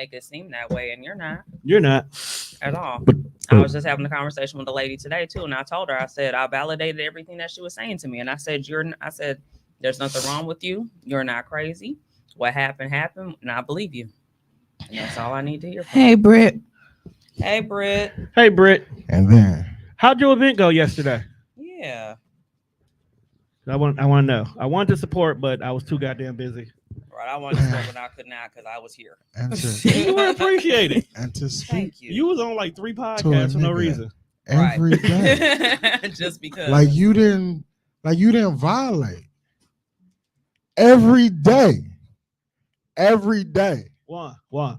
make it seem that way, and you're not. You're not At all. But, I was just having a conversation with a lady today too, and I told her, I said, I validated everything that she was saying to me, and I said, I said, there's nothing wrong with you. You're not crazy. What happened, and I believe you. And that's all I need to hear. Hey, Britt. Hey, Britt. Hey, Britt. And then How'd your event go yesterday? Yeah. I want to know. I wanted to support, but I was too goddamn busy. Right. I wanted to smoke, but I could not because I was here. and to, You were appreciated. and to speak Thank you. You was on like 3 To a podcasts for no nigga. reason. every day, Just because. like you didn't violate every day. One.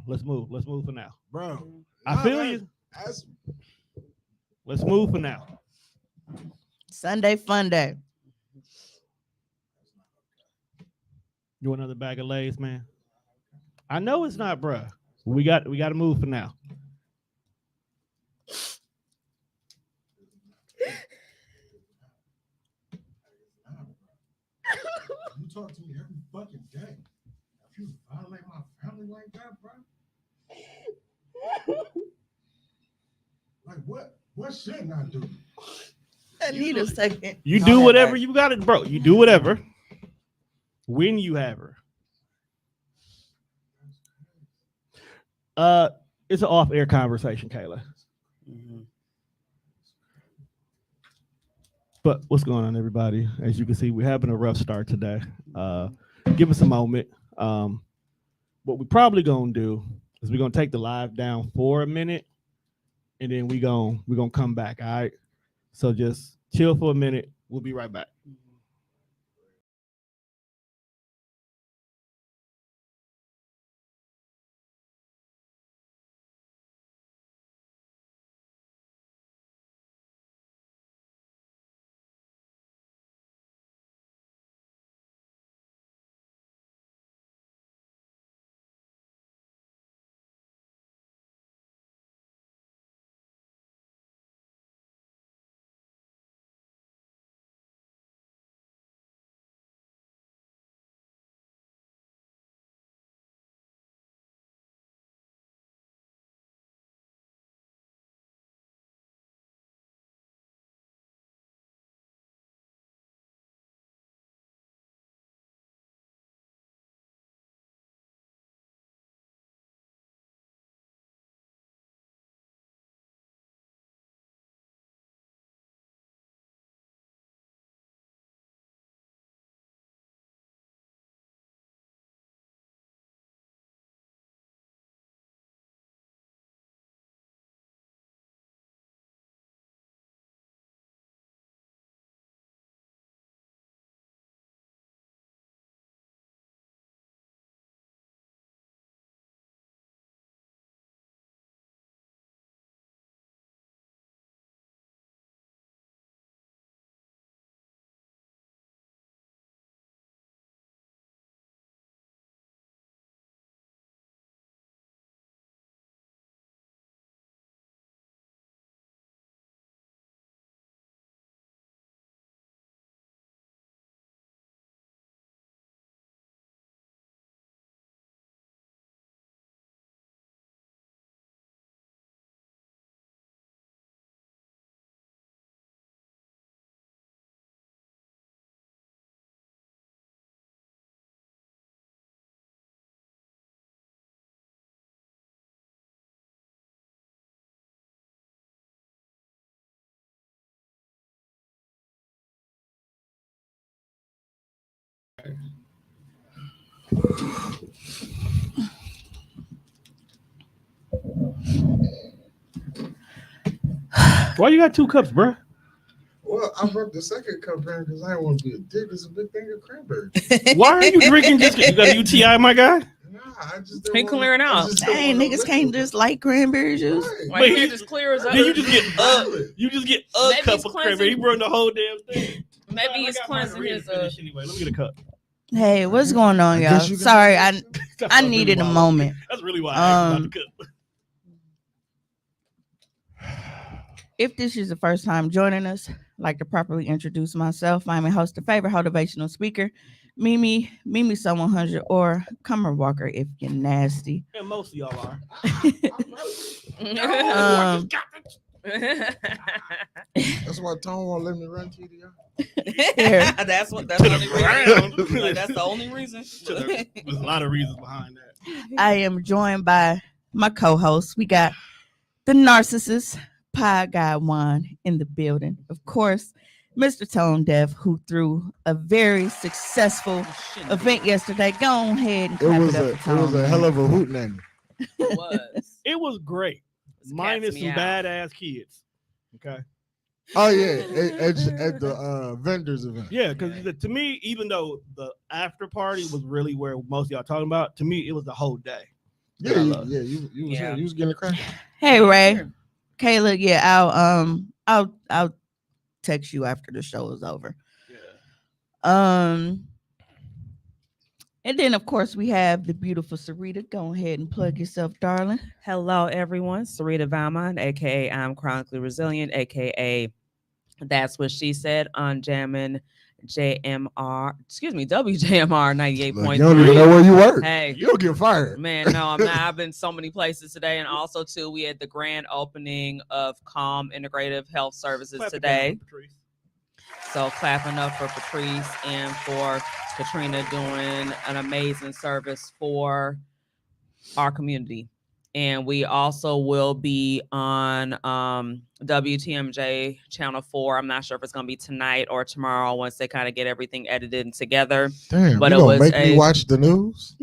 Let's move for now. Bro. I feel you. Let's move for now. Sunday fun day. You want another bag of Lay's, man? I know it's not, bruh. We got to move for now. You talk to me every fucking day. If you violate my family like that, bro. Like what shouldn't I do? I need a second. You do whatever you got it, bro. You do whatever when you have her. It's an off-air conversation, Kayla. Mm-hmm. But what's going on, everybody? As you can see, we're having a rough start today. Give us a moment. What we're probably gonna do is we're gonna take the live down for a minute, and then we're gonna come back. All right. So just chill for a minute. We'll be right back. Why you got 2 cups, bro? Well, I brought the second cup in because I didn't want to be a dick. It's a big thing of cranberry. Why are you drinking just? You got a UTI, my guy? Nah, I just He clearing out. Dang, niggas can't just like cranberry juice. Why Wait, you he- can't just clear us up? Then you just get a Maybe cup he's of cranberry. He cleansing- brought the whole damn thing. Maybe I he's got cleansing margarita his. finish anyway. Let me get a cup. Hey, what's going on, I y'all? guess you can- Sorry, I That's needed a why I- moment. That's really why I asked about the cup. If this is the first time joining us, I'd like to properly introduce myself. I'm a host, a favorite motivational speaker, Mimi so 100 or Kummer Walker if you're nasty. And most of y'all are. Um, That's why Tom won't let me run TDI. Here. That's the To the only ground. reason. Like, that's the only reason. There's a lot of reasons behind that. I am joined by my co-host. We got the narcissist pie guy Juan in the building. Of course, Mr. Tone Deaf, who threw a very successful event yesterday. Go ahead and It clap was it up a for it was Tone. a hell of a hootenanny. It was. It was great. Minus some meow. badass kids. Okay. Oh yeah, at the vendors event. Yeah, because to me, even though the after party was really where most of y'all talking about, to me it was the whole day. Yeah, I love you was Yeah. here. You was getting a crack. Hey Ray, Sure. Kayla, yeah, I'll text you after the show is over. Yeah. And then of course we have the beautiful Sarita. Go ahead and plug yourself, darling. Hello, everyone. Sarita Valmont, aka I'm Chronically Resilient, aka That's What She Said on Jammin' WJMR 98.3. Look, you don't even know where you work. Hey, You'll get fired. man, no, I'm not. I've been so many places today, and also too, we had the grand opening of Calm Integrative Health Services Clap it today. down, Patrice. So clapping up for Patrice and for Katrina doing an amazing service for our community. And we also will be on WTMJ Channel 4. I'm not sure if it's going to be tonight or tomorrow once they kind of get everything edited and together. Damn, But you it gonna was make me a- watch the news?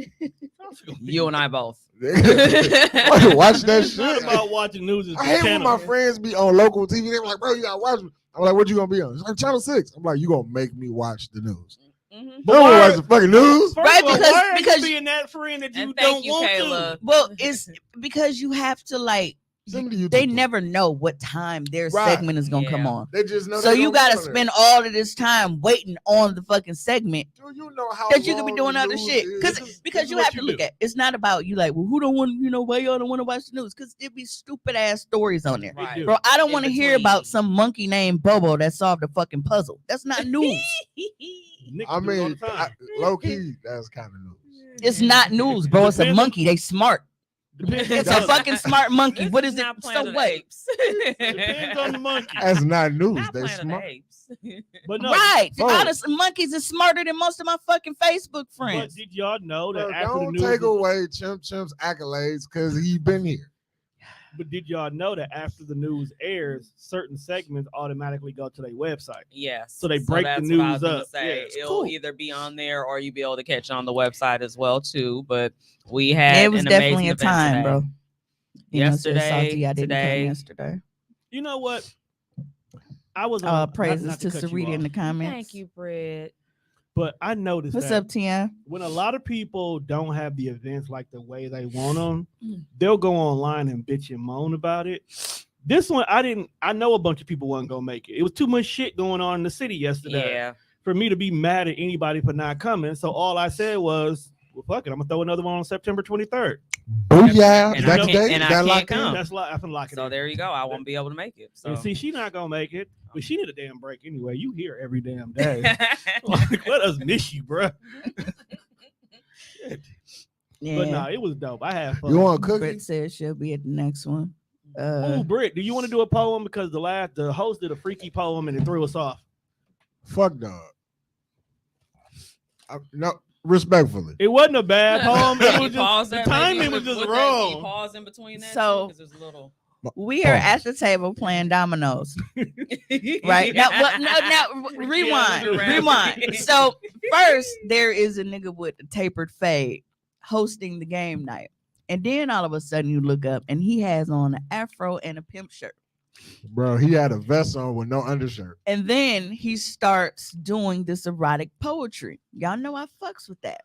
You and I both. Watch that It's not shit. about watching news. It's I hate when channel. my friends be on local TV. They're like, bro, you gotta watch me. I'm like, what you gonna be on? It's like Channel 6. I'm like, you gonna make me watch the news. Mhm. But I don't why- wanna watch the fucking news. First Right, of all, because- why are because- you being that friend that you And don't thank you, want Kayla. Well, it's because you have to like Send me the YouTube they clip. never know what time their Right. segment is gonna come Yeah. on. They just know. So they you gonna gotta be on there. spend all of this time waiting on the fucking segment Do you know how that you could be long doing the other news shit. is? Because This is you what have you to look do. at it's not about you like, well, who don't want why y'all don't want to watch the news? Because there'd be stupid ass stories on there. Right. do. Bro, I don't In want to hear between. about some monkey named Bobo that solved a fucking puzzle. That's not news. Nick I do it all mean, the time. low key, that's kind of news. It's not news, bro. It's a Depends on- monkey. They smart. Depends, It's on- a fucking smart monkey. This What is it? not Planet So of the what? Apes. depends on the monkey. That's not news. Not They Planet of the smart. Apes. But no, Right. Folks. Honest, monkeys is smarter than most of my fucking Facebook but friends. did y'all know that Bro, after the don't news? take away Chimp Chimp's accolades because he been here. But did y'all know that after the news airs, certain segments automatically go to their website? Yes. So they break the that's what I was news gonna up. Say. Yeah, it's It'll cool. either be on there or you'll be able to catch it on the website as well too. But we had It was an definitely amazing a time, event bro. today. You know, so Yesterday, salty I didn't today. come yesterday. You know what? I was on Praises not to cut you Sarita in off, the comments. Thank you, Brett. but I noticed What's that up, Tia? when a lot of people don't have the events like the way they want them, Mm. they'll go online and bitch and moan about it. This one, I know a bunch of people wasn't gonna make it. It was too much shit going on in the city yesterday Yeah. for me to be mad at anybody for not coming. So all I said was, well, fuck it, I'm gonna throw another one on September 23rd. Booyah. And Is I that the can't- date? and Is I that can't locked in? come. That's I can lock it So in. there you go. I won't be able to make it. So And see, she not gonna make it, but she need a damn break anyway. You here every damn day. Like, let us miss you, bro. Yeah. But no, it was dope. I had fun. You want a cookie? Britt said she'll be at the next one. Ooh, Britt, do you want to do a poem? Because the host did a freaky poem and it threw us off. Fuck dog. No, respectfully. It wasn't a bad poem. It You was pause just, the that, timing maybe was just with that, can you wrong. pause in between that. So- because there's a little. We are at the table playing dominoes. Right now, rewind. Rewind. So first, there is a nigga with a tapered fade hosting the game night, and then all of a sudden you look up and he has on an afro and a pimp shirt, Bro, he had a vest on with no undershirt. and then he starts doing this erotic poetry. Y'all know I fucks with that.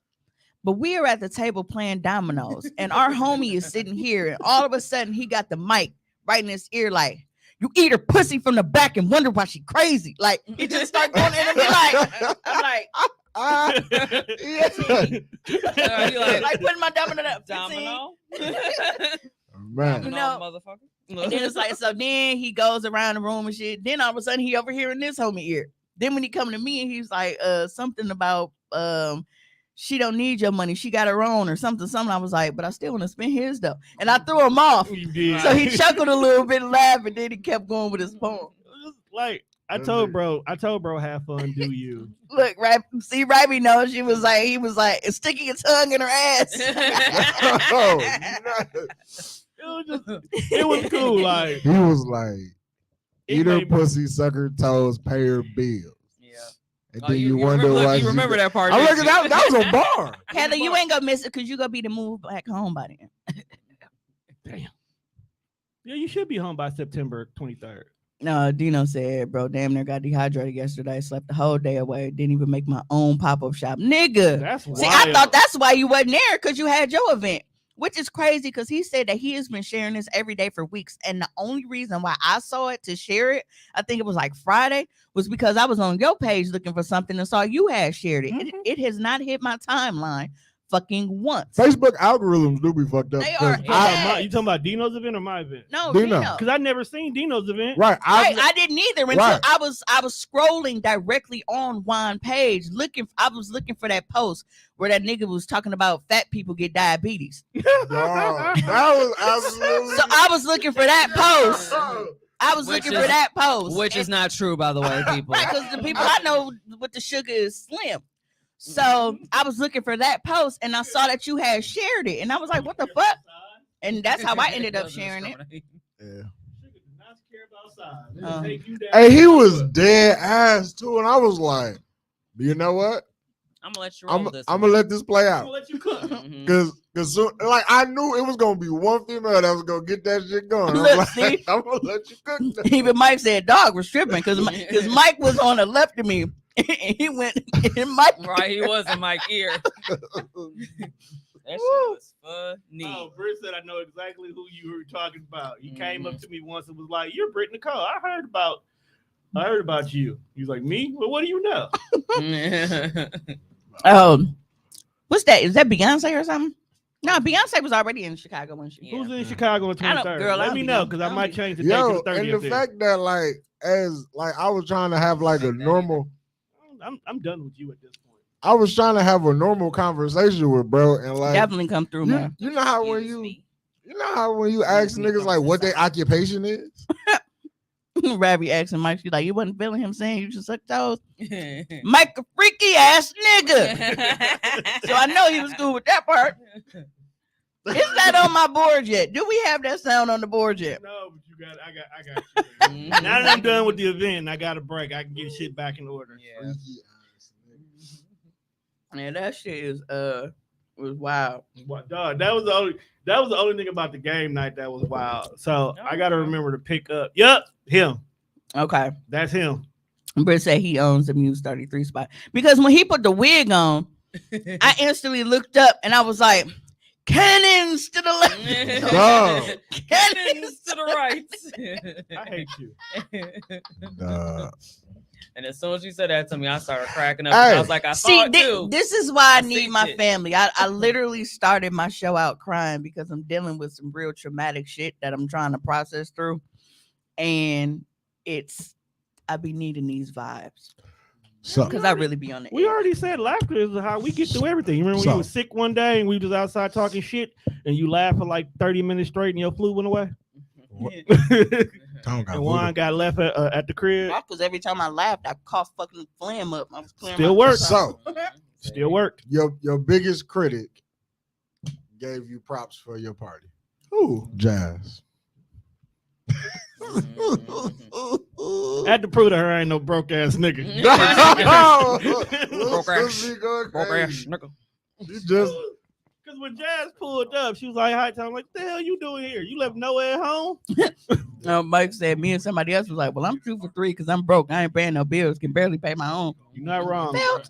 But we are at the table playing dominoes, and our homie is sitting here, and all of a sudden he got the mic right in his ear, like, you eat her pussy from the back and wonder why she crazy. Like, he just start going in and be like, I'm like, Yeah. You like putting my domino up. Domino. Man. You know- motherfucker. And then it's like, so then he goes around the room and shit. Then all of a sudden he over here in this homie ear. Then when he come to me and he's like, something about she don't need your money, she got her own or something. I was like, but I still want to spend his though, and I threw him off. You did. So he chuckled a little bit, laughed, and then he kept going with his poem. Like I told bro, have fun, do you? Look, right? See, Ravi knows he was like sticking his tongue in her ass. Oh, It was cool. Like he was like, it eat her made me- pussy, suck her toes, pay her bills. Yeah. And Oh, then you wonder remember, why you remember that part. I'm didn't looking you? that was a bar. Heather, you ain't gonna miss it because you gonna be to move back home by then. Damn. Yeah, you should be home by September 23rd. No, Dino said, bro, damn near got dehydrated yesterday. Slept the whole day away. Didn't even make my own pop-up shop. Nigga. That's wild. See, I thought that's why you wasn't there, because you had your event. Which is crazy because he said that he has been sharing this every day for weeks. And the only reason why I saw it to share it, I think it was like Friday, was because I was on your page looking for something and saw you had shared it. Mhm. It has not hit my timeline fucking once. Facebook algorithms do be fucked up. They 'cause are- Oh, you talking about Dino's event or my event? No, Dino. Dino. Because I never seen Dino's event. right. I didn't either until Right. I was scrolling directly on Juan page I was looking for that post where that nigga was talking about fat people get diabetes. Dog, that was absolutely. So I was looking for that post. I was Which looking for is- that post. Which is not true, by the way, people. right, because the people I know with the sugar is slim. So I was looking for that post and I saw that you had shared it. And I was like, what the fuck? And that's how I ended up sharing it. Yeah. Oh. Hey, he was dead ass too, and I was like, you know what? I'm gonna let you roll I'm this. gonna let this play I'm out gonna let you cook. Mhm. because soon, like I knew it was gonna be one female that was gonna get that shit going. I'm Look, like, see? I'm gonna let you cook that. Even Mike said dog was tripping because Mike was on the left of me. And he went and Mike Right, he was in my ear. That shit was funny. Oh, Britt said I know exactly who you were talking about. You came up to me once and was like, "You're Britt Nicole. I heard about you." He was like, "Me? Well, what do you know?" what's that? Is that Beyonce or something? No, Beyonce was already in Chicago when she. Yeah. Who's in Chicago on I don't- 23rd? girl, I Let don't me be know know. because I I don't might be- change the date Yo, to the 30th. and the fact that like as like I was trying to have like a normal, I'm done with you at this point. I was trying to have a normal conversation with bro, and like Definitely come through, you, man. you know how when you ask niggas like what their occupation is. Ravi asking Mike, she's like, you wasn't feeling him saying you should suck toes. Mike, a freaky ass nigga. So I know he was cool with that part. It's not on my board yet. Do we have that sound on the board yet? No, but I got you. Now that I'm done with the event, I got a break. I can get shit back in order. Yeah. Man, that shit is was wild. What, dog, that was the only thing about the game night that was wild. So I gotta remember to pick up. Yep, him. Okay. That's him. Britt said he owns the Muse 33 spot. Because when he put the wig on, I instantly looked up and I was like, cannons to the left. Dog. Cannons to the right. I hate you. And as soon as you said that to me, I started cracking up. Hey. I was like, I saw See, it too. this is why I I need seen my it. family. I literally started my show out crying because I'm dealing with some real traumatic shit that I'm trying to process through. And I be needing these vibes. So Because I really be on the We edge. already said laughter is how we get through everything. You remember when So- you were sick one day and we was outside talking shit and you laughed for like 30 minutes straight and your flu went away? Tom got And Juan got left at the crib. Because every time I laughed, I coughed fucking phlegm up. I was clearing Still my works. throat. So Still worked. your biggest critic gave you props for your party. Ooh. Jazz. I had to prove to her I ain't no broke ass nigga. Broke ass. Going Broke crazy. ass nigga. You just Because when Jazz pulled up, she was like, "Hi, Tom." I'm like, "What the hell you doing here? You left nowhere at home?" Mike said me and somebody else was like, well, I'm 2 for 3 because I'm broke. I ain't paying no bills. Can barely pay my own. You're not wrong. Felt.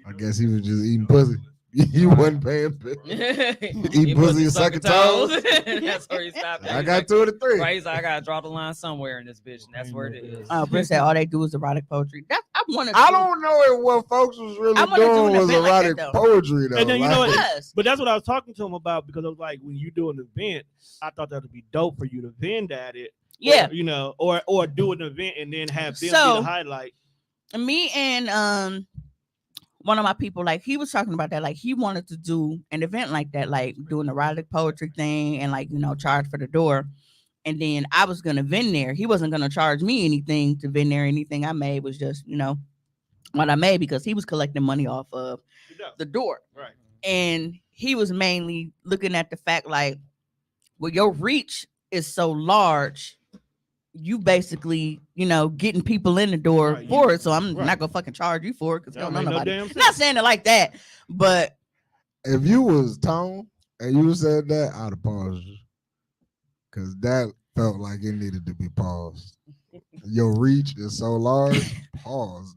I guess he was just eating pussy. He wasn't paying bill. Eat pussy and sucking toes. That's where he stopped. I got 2 of the 3. Right, he's like, I gotta draw the line somewhere in this bitch, and that's where it is. Britt said all they do is erotic poetry. I want to. I don't know if what folks was really I wanna do doing an was event like erotic that, though. poetry though. And then you know what? Yes. But that's what I was talking to him about because I was like, when you do an event, I thought that would be dope for you to vend at it. Yeah. Or, or do an event and then have them So- be the highlight. me and one of my people, like he was talking about that, like he wanted to do an event like that, like doing the erotic poetry thing and like, you know, charge for the door. And then I was gonna vend there. He wasn't gonna charge me anything to vend there. Anything I made was just, you know, what I made because he was collecting money off of the door. Right. And he was mainly looking at the fact like, well, your reach is so large, you basically, you know, getting people in the door Right, for it. So I'm right. not gonna fucking charge you for it because I don't know make no nobody. damn sense. Not saying it like that, but If you was Tone and you said that, I'd have paused you. Cause that felt like it needed to be paused. Your reach is so large. Pause.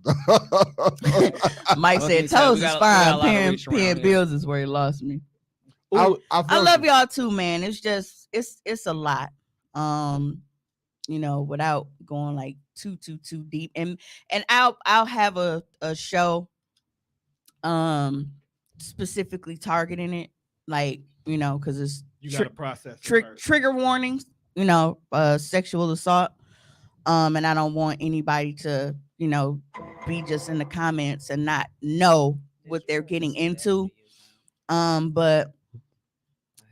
Mike What can said you say? toes We is got a fine. lot of Paying reach around paying here. bills is where he lost me. Ooh, I felt love you. y'all too, man. It's just it's a lot. You know, without going like too deep. And I'll have a show specifically targeting it, like, you know, because it's you got to process it first. trigger warnings, you know, sexual assault. And I don't want anybody to, you know, be just in the comments and not know what they're getting into. But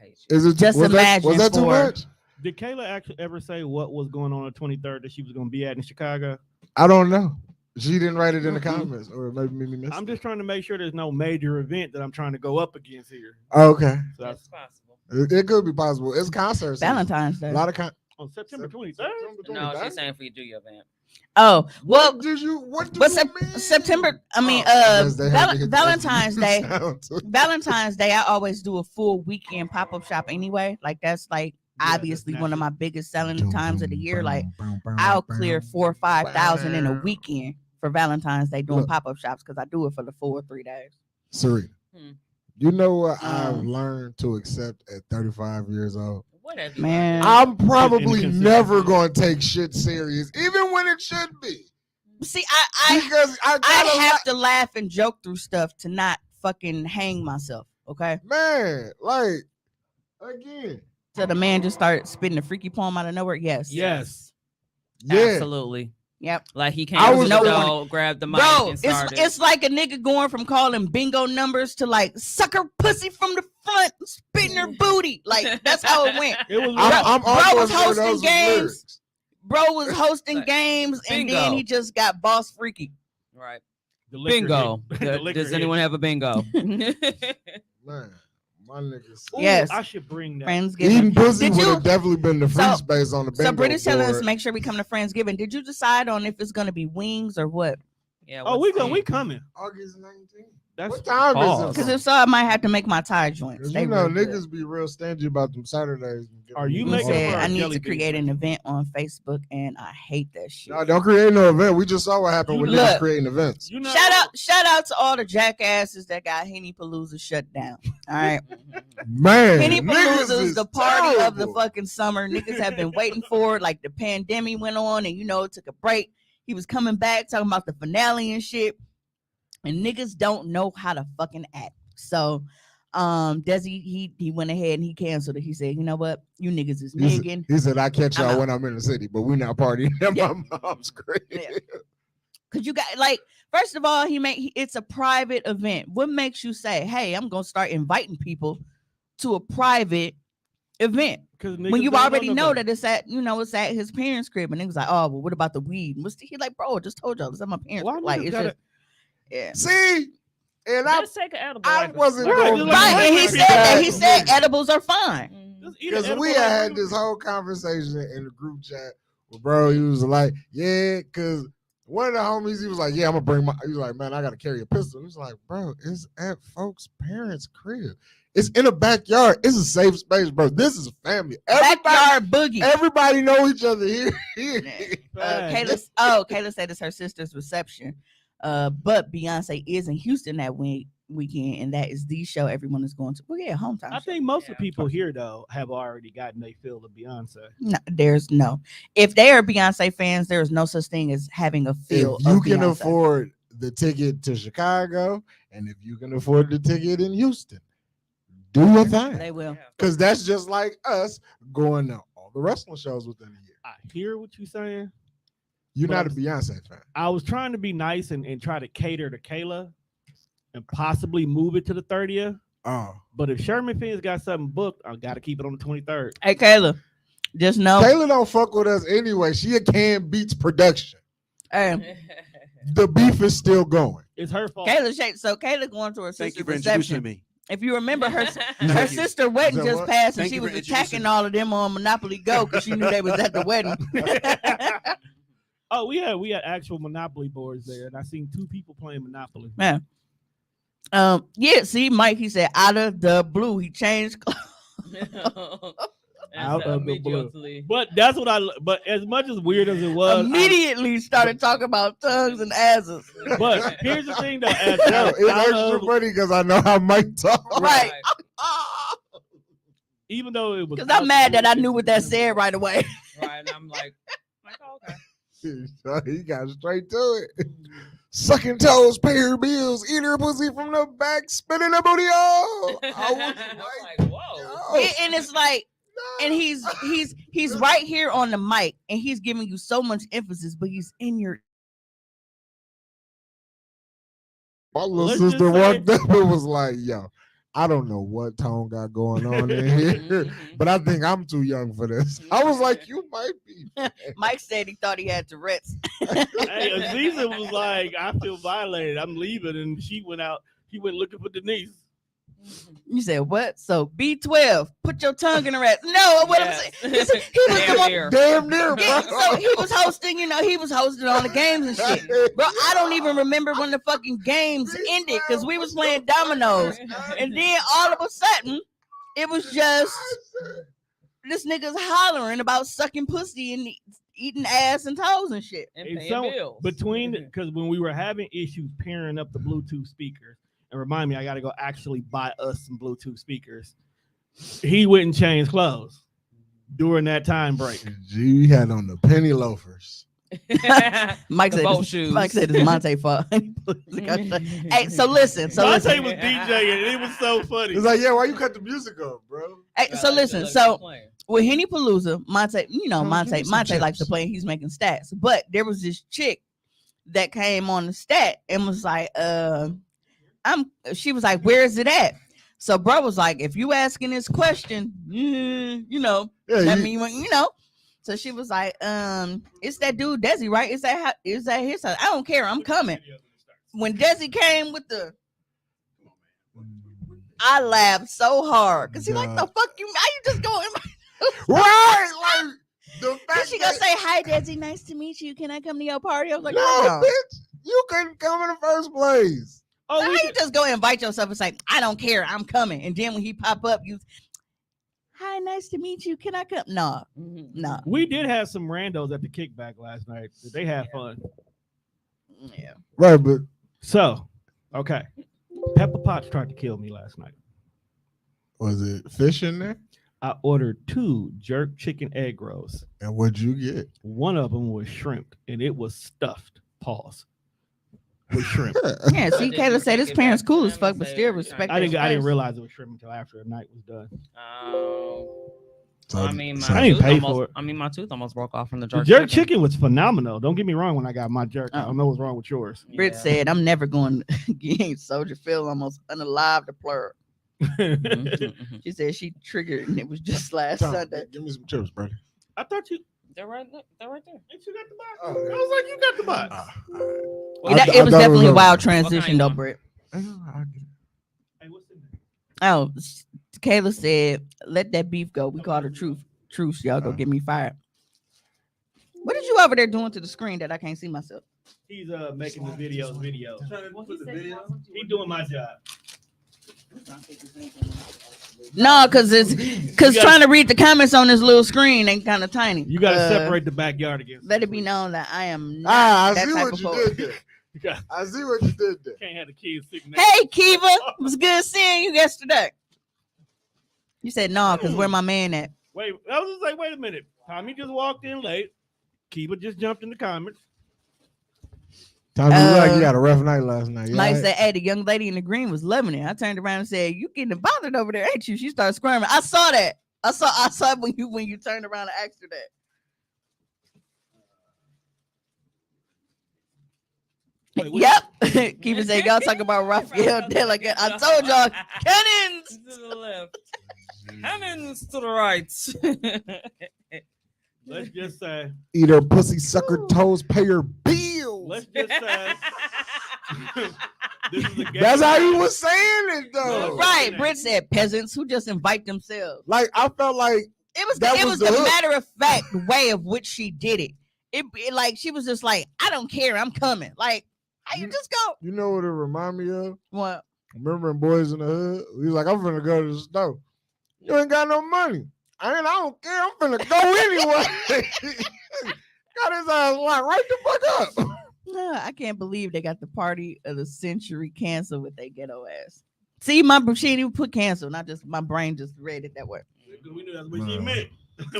I hate you. Is it Just was imagine that too for- much? Did Kayla actually ever say what was going on the 23rd that she was going to be at in Chicago? I don't know. She didn't write it in the comments, or maybe me missed I'm it. just trying to make sure there's no major event that I'm trying to go up against here. Oh, okay. So That's possible. It could be possible. It's concert season. Valentine's Day. A lot of on September 23rd. No, she's saying for you do your event. Oh, well, What did you? What do but you mean? September. I mean, I guess they had to hit the Valentine's Day. sound too. Valentine's Day, I always do a full weekend pop up shop anyway. Like that's like Yeah, obviously that's one of my biggest selling times of the year. Like I'll clear 4,000 or 5,000 in a weekend for Valentine's Day doing Look. pop up shops because I do it for the full 3 days. Serena, Hmm. you know what I've Um, learned to accept at 35 years old? What have you Man. I'm probably Inconsistent. never going to take shit serious, even when it should be. See, I Because I I gotta have to laugh and joke through stuff to not fucking hang myself. Okay. man, like again, So the man just started spitting a freaky poem out of nowhere. Yes. Yes. yeah. Absolutely. Yep. Like he came I to was the no show, grabbed the mic, Bro, and started. it's like a nigga going from calling bingo numbers to like sucker pussy from the front, spitting her booty. Like that's how it went. It was I'm Bro almost was sure hosting those was games. lyrics. Bro was hosting Like, games and then bingo. he just got boss freaky. Right. the liquor Bingo. hit. The liquor Does hit. anyone have a bingo? Man, my niggas. Ooh, Yes. I should bring that. Friendsgiving. Eating pussy Did would you- have definitely been the free So- space on the bingo So British telling us board. make sure we come to Friendsgiving. Did you decide on if it's gonna be wings or what? Yeah. Oh, what's we the- coming. August 19th. That's What time pause. is it? Because if so, I might have to make my tie joints. Because They you know real good. niggas be real stingy about them Saturdays. Are you He making said them or I need jelly to create beans? an event on Facebook and I hate that shit. No, don't create no event. We just saw what happened You when look. niggas creating events. You know, Shout out to all the jackasses that got Henny Palooza shut down. All right. Man, Henny niggas Palooza is the party of the terrible. fucking summer. Niggas have been waiting for it. Like the pandemic went on and it took a break. He was coming back talking about the finale and shit. And niggas don't know how to fucking act. So Desi, he went ahead and he canceled it. He said, you know what? You niggas is He said- nigging. He said, I catch I'm y'all out. when I'm in the city, but we not partying at Yeah. my mom's crib. Yeah. Cause you got like, first of all, it's a private event. What makes you say, hey, I'm gonna start inviting people to a private event when you already know that it's at his parents' crib, and niggas like, oh, well, what about the weed? He like, bro, I just told y'all it's at my parents' Why crib. Like, niggas it's gotta- just, yeah. See? And I Just take an edible. I like wasn't Right, going just to like Right, and he Every said that. time. He said edibles are fine. Mhm. because we had this whole conversation in the group chat with bro. He was like, yeah, because one of the homies, he was like, yeah, I'm gonna bring my. He was like, man, I gotta carry a pistol. He was like, bro, it's at folks' parents' crib. It's in a backyard. It's a safe space, bro. This is a family. Backyard boogie. Everybody know each other here. Kayla said it's her sister's reception. But Beyonce is in Houston that weekend, and that is the show everyone is going to. Well, yeah, hometown. I show. think most of Yeah. the people here though have already gotten a feel of Beyonce. No, there's no. If they are Beyonce fans, there is no such thing as having a feel. If you of can Beyonce. afford the ticket to Chicago, and if you can afford the ticket in Houston, do your thing. they will. Because that's just like us going to all the wrestling shows within a year. I hear what you're saying. You're But not a I'm- Beyonce fan. I was trying to be nice and try to cater to Kayla and possibly move it to the 30th. Oh, But if Sherman Finn's got something booked, I got to keep it on the 23rd. Hey, Kayla, just know. Kayla don't fuck with us anyway. She a Cam Beats production. Hey, The beef is still going. It's her fault. Kayla shaped. So Kayla going to her Thank you sister's for introducing reception. me. If you remember, her Thank you. sister wedding Is that just what? passed, and Thank she you was for introducing attacking me. all of them on Monopoly Go because she knew they was at the wedding. Oh, we had actual Monopoly boards there, and I seen 2 people playing Monopoly. Man. Yeah, see, Mike, he said out of the blue, he changed. Out of the blue. Immediately. But that's what but as much as weird as it was, Immediately started talking about tongues and asses. but here's the thing though, Yo, it's extra funny because I know how Mike talk. Right. even though it was, Because I'm mad that I knew what that said right away. Right. And I'm like, oh, okay. So he got straight to it. Sucking toes, pay her bills, eat her pussy from the back, spinning the booty. Oh, I was I'm like, like, whoa. yo, And it's like, and he's right here on the mic, and he's giving you so much emphasis, but he's in your. my little Let's just sister say- walked up and was like, yo, I don't know what Tone got going on in here, Mhm. but I think I'm too young for this. I was like, you might be. Mike said he thought he had Tourette's. Hey, Aziza was like, I feel violated. I'm leaving, and she went out. He went looking for Denise. You said what? So B12, put your tongue in the rat. No, what I'm saying. He was the Damn one. near. Damn near, bro. Yeah, so he was hosting, he was hosting all the games and shit. Bro, I don't even remember when the fucking games ended because we was playing dominoes. And then all of a sudden, it was just this nigga's hollering about sucking pussy and eating ass and toes and shit. And And paying so, bills. between because when we were having issues pairing up the Bluetooth speakers, and remind me, I got to go actually buy us some Bluetooth speakers. He wouldn't change clothes during that time break. G had on the penny loafers. Mike The said, boat it's, shoes. Mike said it's Monte fault. Hey, so listen. So Monte listen. was DJing, and it was so funny. It's like, yeah, why you cut the music off, bro? Hey, so listen. So with Henny Palooza, Monte, Monte likes to play and he's making stats. But there was this chick that came on the stat and was like, she was like, where is it at? So bro was like, if you asking this question, Yeah, that you- mean so she was like, it's that dude Desi, right? Is that his house? I don't care, I'm coming. When Desi came with the I laughed so hard because he like, the fuck you, how you just going? right, like the Then fact she gonna that- say, hi Desi, nice to meet you. Can I come to your party? I was like, no, no. bitch, you couldn't come in the first place. Oh, How we you just go invite yourself and say, I don't care, I'm coming. And then when he pop up, you, hi, nice to meet you. Can I come? No, no. we did have some randos at the kickback last night. They had fun. Yeah. Right, but So, okay. Pepper Potts tried to kill me last night. was it fish in there? I ordered 2 jerk chicken egg rolls. And what'd you get? One of them was shrimp, and it was stuffed. Pause. With shrimp. Yeah, see, Did Kayla you said take his it parents back cool to as them fuck, and but say still you're respect trying I didn't their space. realize it was shrimp until after the night was done. So- I mean, so- I didn't pay for almost, it. I mean, my tooth almost broke off from the The jerk. jerk chicken was phenomenal. Don't get me wrong. When I got my jerk, I Oh. don't know what's wrong with yours. Britt said, I'm never going to get Soldier Phil almost unalive to plur. Mhm. She said she triggered and it was just last Tom, Sunday. give me some chips, brother. I thought you. They're right there. They're right there. Ain't you got the box? Oh, I was like, you got the box. All right. Well, I- That- I it was thought it definitely was a wild over. transition though, one? Britt. I'll get it. Hey, what's in there? Oh, Kayla said, let that beef go. We called her truth. Truce, y'all go get me fired. What did you over there doing to the screen that I can't see myself? He's making the videos. He's doing my job. No, because it's You gotta- trying to read the comments on this little screen ain't kind of tiny. You got to Uh, separate the backyard again. Let it be known that I am not I that see type what of you poet. did there. You got, I see what you did there. can't have the kids sitting there. Hey, Kiva, it was good seeing you yesterday. You said no, because where my man at? Wait, I was just like, wait a minute. Tommy just walked in late. Kiva just jumped in the comments. Tommy, you look like you had a rough night last night. You Mike all right? said, hey, the young lady in the green was loving it. I turned around and said, you getting bothered over there, ain't you? She started squirming. I saw that. I saw it when you turned around and asked her that. Wait, what- Yep. Keep it saying y'all talking about Raphael Delegate. I told y'all cannons. To the left. Cannons to the right. Let's just say. Eat her pussy, suck her toes, pay her bills. Let's just say. This is a game. That's how you was saying it though. Right. Britt said peasants who just invite themselves. Like I felt like It was the the hook. matter of fact way of which she did it. It like she was just like, I don't care, I'm coming. Like, how you just go? you know what it remind me of? What? Remember in Boys in the Hood? He was like, I'm finna go to the store. You ain't got no money. I don't care. I'm finna go anyway. Got his ass locked right the fuck up. No, I can't believe they got the party of the century canceled with their ghetto ass. See, my she didn't even put cancel, not just my brain just read it that way. We knew that's what she meant.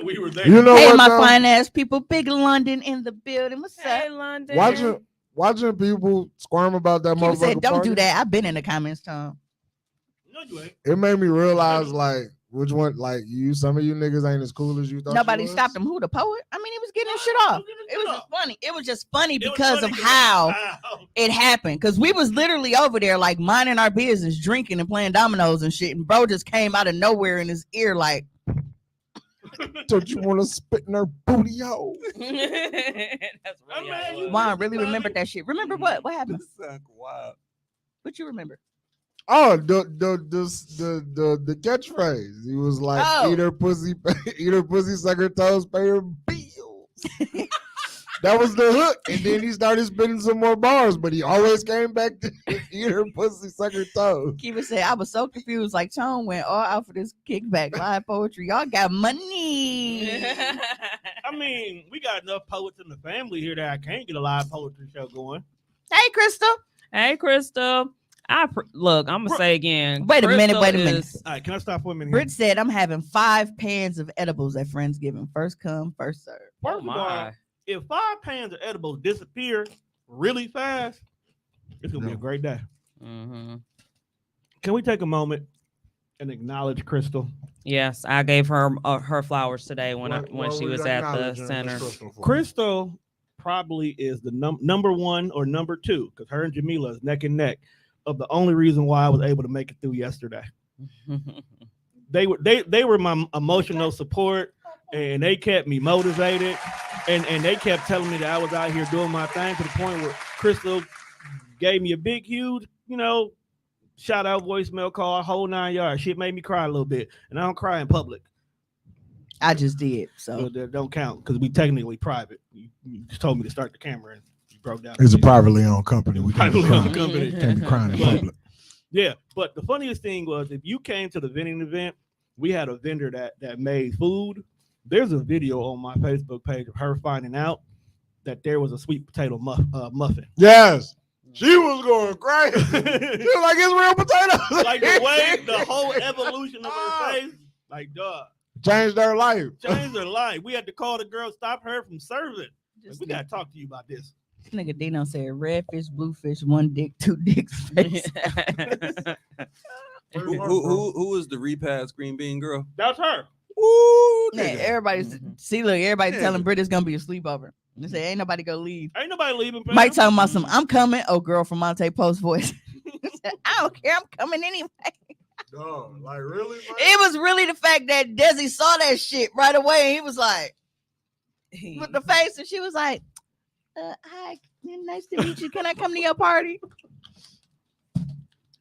We were there. You know Hey, what? my though? fine ass people, Big London in the building. What's Hey, up? London. Watching people squirm about that People motherfucker said, don't party, do that. I've been in the comments, Tom. No, you ain't. It made me realize like which one, like some of you niggas ain't as cool as you thought. Nobody you was. stopped him. Who, the poet? I mean, he was getting his shit off. It was just funny. It was just funny It was because funny of how it happened. Because we was literally over there like minding our business, drinking and playing dominoes and shit. And bro just came out of nowhere in his ear like, Don't you want to spit in her booty hole? That's really how it was. Juan really remembered that shit. Remember what? What happened? Wow. What you remember? Oh, the catchphrase. He was like, Oh. eat her pussy, suck her toes, pay her bills. That was the hook. And then he started spinning some more bars, but he always came back to eat her pussy, suck her toes. Kiva said, I was so confused. Like, Tone went all out for this kickback live poetry. Y'all got money. I mean, we got enough poets in the family here that I can't get a live poetry show going. Hey, Crystal. Hey, Crystal. Look, I'm gonna say again. Wait a minute, Crystal wait a minute. is- All right, can I stop for a minute? Britt said, I'm having 5 pans of edibles at Friendsgiving. First come, first serve. First Oh of all, my. if 5 pans of edibles disappear really fast, it's gonna be a great day. Mhm. Can we take a moment and acknowledge Crystal? Yes, I gave her her flowers today when What she we was at the acknowledging center. Miss Crystal for? Crystal probably is the number 1 or number 2 because her and Jamila is neck and neck of the only reason why I was able to make it through yesterday. They were my emotional support and they kept me motivated and they kept telling me that I was out here doing my thing to the point where Crystal gave me a big, huge, shout out voicemail call, whole 9 yards. Shit made me cry a little bit, and I don't cry in public. I just did. So So that don't count because we technically private. You just told me to start the camera and you broke down. It's a privately owned company. We can't be Privately owned crying. company. Can't be crying in But- public. Yeah, but the funniest thing was if you came to the vending event, we had a vendor that made food. There's a video on my Facebook page of her finding out that there was a sweet potato muffin. Yes. She was going crazy. She was like, it's real potatoes. Like the way, the whole evolution of her face, like, dog, Changed her life. changed her life. We had to call the girl, stop her from serving. Like, just we got to talk to you about this. nigga Dino said red fish, blue fish, 1 dick, 2 dicks. Face. Who is the repass green bean girl? That's her. Ooh, Yeah, nigga. everybody's Mhm. see, look, everybody Yeah. telling Britt it's gonna be a sleepover. They say ain't nobody gonna leave. Ain't nobody leaving. fam. Mike talking about some I'm coming. Oh, girl from Monte Post voice. Said, I don't care, I'm coming anyway. No, like really? Man? It was really the fact that Desi saw that shit right away. And he was like, with the face, and she was like, hi, nice to meet you. Can I come to your party?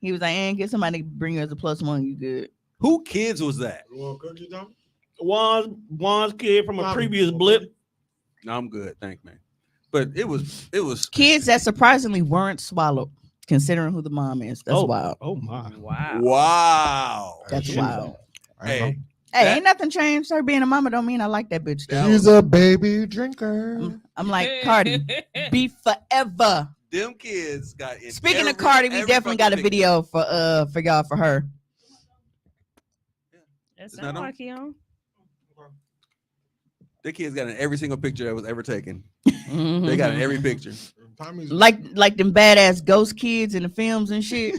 He was like, and get somebody to bring you as a +1. You good? Who kids was that? You want cookies, Tom? Juan's kid from a previous blip. No, I'm good, thank man. But it was Kids that surprisingly weren't swallowed, considering who the mom is. That's wild. Oh my. Wow. wow. That's She's wild. Hey, Hey, that- ain't nothing changed. Her being a mama don't mean I like that bitch. That Though. She's a baby drinker. I'm like, Cardi, be forever. them kids got in Speaking every- of Cardi, we every definitely got a fucking picture. video for y'all for her. It that sounds on? like he on. The kids got in every single picture that was ever taken. Mm-hmm. They got in every picture. Tommy's like them badass ghost kids in the films and shit.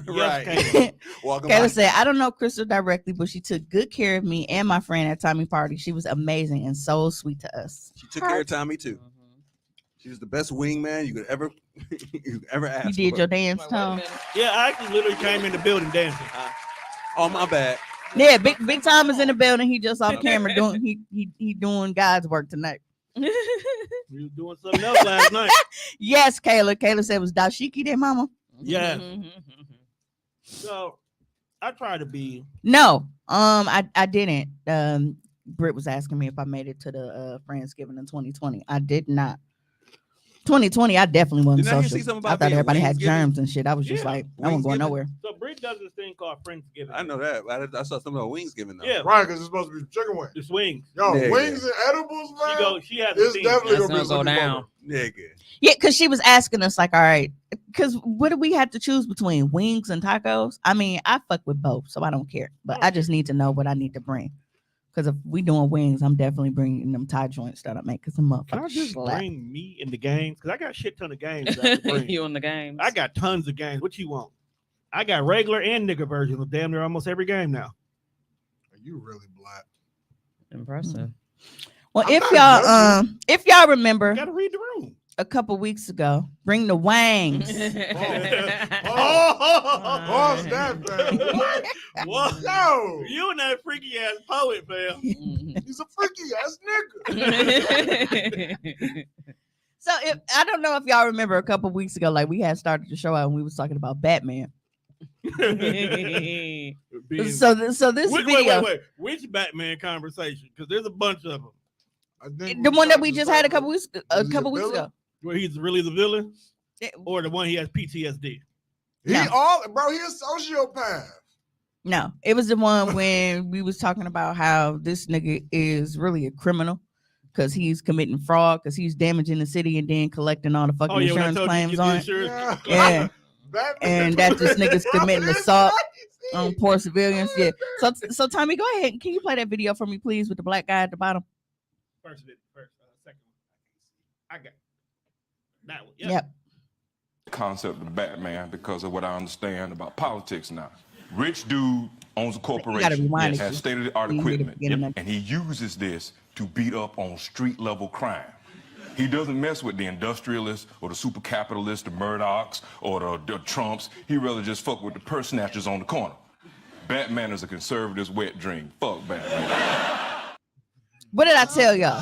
Right. Kayla. Walking Kayla by. said, I don't know Crystal directly, but she took good care of me and my friend at Tommy party. She was amazing and so sweet to us. She took care of Tommy too. She was the best wingman you could ever ask. You did for. your dance, Wait a Tom. minute. Yeah, I actually literally came in the building dancing. Oh my bad. Yeah, Big Tom is in the building. He just off camera doing he doing God's work tonight. We was doing something else last night. Yes, Kayla. Kayla said, was Dashiki there, mama? Yeah. So I try to be. No, I didn't. Britt was asking me if I made it to the Friendsgiving in 2020. I did not. 2020, I definitely wasn't Didn't I hear social. see something I about thought being everybody had Wingsgiving? germs and shit. I was just Yeah, like, I wasn't going Wingsgiving? nowhere. So Britt does this thing called Friendsgiving. I know that. I saw something about Wingsgiving though. Yeah, Right, because it's supposed to be chicken wings. the swings. Yo, Nigga. wings and edibles, man. She has a It's thing. definitely That's gonna be gonna go something down. Nigga. Yeah, because she was asking us, like, all right, because what do we have to choose between wings and tacos? I mean, I fuck with both, so I don't care. But I just need to know what I need to bring. Because if we doing wings, I'm definitely bringing them Thai joints that I make. Because I'm Can I motherfucking just slap. bring me in the games? Because I got a shit ton of games. I have to bring. You in the game? I got tons of games. What you want? I got regular and nigga versions of damn near almost every game now. You really black. Impressive. Well, I'm if not y'all judging. if y'all remember Got to read the room. a couple weeks ago, bring the wangs. Pause that, fam. What? What? Yo, You and that freaky ass poet, fam. he's a freaky ass nigga. So if I don't know if y'all remember a couple weeks ago, like we had started the show out and we was talking about Batman. Being- So this video, wait. Which Batman conversation? Because there's a bunch of them I think the one that we talked just about had a the- couple weeks Was he a villain? ago. where he's really the villain, It- or the one he has PTSD. He No. bro, he a sociopath. No, it was the one when we was talking about how this nigga is really a criminal because he's committing fraud because he's damaging the city and then collecting all the fucking When I insurance told you claims get on the it. insurance- Yeah. Batman And that this nigga's committing It's assault crazy. on poor civilians. Yeah. So Tommy, go ahead. Can you play that video for me, please, with the black guy at the bottom? First, second one. I got that one. Yep. Concept of Batman because of what I understand about politics now. Rich dude owns a corporation, rewind it, has Q. state-of-the-art You need to equipment, begin that. and he uses this to beat up on street-level crime. He doesn't mess with the industrialists or the super capitalists, the Murdochs or the Trumps. He rather just fuck with the purse snatchers on the corner. Batman is a conservative's wet dream. Fuck Batman. What did I tell y'all?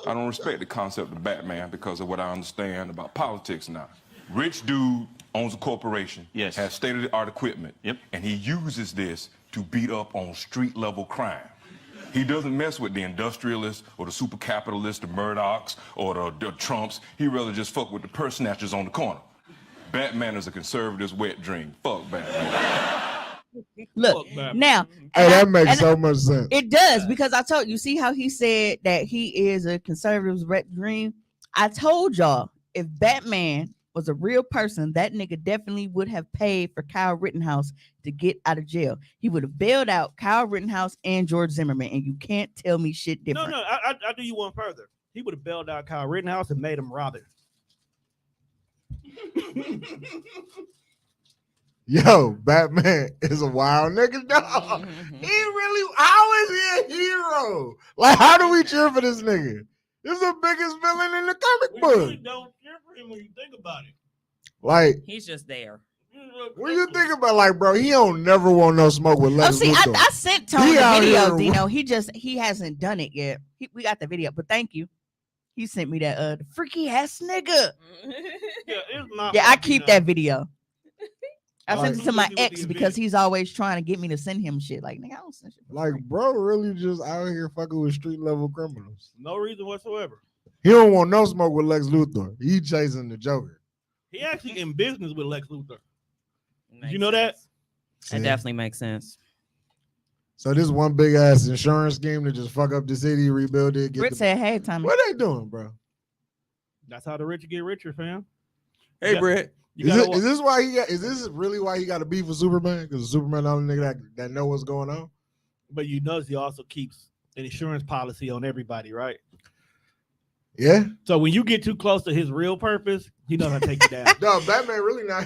I don't respect the concept of Batman because of what I understand about politics now. Rich dude owns a corporation, Yes. has state-of-the-art equipment, Yep. and he uses this to beat up on street-level crime. He doesn't mess with the industrialists or the super capitalists, the Murdochs or the Trumps. He rather just fuck with the purse snatchers on the corner. Batman is a conservative's wet dream. Fuck Batman. Look, Fuck Batman. now Hey, that makes and so much sense. it does because I told you, see how he said that he is a conservative's wet dream? I told y'all if Batman was a real person, that nigga definitely would have paid for Kyle Rittenhouse to get out of jail. He would have bailed out Kyle Rittenhouse and George Zimmerman, and you can't tell me shit No, different. I do you one further. He would have bailed out Kyle Rittenhouse and made him rob it. Yo, Batman is a wild nigga, dog. He really, how is he a hero? Like, how do we cheer for this nigga? This is the biggest villain in the comic We book. really don't care for him when you think about it. Like, He's just there. when you think about, like, bro, he don't never want no smoke with Oh, Lex see, Luthor. I sent Tony He the out video, here- Dino. He hasn't done it yet. We got the video, but thank you. He sent me that the freaky ass nigga. Yeah, it's not. Yeah, I fucking keep up. that video. I Alright. sent it to my Who was ex the because event? he's always trying to get me to send him shit. Like, nigga, I don't send shit. Like, bro, really just out here fucking with street level criminals. No reason whatsoever. He don't want no smoke with Lex Luthor. He chasing the Joker. He actually in business with Lex Luthor. Makes You know that? sense. It definitely makes sense. So this one big ass insurance scheme to just fuck up the city, rebuild it. Get Britt the, said, hey, Tommy. what they doing, bro? That's how the rich get richer, fam. Hey, Yeah. Brett. You Is, gotta it, is this why he got? Is this really why he got a beef with Superman? Because Superman the only nigga that know what's going on. But you notice he also keeps an insurance policy on everybody, right? Yeah. So when you get too close to his real purpose, he knows how to take you down. No, Batman really not.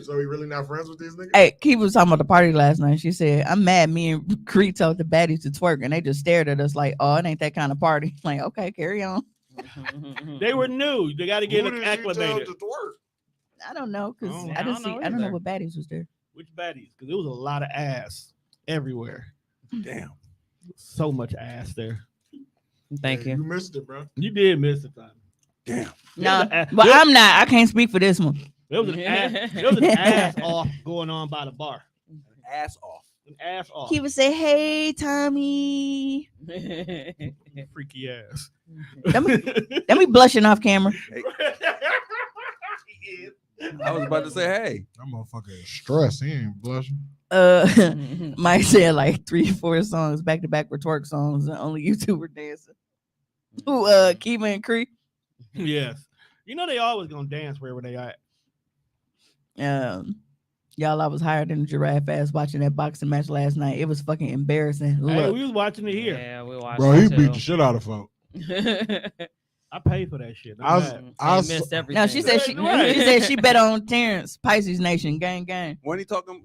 So he really not friends with these niggas. Hey, Key was talking about the party last night. She said, I'm mad me and Creed told the baddies to twerk, and they just stared at us like, oh, it ain't that kind of party. Like, okay, carry on. They were new. They got to get Who did you tell acclimated. to twerk? I don't know because Oh, I I didn't don't see. know I don't know either. what baddies was there. Which baddies? Because there was a lot of ass everywhere. Damn. So much ass there. Thank You you. missed it, bro. You did miss the time. Damn. No, There was but I'm not. I can't speak for this one. There was an ass off going on by the bar. Ass off. An ass off. He would say, "Hey, Tommy." Freaky ass. Let me blushing off camera. I was about to say, hey. That motherfucker is stressed. He ain't blushing. Mike said like 3-4 songs back to back were twerk songs, and only you two were dancing. Who? Kiva and Cree. Yes. You know they always gonna dance wherever they at. Y'all, I was higher than a giraffe ass watching that boxing match last night. It was fucking embarrassing. Hey, Look, we was watching it here. Yeah, we watched Bro, he it beat too. the shit out of folk. I paid for that shit. I was- I s- missed everything. no, she said she Right. she said she bet on Terrence Pisces Nation gang gang. When he talking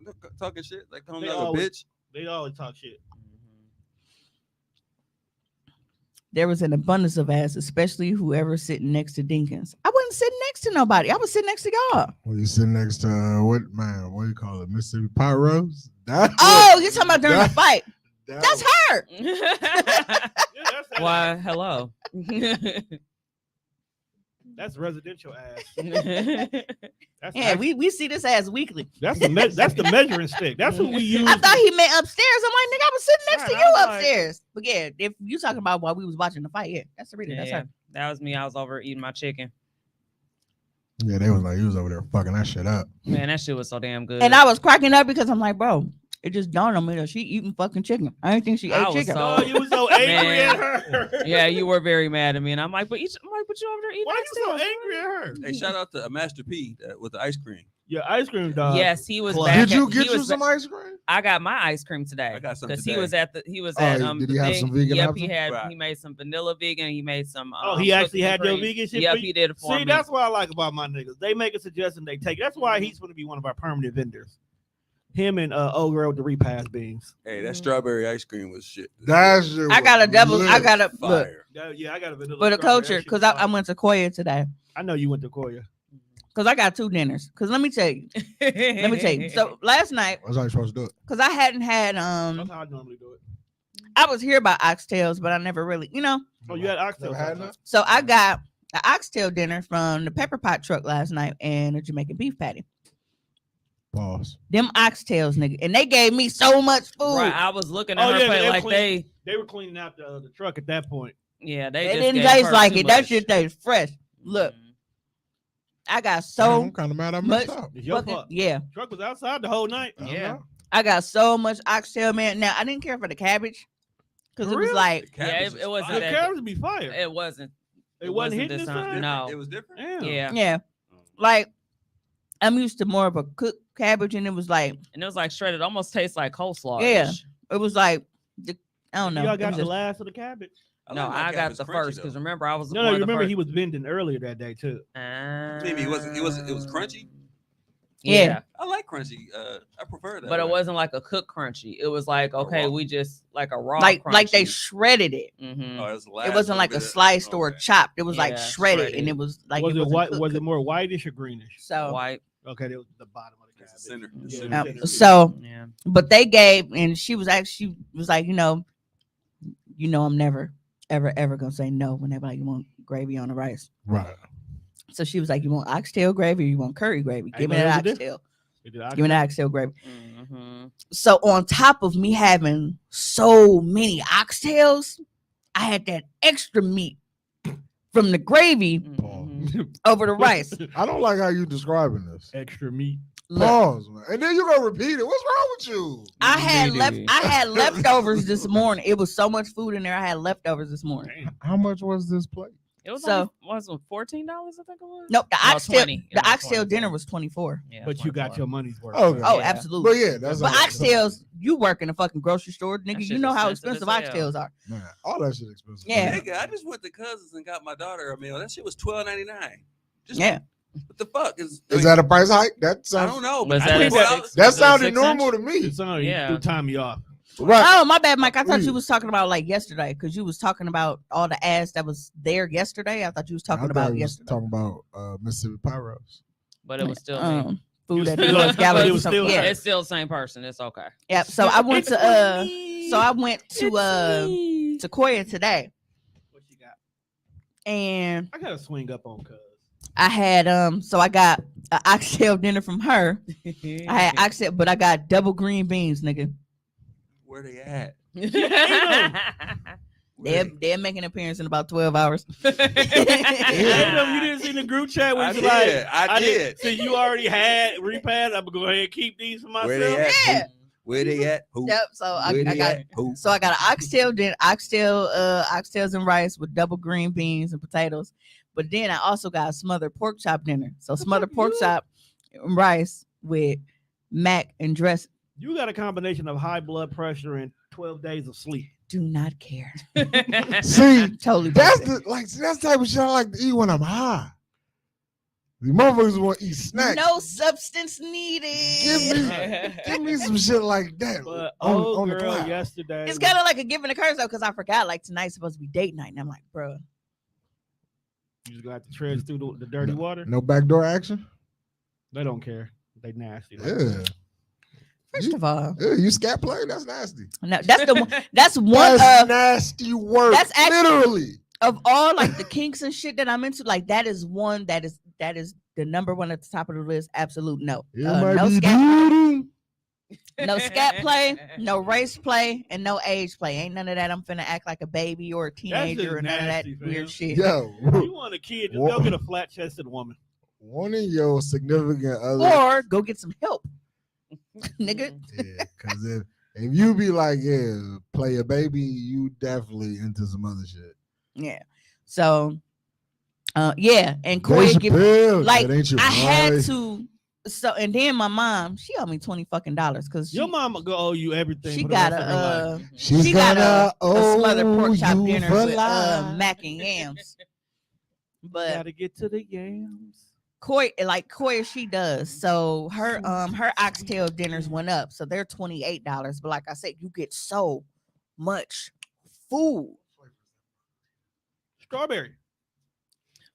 shit, like calling They me like a always- bitch. They always talk shit. There was an abundance of ass, especially whoever sitting next to Dinkins. I wasn't sitting next to nobody. I was sitting next to y'all. Well, you sitting next to what do you call it? Mississippi Pyros? That Oh, you're talking about during the fight. that That's was- her. Yeah, that's Why? Hello. That's residential ass. That's Yeah, we see this ass weekly. that's the measuring stick. That's what we use. I thought he meant upstairs. I'm like, nigga, I was sitting next Right, to I you was like- upstairs. But yeah, if you talking about while we was watching the fight, yeah, that's the reason. That's Yeah, her. that was me. I was over eating my chicken. Yeah, they was like, you was over there fucking that shit up. Man, that shit was so damn good. And I was cracking up because I'm like, bro, it just dawned on me that she eating fucking chicken. I didn't think she I ate was chicken. so- Oh, you was so angry Man. at her. Yeah, you were very mad at me, and I'm like, but you over there eating. Why you so upstairs, angry at her? Hey, shout out to Master P with the ice cream. Your ice cream dog. Yes, he was Club. back. Did you at- get he you was some ba- ice cream? I got my ice cream today. I got some because today. he was at the did he have some vegan Yep, options? he had Right. he made some vanilla vegan. He made some. Oh, he actually cookies and had your cream. vegan shit Yep, for you? he did it for See, me. that's what I like about my niggas. They make a suggestion, they take it. That's why he's going to be one of our permanent vendors. Him and old girl with the repast beans. Hey, that strawberry ice cream was shit. That shit I got a was double. lit. I got a look Fire. Yeah, I got a vanilla. for the strawberry. culture That shit because was I fire. went to Koya today. I know you went to Koya. Because I got 2 dinners. Because let me tell you. Let me tell you. So last night, That's how you supposed to do it. because I hadn't had That's how I normally do it. I was here about oxtails, but I never really, Oh, you had oxtail. Never had that? So I got an oxtail dinner from the pepper pot truck last night and a Jamaican beef patty. Pause. Them oxtails, nigga, and they gave me so much food. Right, I was looking at Oh, her yeah, plate they're like clean. They were cleaning out the truck at that point. they They just didn't gave taste her like too it. That much. shit tastes fresh. Look, Mhm. I got Damn, so I'm kind of mad I much. missed out. It's your fucking- fault. yeah, Truck was outside the whole night. I don't Yeah. know. I got so much oxtail, man. Now I didn't care for the cabbage because For it was real? like Yeah, Cabbage it was wasn't The fire. that- carrots be fire. It wasn't. It wasn't hitting this this time. time? No. It was different. Damn. Yeah. yeah, like I'm used to more of a cooked cabbage, and it was like And it was like shredded. Almost tastes like coleslaw. Yeah. it was like I don't know. Y'all It got was the just- last of the cabbage. No, like my I got cabbage the crunchy, first though. because remember I was No, one you of the remember first. he was vending earlier that day too. Maybe it was crunchy? Yeah. I like crunchy. I prefer that. But it way. wasn't like a cooked crunchy. It was like okay, raw. we just like a raw like they crunchy. shredded it. Mhm. Oh, it was the It last wasn't like little a bit of- sliced or okay. chopped. It was like Yeah, shredded, shredded. and it was like was it wasn't white? cooked. Was it more whitish or greenish? So White. Okay, that was the bottom of the It's cabbage. the center. The Yeah. center. so Yeah. but they gave, and she was like, I'm never ever gonna say no when they're like, you want gravy on the rice. Right. So she was like, you want oxtail gravy or you want curry gravy? I Give me know that there's a oxtail. It did Give me oxtail. that oxtail gravy. Mhm. So on top of me having so many oxtails, I had that extra meat from the gravy Mhm. over the rice. I don't like how you describing this. Extra meat. Look, Pause, man. And then you gonna repeat it. What's wrong with you? I had Maybe. leftovers this morning. It was so much food in there. I had leftovers this morning. Damn. How much was this plate? It was So- only, was it $14? I think it was. Nope, the No, oxtail 20. It the was oxtail 20. dinner was 24. Yeah, But you got 24. your money's worth. Okay. Oh, Yeah. absolutely. But yeah, that's But all- oxtails, you work in a fucking grocery store, nigga. You shit's know how expensive expensive as hell. oxtails are. Man, all that shit expensive. Yeah. Nigga, I just went to Cousins and got my daughter a meal. That shit was $12.99. Just Yeah. What the fuck is? Is that a price hike? That I sounds. don't know. Was But that I a think six- That was it a sounded 6 normal inch? to me. It's on you. Yeah. Do time me off. Right. Oh, my bad, Mike. I thought Please. you was talking about like yesterday because you was talking about all the ass that was there yesterday. I thought you was I talking thought about he was yesterday. talking about Mississippi Pyros. But it was still me. Food at He the was North still- Gallery. he was So, still yeah. her. It's still the same person. It's okay. Yep. So I went to me. so I went to It's to Koya today, What you got? and I gotta swing up on cuz. I had so I got an oxtail dinner from her. me. I had oxtail, but I got double green beans, nigga. Where they at? They're making an appearance in about 12 hours. You didn't see the group chat when I you did. like, I did. So you already had repass. I'm gonna go ahead and keep these for myself. Where they at? Yeah. Where they at? Who? Yep. So I Where they got at? Who? so I got an oxtail dinner, oxtails and rice with double green beans and potatoes. But then I also got a smothered pork chop dinner. So smothered pork chop and rice with mac and dressing. You got a combination of high blood pressure and 12 days of sleep. Do not care. See, Totally. that's bullshit. that's the type of shit I like to eat when I'm high. The motherfuckers want to eat snacks. No substance needed. Give me some shit like that. But on the girl cloud. yesterday. It's kind of like a give and a curse though, because I forgot like tonight's supposed to be date night, and I'm like, bro, You just got to tread through the dirty water. No backdoor action. They don't care. They nasty. Like Yeah. that. first of all, Yeah, you scat play. That's nasty. no, that's the one. That's one That's of nasty work. that's actually- literally. of all like the kinks and shit that I'm into. Like that is one that is the number one at the top of the list. Absolute no. It might No be scat, beauty. no scat play, no race play, and no age play. Ain't none of that. I'm finna act like a baby or a teenager just or none nasty, of that fam. weird shit. Yo, You want a kid? Just go What? get a flat chested woman. one of your significant other. Or go get some help, nigga. Yeah, because if you be like, yeah, play a baby, you definitely into some other shit. Yeah. So, yeah, and Dave Koya give Chappelle, like that ain't your I had boy. to. So and then my mom, she owed me $20 because Your mama go owe you everything. she for the got rest of her life. She's she got gonna a smothered pork owe chop you dinner for with life. mac and yams. But Gotta get to the yams. Koya, she does. So her oxtail dinners went up, so they're $28. But like I said, you get so much food. Strawberry.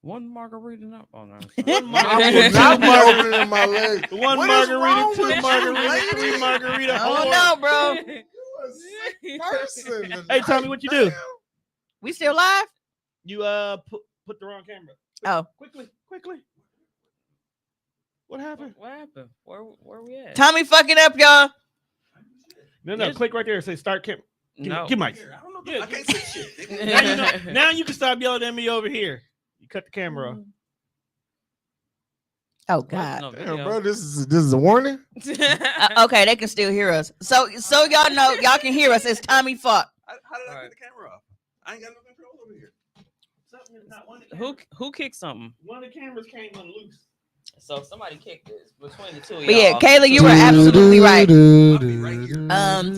One margarita. No. Oh no. One I would not be margarita. opening my legs. One What is wrong margarita, with two you, margarita, lady? three margarita. Oh four. no, bro. You a sick person Hey, Tommy, tonight, what you do? man. We still live? You put the wrong camera. Oh, Quickly. What happened? What happened? Where we at? Tommy fucking up, y'all. No, Yes. click right there. Say start camera. No. Give Mike. I don't know. Yeah, I can't see shit. Now you know. Now you can stop yelling at me over here. You cut the camera off. Oh God. No Damn, video. bro, this is a warning. Okay, they can still hear us. So y'all know y'all can hear us. It's Tommy fuck. How did I Alright. get the camera off? I ain't got no control over here. Who kicked something? One of the cameras came unloose. So if somebody kicked this between the two of But yeah, y'all. Kayla, you were absolutely right. I'll be right here.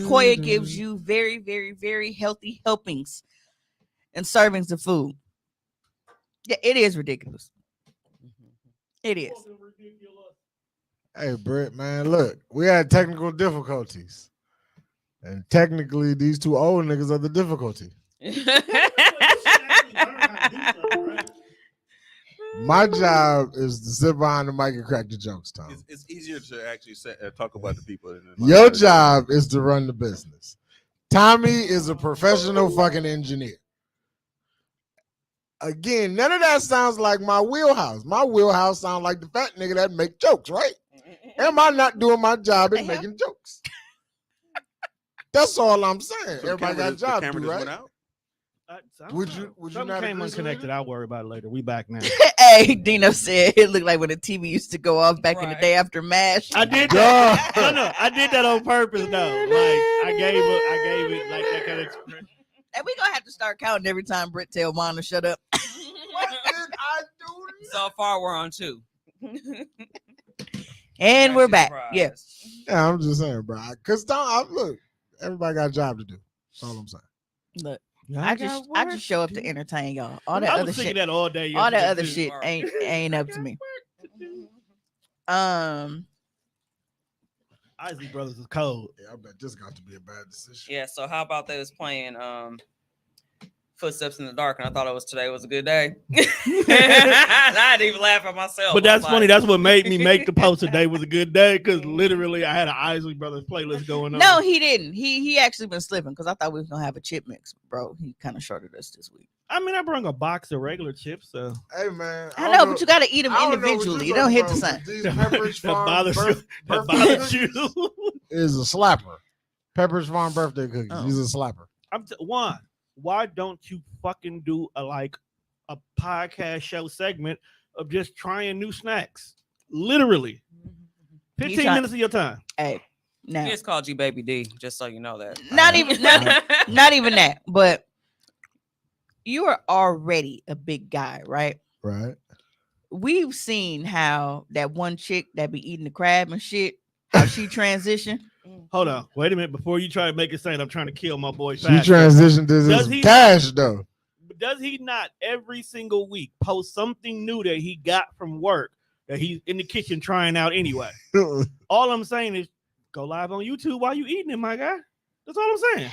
Koya gives you very, very, very healthy helpings and servings of food. Yeah, it is ridiculous. It is. Hey, Britt, man, look, we had technical difficulties, and technically, these two old niggas are the difficulty. My job is to sit behind the mic and crack the jokes, Tom. It's easier to actually talk about the people. than Your job is to run the business. Tommy is a professional fucking engineer. Again, none of that sounds like my wheelhouse. My wheelhouse sounds like the fat nigga that make jokes, right? Am I not doing my job in Yeah. making jokes? That's all I'm saying. So the Everybody got camera a job to just do, went right? out? Would you Something not came agree with unconnected. me? I'll worry about it later. We back now. Hey, Dino said it looked like when the TV used to go off back in the Right. day after MASH. I did Duh. that. No, I did that on purpose though. Like I gave it like that kind of expression. And we gonna have to start counting every time Britt tell Mom to shut up. What did I do? So far, we're on 2. And we're Actually back. surprised. Yeah. Yeah, I'm just saying, bro. Because look, everybody got a job to do. That's all I'm saying. Look, I just show up to entertain y'all. All that I other was thinking shit. that all day. All that yesterday, other too. shit ain't up to me. Isley Brothers is cold. Yeah, I bet this got to be a bad decision. Yeah, so how about they was playing Footsteps in the Dark, and I thought today was a good day. And I didn't even laugh at myself. But that's I was funny. like, That's what made me make the post. Today was a good day because literally I had an Isley Brothers playlist going on. No, he didn't. He actually been slipping because I thought we was gonna have a chip mix, bro. He kind of shorted us this week. I mean, I brought a box of regular chips, so Hey man, I know, but you gotta eat them I don't know what individually. you It don't hit talking the about, same. but These Pepperidge that Farm bothers you. That birthday bothers cookies you. is a slapper. Pepperidge Farm birthday cookies. Oh. These are slapper. Juan, why don't you fucking do a podcast show segment of just trying new snacks? Literally, 15 try- minutes of your time. Hey, now He just called you Baby D, just so you know that. not even not even that, but you are already a big guy, right? Right. We've seen how that one chick that be eating the crab and shit, how she transitioned. Hold on, wait a minute. Before you try to make it sound I'm trying to kill my boy. She Fast. transitioned to Does this he cash though. Does he not every single week post something new that he got from work that he's in the kitchen trying out anyway? All I'm saying is go live on YouTube while you eating it, my guy. That's all I'm saying.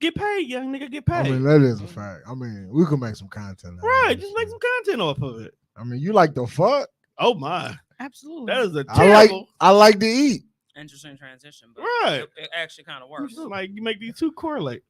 Get paid, young nigga. Get I paid. mean, that is a fact. I mean, we could make some content. out of Right, this just make shit. some content off of it. I mean, you like the fuck? Oh my, Absolutely. that is a I terrible. like to eat. Interesting transition, but Right. it actually kind of works. Like you make these two correlate.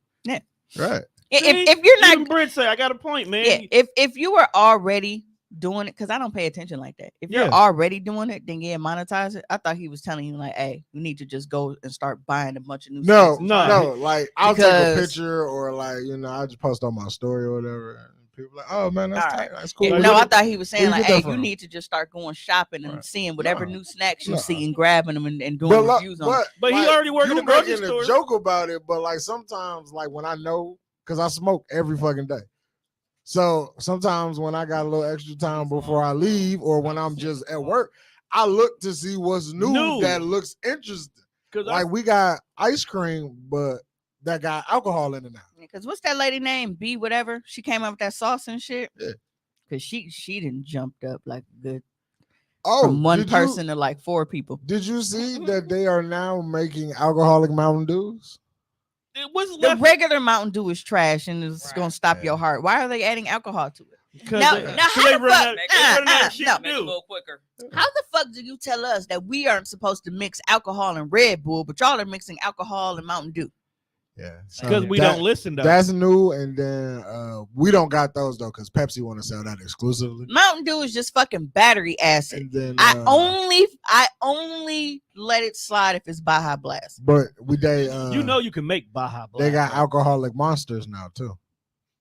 Right. If you're not, even Britt say I got a point, man. yeah, if you were already doing it, because I don't pay attention like that. If you're Yeah. already doing it, then yeah, monetize it. I thought he was telling you like, hey, you need to just go and start buying a bunch of new. No, snacks and no. trying it. no. Like I'll take Because- a picture or like I just post on my story or whatever. And people like, oh man, that's All tight. right. That's cool. Yeah, Like, no, what- I thought he was saying where you like, get hey, that you from? need to just start going shopping and Right. seeing whatever No. new snacks you No. see and grabbing them and doing But, reviews on it. But he like, already work at you the grocery making store. a joke about it, but like sometimes, like when I know, because I smoke every fucking day. So sometimes when I got a little extra time before I leave, or when I'm just at work, I look to see what's new. that looks interesting. Because Like we got ice cream, but that got alcohol in it now. Because what's that lady name? B whatever. She came up with that sauce and shit. Yeah. Cause she didn't jumped up like good Oh, from one did person to like 4 people. Did you see that they are now making alcoholic Mountain Dews? it was The left regular Mountain Dew is trash and it's Right. gonna stop Yeah. your heart. Why are they adding alcohol to it? because Now- they, now 'cause how they the run fuck- out, they run out of shit no. to Make it a do. little quicker. How the fuck do you tell us that we aren't supposed to mix alcohol and Red Bull, but y'all are mixing alcohol and Mountain Dew? Yeah, Because we don't listen though. That's new, and then we don't got those though, because Pepsi want to sell that exclusively. Mountain Dew is just fucking battery acid. And then I only let it slide if it's Baja Blast. but they you can make Baja Blast. they got right? alcoholic monsters now too.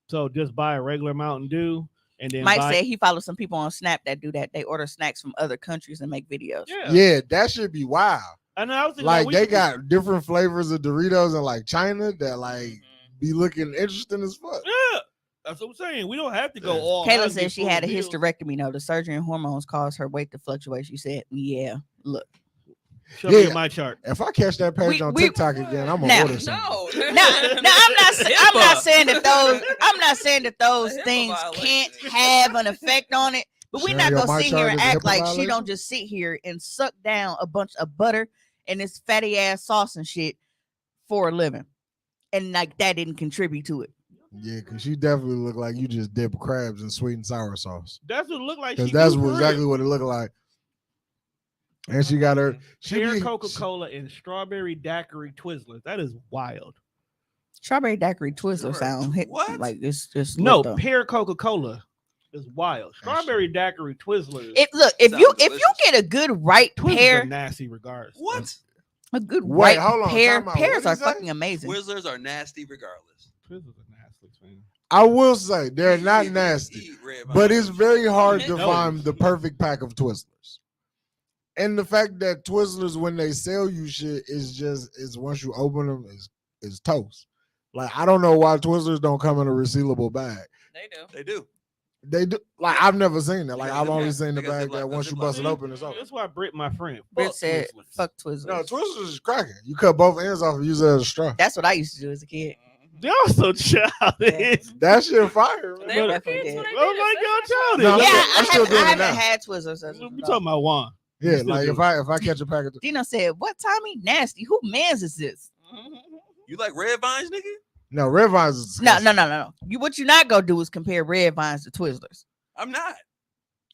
So just buy a regular Mountain Dew and then Mike buy. said he follows some people on Snap that do that. They order snacks from other countries and make videos. Yeah, that should be wild. I know. I was thinking Like we they should- got different flavors of Doritos in like China that like be looking interesting as fuck. Yeah, that's what I'm saying. We don't have to go all. out Kayla and said get she full had a deals. hysterectomy. No, the surgery and hormones caused her weight to fluctuate. She said, "Yeah, look, Show me Yeah. my chart. If I catch that page We- on we- TikTok again, I'm gonna Now- order something. No, no, I'm not saying that those. I'm not saying that those HIPAA things violation. can't have an effect on it. But we're Sharing not your gonna my sit here chart and is a act HIPAA like she violation? don't just sit here and suck down a bunch of butter and this fatty ass sauce and shit for a living, and like that didn't contribute to it. Yeah, because she definitely looked like you just dip crabs in sweet and sour sauce. That's what it looked like. Because She that's do for exactly real. what it looked like. And she got her. She Pear be, Coca-Cola and strawberry daiquiri Twizzlers. That is wild. Strawberry daiquiri Twizzler Sure. sound hit, What? like it's just No, lit, though. pear Coca-Cola is wild. Strawberry daiquiri Twizzlers. If you Sounds if you delicious. get a good ripe Twizzlers pear, are nasty regardless. What? a good Wait, ripe hold on, pear, time out. pears What are did he say? fucking amazing. Twizzlers are nasty regardless. Twizzlers are nasty, man. I will say they're not Eat- nasty, eat red but vine. it's very hard to No. find the perfect pack of Twizzlers. And the fact that Twizzlers, when they sell you shit, is once you open them is toast. Like I don't know why Twizzlers don't come in a resealable bag. They do. They do. They do. Like I've never seen that. Like They got I've only Ziploc. seen the They got bag Ziploc- that once you Ziploc. bust it open, it's over. That's why Britt, my friend, Britt fuck said, Twizzlers. "Fuck Twizzlers." No, Twizzlers is cracking. You cut both ends off and use it as a straw. That's what I used to do as a kid. Y'all so childish. That shit fire, man. They were definitely kids did. when they Oh did my it. God, No, childish. Yeah, I'm I still doing it haven't now. had Twizzlers as We an talking adult. about Juan. Yeah, still like do if I catch a package. Dino said, "What Tommy nasty? Who man's is this?" You like red vines, nigga? No, red vines is No, disgusting. no. What you not gonna do is compare red vines to Twizzlers. I'm not.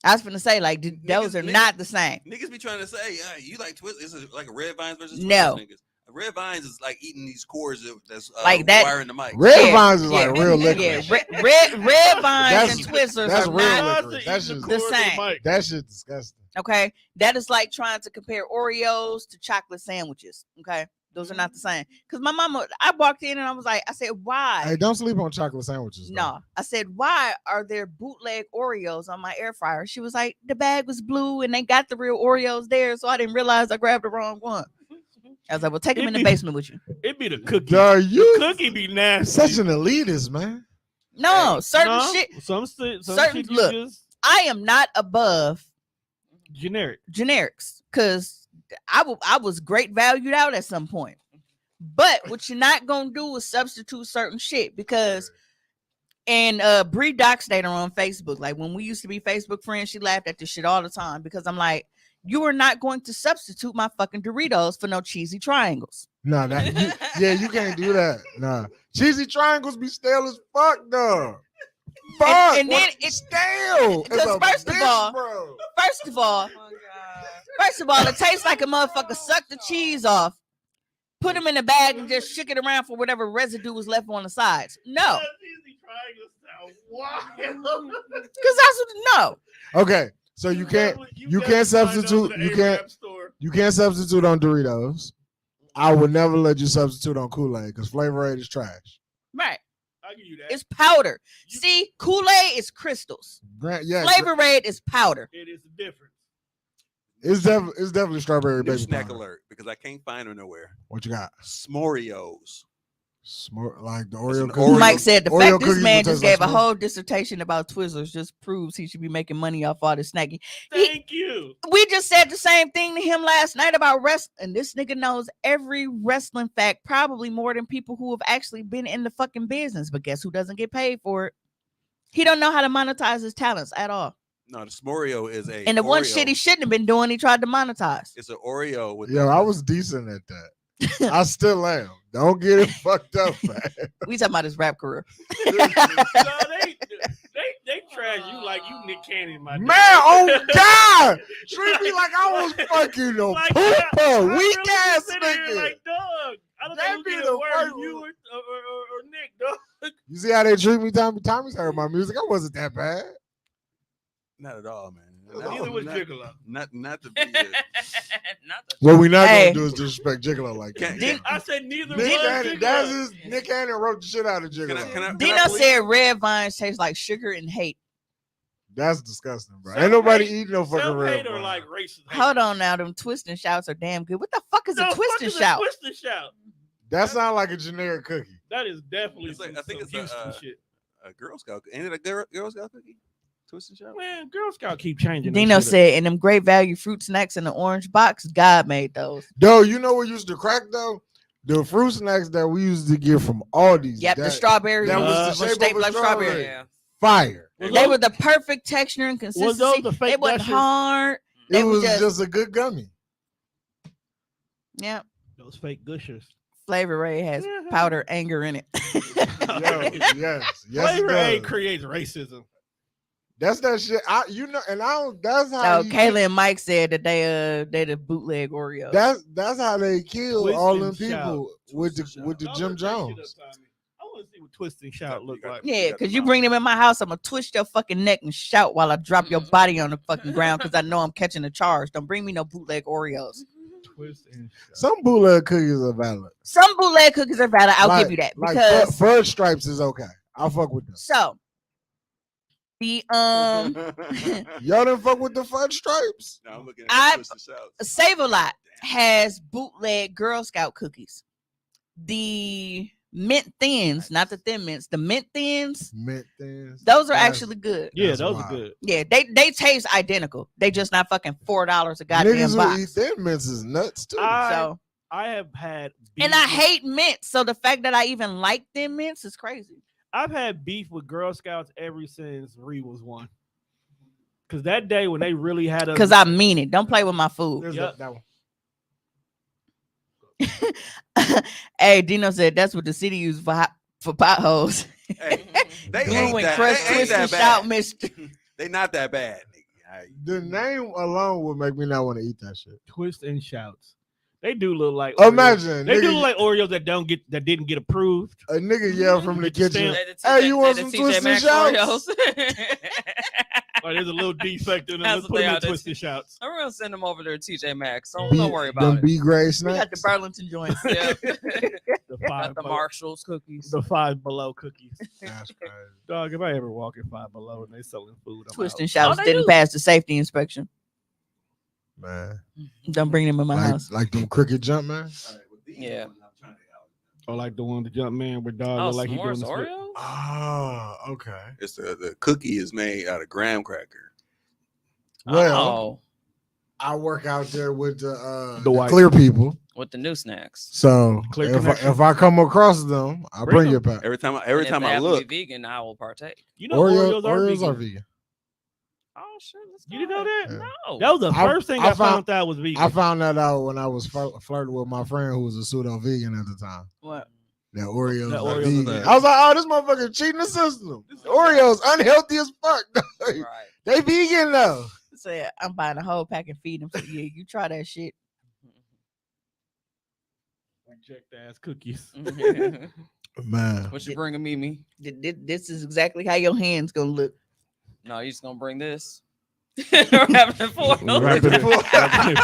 I was gonna say like those are Niggas- not the same. Niggas be trying to say, you like Twizzlers. It's like a red vines versus Twizzlers, No. niggas. Red vines is like eating these cores that's Like that- wiring the mic. Red vines is like real Yeah, licorice. red vines and Twizzlers That's are real not licorice. That shit's the same. That shit's disgusting. Okay, that is like trying to compare Oreos to chocolate sandwiches. Okay, those are not the same. Because my mama, I walked in and I was like, I said, why? Hey, don't sleep on chocolate sandwiches. though. No, I said, why are there bootleg Oreos on my air fryer? She was like, the bag was blue and they got the real Oreos there, so I didn't realize I grabbed the wrong one. I was like, well, take them in the basement with you. It be the cookie. Duh, you Cookie be nasty. such an elitist, man. No, certain No, shit. Some certain- shit you look. just I am not above generic. generics because I was great valued out at some point. But what you're not gonna do is substitute certain shit because and Bree Dockstader on Facebook, like when we used to be Facebook friends, she laughed at this shit all the time because I'm like, you are not going to substitute my fucking Doritos for no cheesy triangles. Nah, you can't do that. Nah, cheesy triangles be stale as fuck, though. Fuck, And then it's stale. because It's a first of bitch, all- bro. First of all, it tastes like a motherfucker sucked the cheese off, put them in a bag, and just shook it around for whatever residue was left on the sides. No, because that's what no. Okay, so you can't substitute substitute on Doritos. I would never let you substitute on Kool-Aid because Flavor Aid is trash. Right. I give you that. It's powder. See, Kool-Aid is crystals. Yeah, Flavor Aid is powder. It is different. it's definitely strawberry New baby snack powder. alert because I can't find them nowhere. What you got? S'moreos. Like the It's Oreo an cookies. Oreo- Mike said the Oreo fact this cookies man will just taste like gave a smoke. whole dissertation about Twizzlers just proves he should be making money off all this snacking. Thank you. We just said the same thing to him last night about wrestling. And this nigga knows every wrestling fact, probably more than people who have actually been in the fucking business. But guess who doesn't get paid for it? He don't know how to monetize his talents at all. No, the S'moreo is a And the one Oreo. shit he shouldn't have been doing, he tried to monetize. It's an Oreo with Yo, I was decent at that. I still am. Don't get it fucked up, man. We talking about his rap career. No, they trash you like you Nick Cannon, my Man, oh God! Treat me like I was fucking a Like, pooper, I weak really ass sit here nigga. Like, dog, I don't That know who be get the it worse, first you or Nick, dog. You see how they treat me, Tommy? Tommy's heard my music. I wasn't that bad. not at all, man. Neither was Gigolo. Not to be. Not the What we not Hey. gonna do is disrespect Gigolo like that. Can- I said neither Nick was Cannon, that's Gigolo. his, Nick Cannon wrote the shit out of Gigolo. Can I Dino please- said red vines taste like sugar and hate. That's disgusting, bro. Some Ain't nobody hate- eating no fucking Some red. hate or Vine. like racist. hate. Hold on now, them twist and shouts are damn good. What the fuck is The a twist fuck and is a shout? Twist and shout. That sound like a generic cookie. That is definitely It's like- some, I think some it's a, Houston shit. A Girl Scout. Ain't it a Girl Scout cookie? Twist and shout. Man, Girl Scout keep changing. that Dino shit up. said, and them great value fruit snacks in the orange box, God made those. Though, you know what used to crack though? The fruit snacks that we used to get from Aldi's. Yep, the that- strawberry that ones was the were shape shaped of a like strawberry. strawberry. Yeah. Fire. Was They those- were the perfect texture and consistency. those the fake They wasn't gushers? hard. They It was was just- just a good gummy. Yeah, those fake gushers. Flavor Ray has Yeah. powder anger in it. Yo, yes, yes. Flavor it A does. creates racism. That's that shit. And I don't. That's how. So you- Kayla and Mike said that they the bootleg Oreos. That's how they kill Twist all and them people with Twist and the shout. Jim Don't look that shit Jones. up, Tommy. I want to see what Twist and Shout look like. Yeah, because you bring them in my house, I'm gonna twist your fucking neck and shout while I drop your body on the fucking ground because I know I'm catching a charge. Don't bring me no bootleg Oreos. Twist and Shout. Some bootleg cookies are valid. Some bootleg cookies are valid. I'll Like- give you that Like because fudge stripes is okay. I'll fuck with them. so the Y'all didn't fuck with the fudge stripes. No, I'm looking I- at Twist and Shouts. Save-A-Lot has bootleg Girl Scout cookies. The mint thins, not the thin mints, the mint thins, Mint thins. those are That's- actually good. Yeah, That's those wild. are good. Yeah, they taste identical. They just not fucking $4 a goddamn Niggas who box. eat thin mints is nuts too. So I have had beef and I with- hate mints. So the fact that I even like thin mints is crazy. I've had beef with Girl Scouts ever since Ree was one. Because that day when they really had us, Because I mean it. Don't play with my food. There's Yep. that one. Hey, Dino said that's what the city used for potholes. Hey, they Glue ain't and that, crush, they ain't twist and that shout, bad. mister. They not that bad. Nigga. The name alone would make me not want to eat that shit. twist and shouts. They do look like Oreos. Imagine They do nigga, look like Oreos that didn't get approved. a nigga yell from the Get the kitchen. stamp. Hey, you want some Twist and Shouts? Oh, there's a little defect in them. That's Let's what put they them are. in twist and shouts. I'm gonna send them over to TJ Maxx. So don't worry about them it. B grade We got the snacks. Burlington joints. Yeah. The Got five the below, Marshalls cookies. the Five Below cookies. That's crazy. Dog, if I ever walk in Five Below and they selling food, I'm Twist out. and shouts Oh, they didn't do. pass the safety inspection. Man, Don't bring them in my house. like them cricket jump, man. Yeah. Or like the one, the jump man where dog Oh, look like he doing s'mores the split. Oreos? Oh, okay. It's the cookie is made out of graham cracker. Well, Oh, I work out there with the The white- clear people. with the new snacks. So Clear if connection. I come across them, I Bring bring them. it back. Every time And I if they look, happen to be vegan, I will partake. You know Oreos are vegan. vegan. Oh shit, let's go. You didn't know that? Yeah. No. That was the I- first thing I I found out was vegan. I found that out when I was flirting with my friend who was a pseudo vegan at the time. What? That Oreos That are Oreos are vegan. bad. I was like, oh, this motherfucker cheating the system. Oreos unhealthy as fuck. Right. They vegan though. Say I'm buying a whole pack and feeding them. So yeah, you try that shit. Reject ass cookies. Man. What you bringing, Mimi? This is exactly how your hands gonna look. No, you just gonna bring this. We're having it for Wrap it in- wrap it in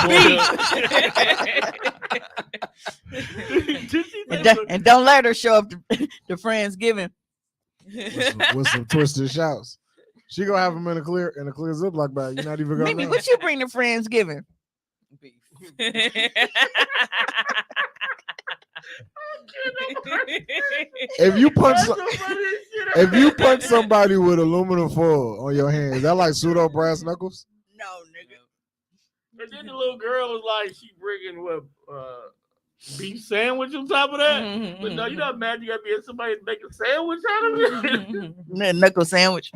foil. And don't let her show up to Friendsgiving. with some twisted shouts. She gonna have them in a clear Ziploc bag. You're not even gonna Mimi, know. what you bring to Friendsgiving? Beef. If you punch somebody with aluminum foil on your hand, is that like pseudo brass knuckles? No, nigga. And then the little girl was like, she bringing what beef sandwich on top of that. But no, you not mad you gotta be somebody to make a sandwich out of it. Knuckle sandwich.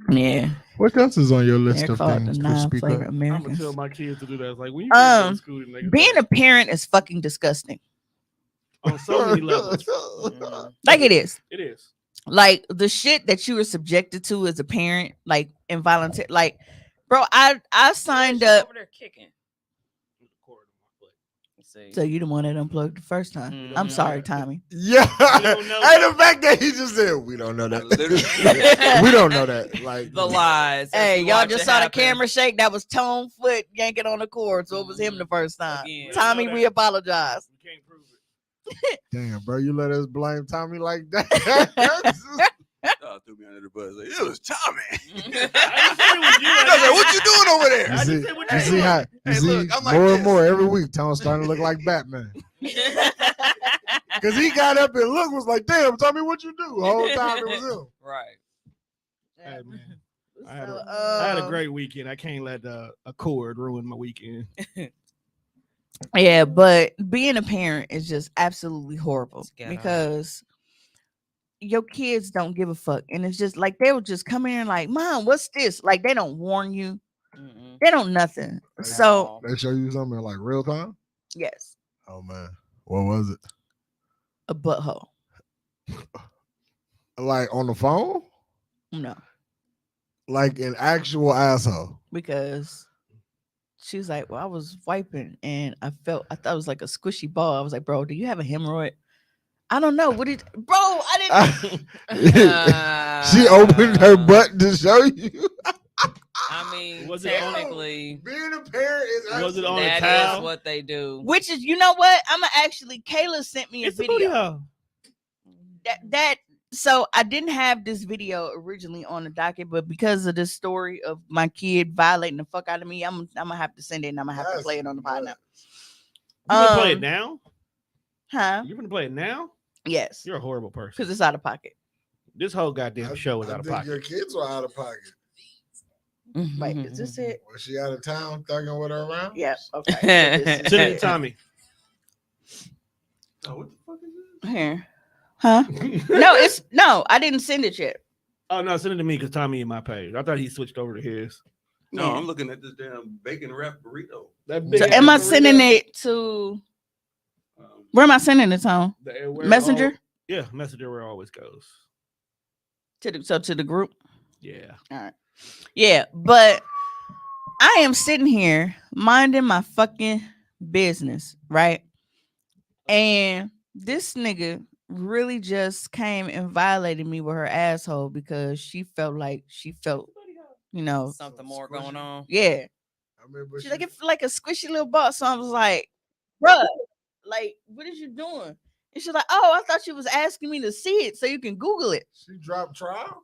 Yeah. What else is on your list They're of called things the to speak non-flavor of? I'm gonna Americans. tell my kids to do that. It's like when you go to school, they Being a parent is fucking disgusting. on so many levels. Like it is. It is. Like the shit that you were subjected to as a parent, like involuntary. Like, bro, I signed She's up. over there kicking. Let's see. So you the one that unplugged the first time. I'm Mhm. sorry, Tommy. Yeah. don't know Hey, the fact that he just said we don't know that. We don't know that. Like The lies. as Hey, we y'all watch just it saw the happen. camera shake. That was Tone Foot yanking on the cord, so it was him the first time. Again. Tommy, know we that. apologize. You can't prove it. Damn, bro, you let us blame Tommy like that. Oh, threw me under the bus. Like, it was Tommy. I didn't say it was you. I was like, what you doing over there? I You just see, said what you you see doing. how you Hey, see look, I'm like more this. and more every week. Tone's starting to look like Batman because he got up and looked was like, "Damn, Tommy, what you do?" The whole time it was him. Right. Hey, man. I So, had a great weekend. I can't let a cord ruin my weekend. Yeah, but being a parent is just absolutely horrible It's ghetto. because your kids don't give a fuck. And it's just like they will just come in like, Mom, what's this? Like they don't warn you. Mm-mm. They don't nothing. So They show you something in like real time. yes, Oh man, what was it? a butthole. Like on the phone? No, Like an actual asshole? because she was like, well, I was wiping and I thought it was like a squishy ball. I was like, bro, do you have a hemorrhoid? I don't know. What did bro? I didn't She opened her butt to show you. I mean, Was it on- technically, Being a parent is Was it on a that towel? is what they do. which is, you know what? Kayla sent me a It's a booty video. hole. So I didn't have this video originally on the docket, but because of this story of my kid violating the fuck out of me, I'm gonna have to send it and I'm gonna have to Yes, play it on the pod now. You gonna play it now? Huh? You gonna play it now? Yes, You're a horrible person. because it's out of pocket. This whole goddamn show is out of think pocket. your kids were out of pocket. Wait, is this it? Was she out of town thugging with her around? Yeah. Okay. So this is Send it to it. Tommy. Oh, what the fuck is this? Here. Huh? No, I didn't send it yet. Oh no, send it to me because Tommy in my page. I thought he switched over to his. No, Yeah. I'm looking at this damn bacon wrap burrito. That So big am I ass sending burrito. it to? Um, Where am I sending it to? Where Messenger? Yeah, Messenger where it always goes. To the group. Yeah. All right. Yeah, but I am sitting here minding my fucking business, right? And this nigga really just came and violated me with her asshole because she felt, you know, Something more going on. yeah. I mean, but She's like, it's like a squishy little ball. So I was like, bruh, like, what is you doing? And she's like, oh, I thought you was asking me to see it so you can Google it. she dropped trial.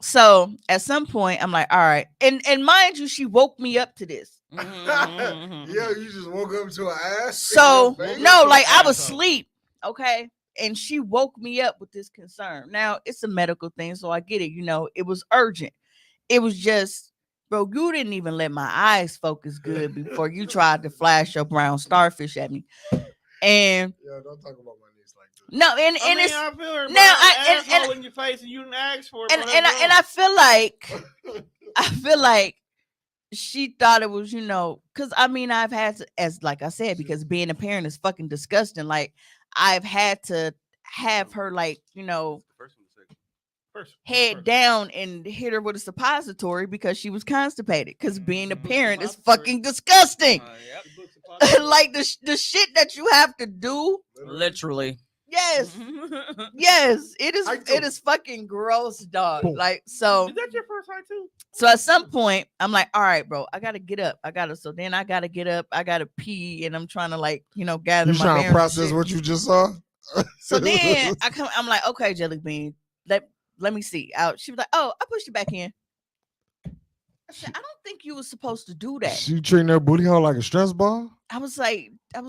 So at some point, I'm like, all right. And mind you, she woke me up to this. Mhm. Yeah, you just woke up to an ass. So in your face? no, to like an I was asshole. asleep, okay, and she woke me up with this concern. Now it's a medical thing, so I get it. You know, it was urgent. It was just, bro, you didn't even let my eyes focus good before you tried to flash your brown starfish at me. And Yeah, don't talk about my niece like this. no, and I mean, it's I feel her now now, I- and- asshole in your face and you didn't ask for it. and bro. and That's I, and wrong. I feel like she thought it was, because I mean, I've had to, as like I said, because being a parent is fucking disgusting. Like I've had to have her, like, first one, second. head First. down and hit her with a suppository because she was constipated. Because being a Mhm. parent is Suppository. fucking disgusting. Yep. Like the shit that you have to do. Literally. Yes, yes, it is. I It is fucking gross, dog. Boom. Like so. Is that your first high too? So at some point, I'm like, all right, bro, I gotta get up. So then I gotta get up. I gotta pee, and I'm trying to, like, gather You my trying to bearings and process shit. what you just saw? So then I'm like, okay, Jelly Bean, let me see. Out. She was like, oh, I pushed it back in. I said, I don't think you were supposed to do that. She treating her booty hole like a stress ball. I was like, I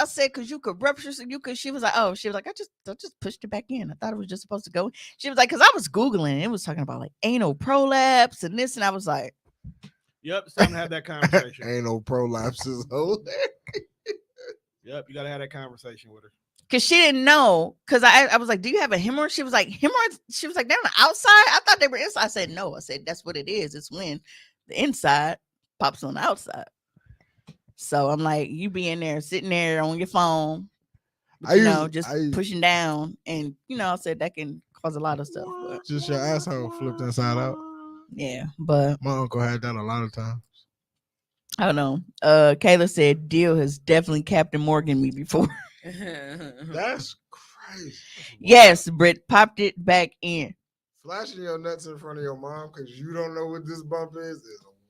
said, cause you could rupture, so you could. She was like, oh, I just pushed it back in. I thought it was just supposed to go. She was like, cause I was Googling, it was talking about like anal prolapse and this, and I was like, Yep, it's time to have that conversation. Ain't no prolapses. Oh, Yep, you gotta have that conversation with her. cause she didn't know. Cause I was like, do you have a hemorrhoid? She was like, hemorrhoids. She was like, they're on the outside. I thought they were inside. I said, no. I said, that's what it is. It's when the inside pops on the outside. So I'm like, you be in there, sitting there on your phone, just pushing down, and I said that can cause a lot of stuff. But just your asshole flipped inside out. yeah, but My uncle had that a lot of times. I don't know. Kayla said Deal has definitely Captain Morgan me before. That's crazy. Yes, Britt popped it back in. Flashing your nuts in front of your mom because you don't know what this bump is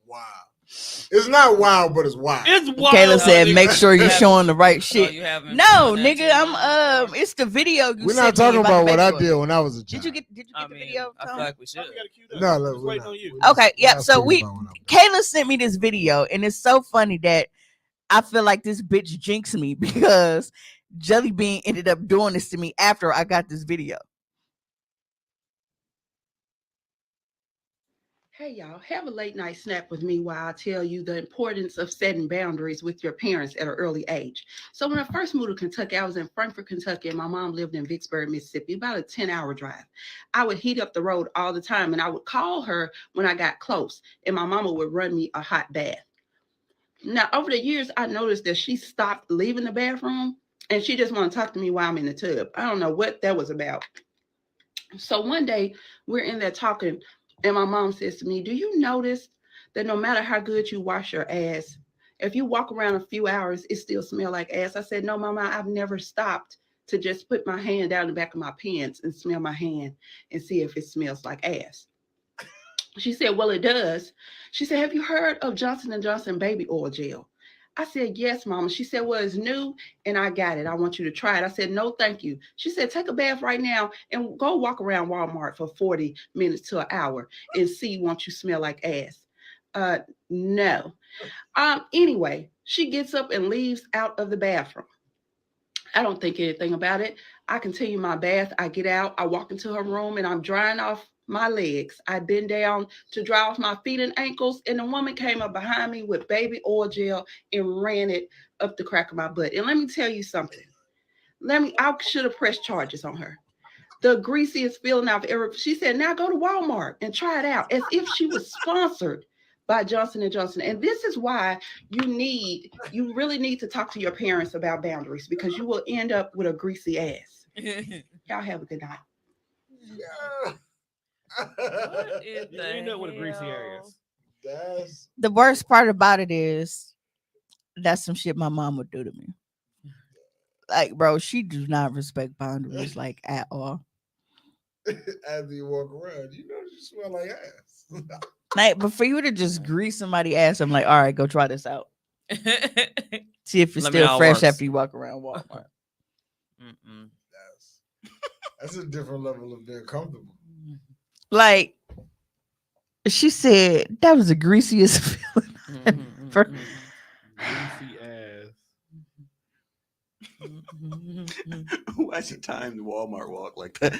wild. It's not wild, but it's wild. It's wild. Kayla said, nigga. make sure you're Yeah. showing the right So shit. you haven't No, done that to nigga, your mom? it's the video you We're sent not me talking about the what I baby did oil. when I was a child. Did you get the video? I Tom? feel like we Oh, should. we gotta cue that. No, Just look, we're waiting not. on you. Okay, We're yeah. not So speaking about when I was- Kayla sent me this video, and it's so funny that I feel like this bitch jinxed me because Jelly Bean ended up doing this to me after I got this video. Hey y'all, have a late night snack with me while I tell you the importance of setting boundaries with your parents at an early age. So when I first moved to Kentucky, I was in Frankfort, Kentucky, and my mom lived in Vicksburg, Mississippi, about a 10-hour drive. I would heat up the road all the time, and I would call her when I got close, and my mama would run me a hot bath. Now, over the years, I noticed that she stopped leaving the bathroom, and she just wanted to talk to me while I'm in the tub. I don't know what that was about. So one day, we're in there talking, and my mom says to me, do you notice that no matter how good you wash your ass, if you walk around a few hours, it still smells like ass? I said, no, Mama, I've never stopped to just put my hand down the back of my pants and smell my hand and see if it smells like ass. She said, well, it does. She said, have you heard of Johnson & Johnson baby oil gel? I said, yes, Mama. She said, well, it's new and I got it. I want you to try it. I said, no, thank you. She said, take a bath right now and go walk around Walmart for 40 minutes to an hour and see, won't you smell like ass? No. Anyway, she gets up and leaves out of the bathroom. I don't think anything about it. I continue my bath. I get out. I walk into her room and I'm drying off my legs. I bend down to dry off my feet and ankles, and the woman came up behind me with baby oil gel and ran it up the crack of my butt. And let me tell you something. I should have pressed charges on her. the greasiest feeling I've ever. She said, "Now go to Walmart and try it out," as if she was sponsored by Johnson and Johnson. And this is why you really need to talk to your parents about boundaries, because you will end up with a greasy ass. Y'all have a good night. What is You the end up with a greasy hell? ass. That's The worst part about it is that's some shit my mom would do to me. Like, bro, she does not respect boundaries like at all. after you walk around, you smell like ass. Like, but for you to just grease somebody's ass, I'm like, all right, go try this out. See if it's Let me know still how it fresh works. after you walk around Walmart. Mm-mm. That's a different level of being comfortable. Like, she said that was the greasiest feeling. Mhm, For- mhm, Greasy ass. mhm, mhm. Why'd you time the Walmart walk like that?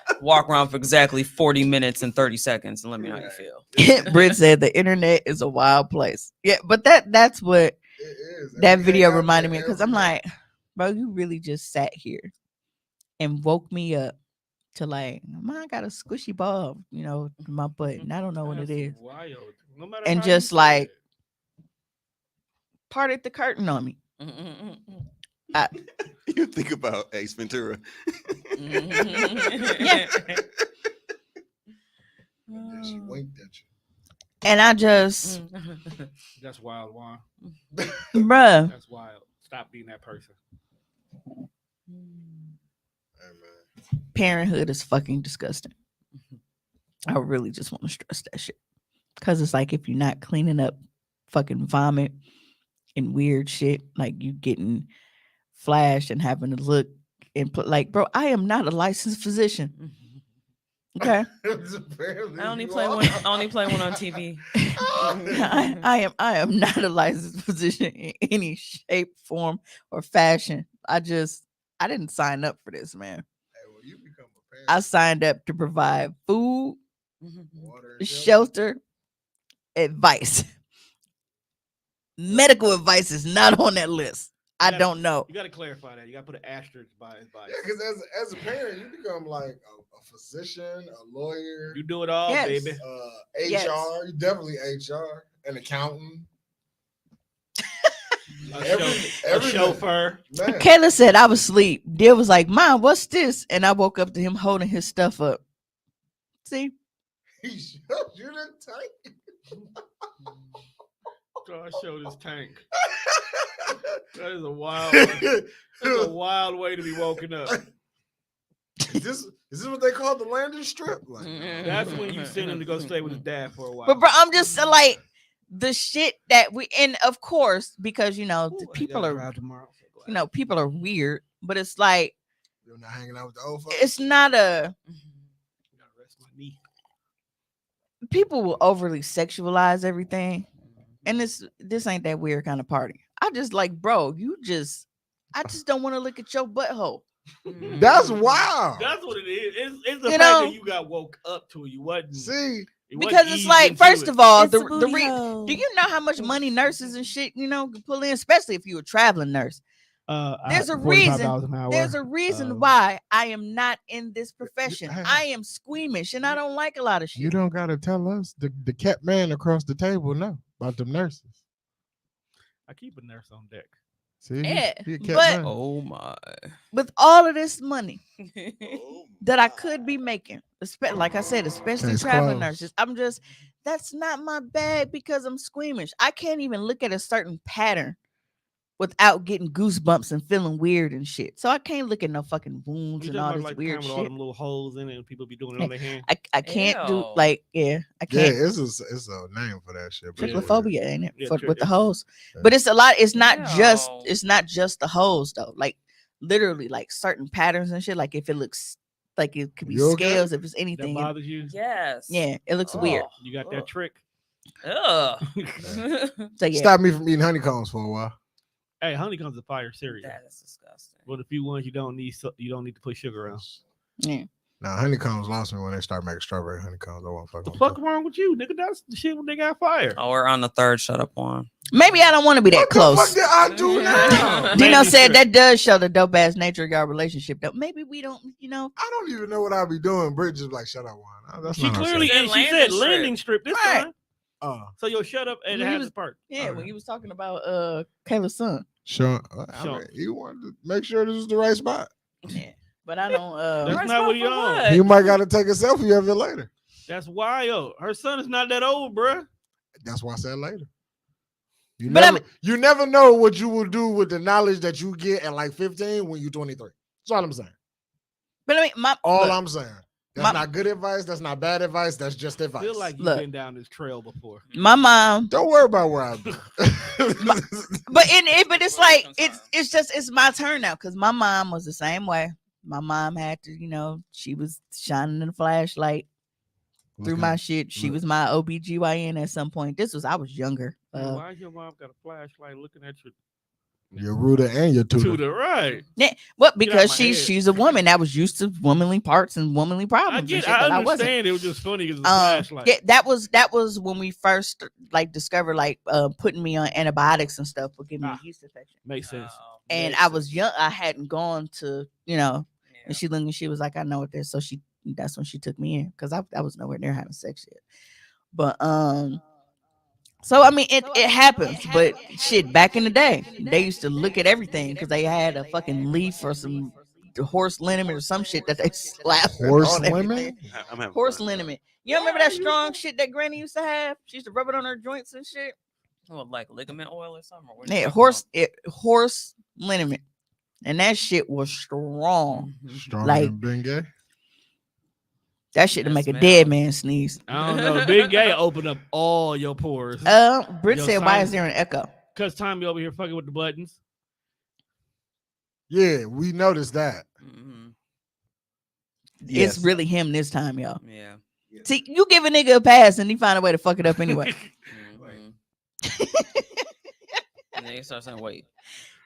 Right. Walk around for exactly 40 minutes and 30 seconds and let me know how you feel. Britt said the internet is a wild place. Yeah, but that's what It is. And that we video hang out reminded there me, because every I'm day. like, bro, you really just sat here and woke me up to like, I got a squishy ball, in my butt, and I don't know what it That's is. wild. No matter And how you just say like it. parted the curtain on me. Mm-mm-mm-mm. You think about Ace Ventura. Yeah. And then she winked at And I just, That's wild, Juan. bruh, That's wild. Stop being that person. you. Hey, man. parenthood is fucking disgusting. I really just want to stress that shit. Because it's like, if you're not cleaning up fucking vomit and weird shit, like you getting flashed and having to look and put, like, bro, I am not a licensed physician. Okay. Apparently I only you play are. one. I only play one on TV. I am not a licensed physician in any shape, form, or fashion. I didn't sign up for this, man. Hey, well, you become a parent. I signed up to provide food, Water and shelter, advice. Medical advice is not on that list. I gotta- don't know. You got to clarify that. You got to put an asterisk by advice. Yeah, because as a parent, you become like a physician, a lawyer, You do it all, Yes. baby. HR. Yes. You definitely HR, an accountant. A, Everything. a chauffeur. Man, Kayla said I was asleep. Deal was like, Mom, what's this? And I woke up to him holding his stuff up. See? he showed you the tank. So I showed his tank. That is a wild. That's a wild way to be woken up. Is this what they call the landing strip? Like, That's when you send him to go stay with his dad for a while. But bro, I'm just like the shit that and of course, because the Ooh, I people gotta are drive tomorrow. people are weird, but it's like you're not hanging out with the old folks. it's not Gotta rest my knee. people will overly sexualize everything. And this ain't that weird kind of party. I just like, bro, I just don't want to look at your butthole. That's wild. That's what it is. It's the You fact know- that you got woke up to it. You wasn't. See, it wasn't Because it's eased like, into first it. of all, It's the a booty do hole. you know how much money nurses and shit, can pull in, especially if you're a traveling nurse? There's a reason. $45 an hour. There's a reason why I am not in this profession. Hey. I am squeamish and I don't like a lot of shit. you don't gotta tell us. The cat man across the table know about them nurses. I keep a nurse on deck. See, Yeah, he a cat but- man. Oh my. With all of this money that I could be making, like I said, especially Case traveling closed. nurses, that's not my bag because I'm squeamish. I can't even look at a certain pattern without getting goosebumps and feeling weird and shit. So I can't look at no fucking wounds You and all talking this about like weird with all shit. them little holes in it and people be doing it on their hand? I can't do Ew. I Yeah, can't. it's a name for that shit. but it's weird. Trichlophobia, ain't it? Yeah, With the it's- holes. Yeah. But it's a lot. It's not just Ew. it's not just the holes though. Like literally like certain patterns and shit. Like if it looks like it could be You okay? scales, if it's That anything. bothers you? Yes. Yeah, it looks weird. You got that trick? Ugh. So yeah. Stop me from eating honeycombs for a while. Hey, honeycomb's a fire cereal. That is disgusting. But if you want, you don't need to put sugar on. Yeah. Now honeycombs lost me when they start making strawberry honeycombs. I won't fuck The with fuck them. wrong with you, nigga? That's the shit when they got fire. Oh, we're on the third shut up one. Maybe I don't want to be that What close. the fuck did I do now? Dino Maybe said sure. that does show the dope ass nature of our relationship. Though maybe we don't, I don't even know what I be doing. Brit just like, shut up, Juan. That's She not clearly said and she said landing strip. landing strip this Right. time. Uh, So you'll shut up and When he have was- the part. Yeah, when Okay. you was talking about Kayla's son. sure. I Sure. mean, he wanted to make sure this is the right spot. Yeah, but I don't. That's Right not what spot he for on. what? You might got to take a selfie of it later. That's wild. Her son is not that old, bruh. That's why I said later. You But I never, you never know what you will do with the knowledge that you get at like 15 when you're 23. That's all I'm saying. But I mean, All look, I'm saying. That's My- not good advice. That's not bad advice. That's just I advice. feel like you've Look. been down this trail before. my mom. Don't worry about where I've been. But but it's like it's my turn now because my mom was the same way. My mom had to, she was shining the flashlight through my shit. She look. was my OBGYN at some point. I was younger. Man, why is your mom got a flashlight looking at your Your rooter and your tutor. to the right? What? Get out Because my she's head. she's a woman that was used to womanly parts and womanly problems. I and get. shit I that wasn't. understand. It was just funny because the flashlight. Yeah, that was when we first discovered putting me on antibiotics and stuff would give me a yeast infection. Makes sense. And Makes I was sense. young. I hadn't gone to and she looked and she was like, I know what this. So that's when she took me in because I was nowhere near having sex yet. But so I mean it happens. But shit, back in the day, they used to look at everything because they had a fucking leaf or some horse liniment or some shit that they slapped Horse on everything. liniment? I'm having Horse fun. liniment. You remember that strong shit that Granny used to have? She used to rub it on her joints and shit. What, like ligament oil or something? Or what you Yeah, talking horse liniment, and that shit was strong. about? Mhm. Stronger Like- than Ben Gay? That shit to That make a smell. dead man sneeze. I don't know. Big Gay open up all your pores. Britt Yo, said, "Why is sinus- there an echo?" Cause Tommy over here fucking with the buttons. Yeah, we noticed that. Mhm. It's really him this time, y'all. Yeah. See, you give a nigga a pass and he find a way to fuck it up anyway. Mhm. And then you start saying, wait.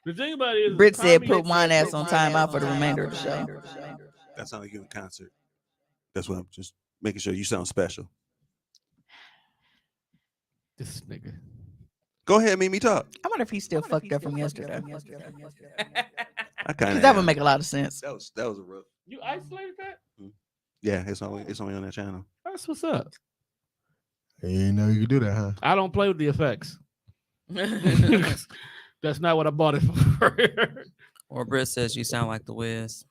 The thing about it is, Britt said, Tommy- "Put wine ass on timeout for the remainder of the show." That sounds like you in concert. That's what I'm just making sure you sound special. This nigga. Go ahead, Mimi, talk. I wonder if he's still fucked up from yesterday. I kind Because of that would make a lot of sense. That was a rough. You isolated that? Yeah, it's only on that channel. That's what's up. You didn't know you could do that, huh? I don't play with the effects. That's not what I bought it for. Or Britt says you sound like the Wiz.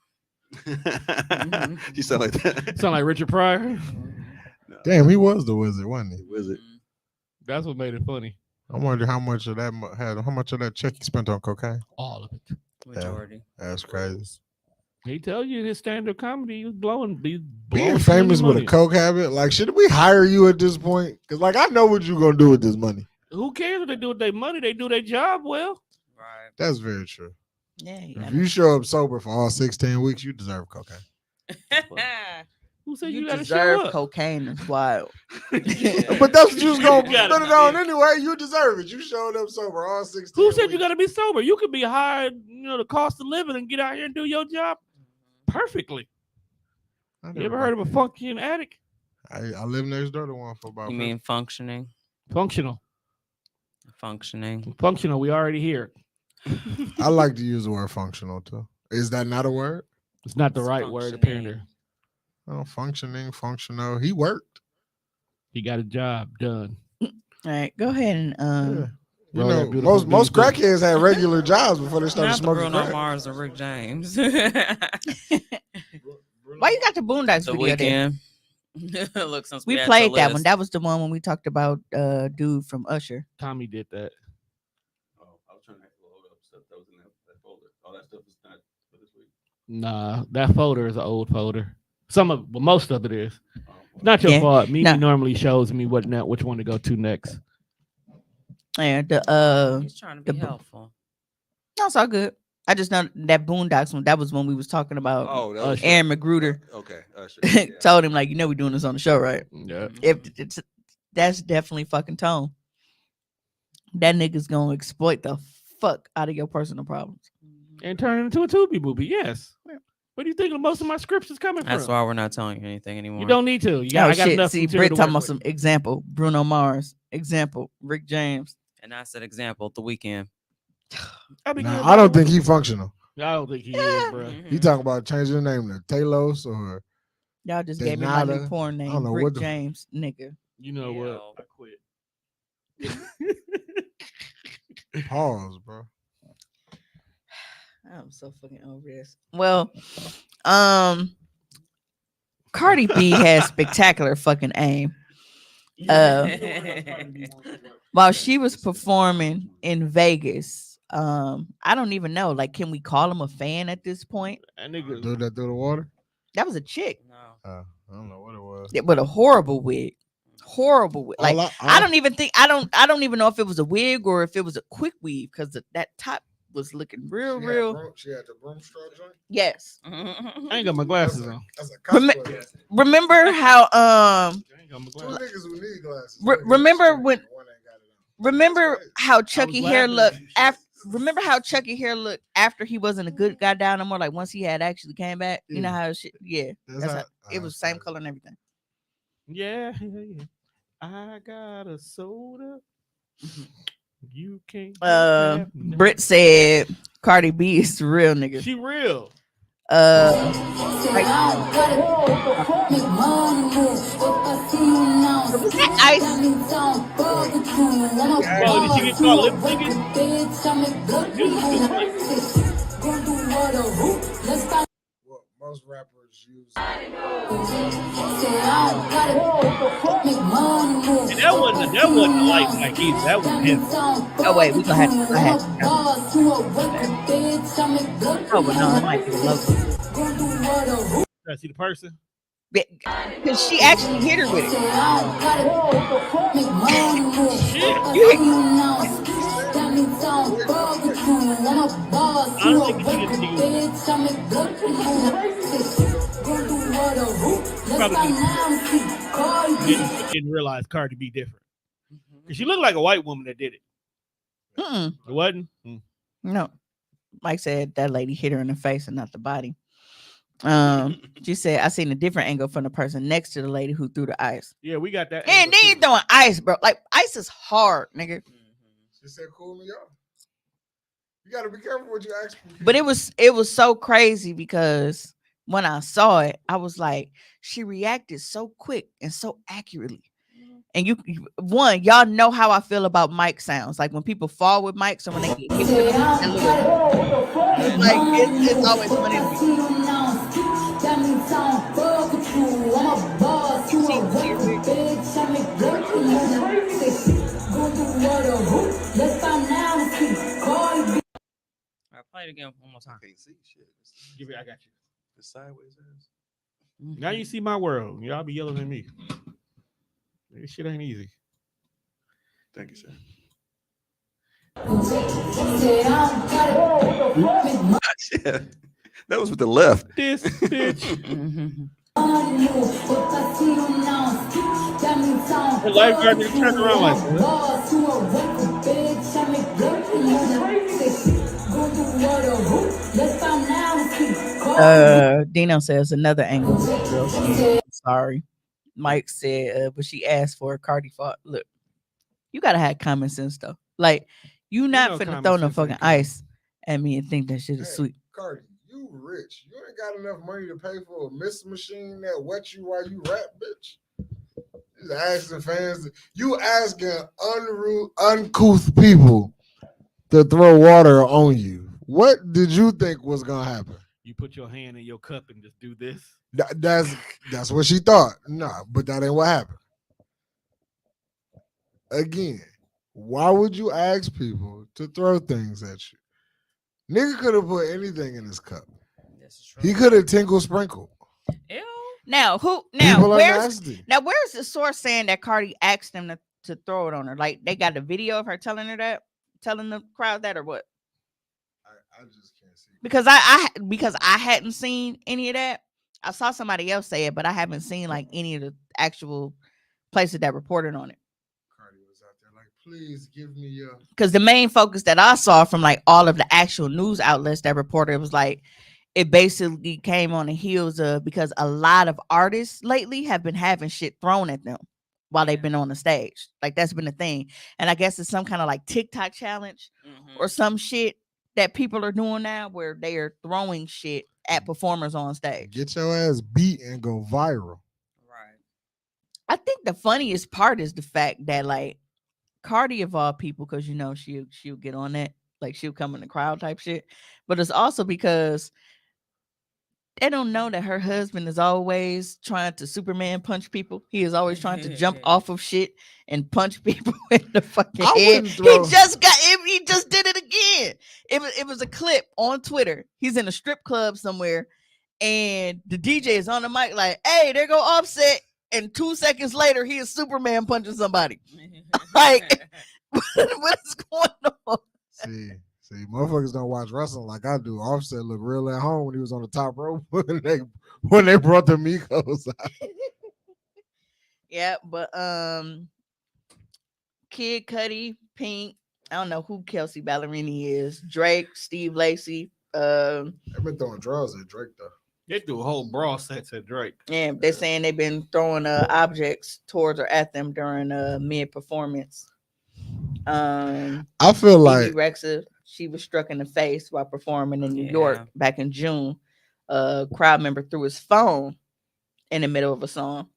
You sound like that. Sound like Richard Pryor. No. Damn, he was the wizard, wasn't he? Wizard. That's what made it funny. I wonder how much of that how much of that check he spent on cocaine. All of it. Majority. That's crazy. He tell you his stand-up comedy, he was blowing. Being famous with a coke habit, like, should we hire you at this point? Because, like, I know what you're gonna do with this money. Who cares what they do with their money? They do their job well. Right. That's very true. Yeah, If you show up sober for all 16 weeks, you deserve cocaine. Who said you, you gotta deserve show up? cocaine. It's wild. But that's what you was gonna You gotta put it on anyway. You deserve it. You showed up sober all 16. Who said you weeks. gotta be sober? You could be high, the cost of living and get out here and do your job perfectly. I You never ever heard of a functioning addict? I live next door to one for about. You mean functioning? Functional. Functioning. We already here. I like to use the word functional too. Is that not a word? It's not the It's right word, functioning. apparently. Oh, functioning, functional. He worked. He got a job done. All right, go ahead and Yeah. You Roll that know, beautiful most beat. crackheads had regular jobs before they started Not the smoking Bruno crack. Mars or Rick James. why you got the Boondocks The video there? Weekend. Look, since We added played to that list. one. That was the one when we talked about dude from Usher. Tommy did that. Oh, I was trying to load up stuff that was in that folder. All that stuff is not for this week. Nah, that folder is an old folder. Most of it is. Oh, It's not your Yeah, fault. Mimi no. normally shows me which one to go to next. Yeah, He's trying to be the- helpful. no, it's all good. I just know that Boondocks one. That was when we was talking about oh, that was Aaron Magruder. Okay. Usher, yeah. Told him like, we're doing this on the show, right? Yeah. If it's that's definitely fucking tone. That nigga's gonna exploit the fuck out of your personal problems. And turn it into a Tubi movie. Yes. Where do you think most of my scripts is coming That's from? why we're not telling you anything anymore. You don't need to. Oh I got shit! enough See, material Britt to talking work about some example. Bruno Mars. Example. Rick James. And that's an example. The Weekend. I mean, Nah, I don't think he functional. I don't think he is, bro. He talking about changing the name to Talos or Y'all just gave me my new Denada. porn I name, don't know Rick what the- James, nigga. You know what? Yo. I quit. pause, bro. I'm so fucking over this. Well, Cardi B has spectacular fucking aim. While she was performing in Vegas, I don't even know. Like, can we call him a fan at this point? That nigga. Do that through the water. That was a chick No. I don't know what it was. with a horrible wig. Horrible wig. Like, I don't even think I don't even know if it was a wig or if it was a quick weave because that top was looking real. She had the broom straw joint. Yes. I ain't got my glasses on. That's a Rem- cosplay. Remember how I ain't got my Two glasses. niggas who need glasses. remember One when- ain't got it on. remember That's crazy. how Chucky hair laughing looked at you. after remember how Chucky hair looked after he wasn't a good guy down no more, like once he had actually came back. You know Yeah. how shit that's how, it was same color and everything. Yeah. I got a soda. You can't. have none. Britt said Cardi B is the real nigga. She real. Was that Ice? Bro, did she get caught lip syncing? Well, most rappers use. And that wasn't like either. That was him. Oh wait, we gonna have to. Oh, but no, it might be low. I see the person. Because she actually hit her with it. I don't think she didn't do it. Didn't realize Cardi B different. 'Cause she looked like a white woman that did it. Mm-mm. It wasn't. Mm. No, Mike said that lady hit her in the face and not the body. She said I seen a different angle from the person next to the lady who threw the ice. Yeah, we got that. And angle, then you too. throwing ice, bro. Like ice is hard, nigga. She said, "Cool me off." You gotta be careful what you ask for. But it was so crazy because when I saw it, I was like, she reacted so quick and so accurately. And y'all know how I feel about mic sounds. Like when people fall with mics or when they get hit with them, it's always funny to me. I play it again one more time. Can't see shit. Give it. I got you. The sideways ass. Now you see my world. Y'all be yelling at me. This shit ain't easy. Thank you, sir. Shit. That was with the left. This bitch. The lifeguard nigga turned around like, Dino says another angle. Sorry. Mike said, but she asked for a Cardi fought. Look, you gotta have common sense though. Like, you not know finna common throw no sense fucking ain't coming. ice at me and think that shit is Hey, sweet. Cardi, you rich. You ain't got enough money to pay for a mist machine that wet you while you rap, bitch. You asking fans. You asking uncouth people to throw water on you. What did you think was gonna happen? you put your hand in your cup and just do this. That's what she thought. Nah, but that ain't what happened. Again, why would you ask people to throw things at you? Nigga could have put anything in his cup. This is true. He could have tinkle sprinkled. Ew. Now People are where's nasty. the source saying that Cardi asked them to throw it on her? Like they got the video of her telling the crowd that, or what? I just can't see. Because I hadn't seen any of that. I saw somebody else say it, but I haven't seen like any of the actual places that reported on it. Cardi was out there like, please give me your. Because the main focus that I saw from like all of the actual news outlets that reported, it was like it basically came on the heels of because a lot of artists lately have been having shit thrown at them while they've been on the stage. Like that's been a thing. And I guess it's some kind of like TikTok challenge or some shit that people are doing now where they are throwing shit at performers on stage. Get your ass beat and go viral. Right. I think the funniest part is the fact that like Cardi of all people, because you know she'll get on that, like she'll come in the crowd type shit. But it's also because they don't know that her husband is always trying to Superman punch people. He is always trying to jump off of shit and punch people in the fucking head. He just did it again. It was a clip on Twitter. He's in a strip club somewhere, and the DJ is on the mic like, "Hey, there go Offset." And 2 seconds later, he is Superman punching somebody. Like, what is going on? See, motherfuckers don't watch wrestling like I do. Offset looked real at home when he was on the top rope when they brought the Migos out. Yeah, but Kid Cudi, Pink, I don't know who Kelsey Ballerini is, Drake, Steve Lacy. They've been throwing draws at Drake though. They threw a whole brawl sets at Drake. Yeah, they're saying they've been throwing objects towards or at them during mid performance. I feel like Rexa, she was struck in the face while performing in New York back in June. A crowd member threw his phone in the middle of a song,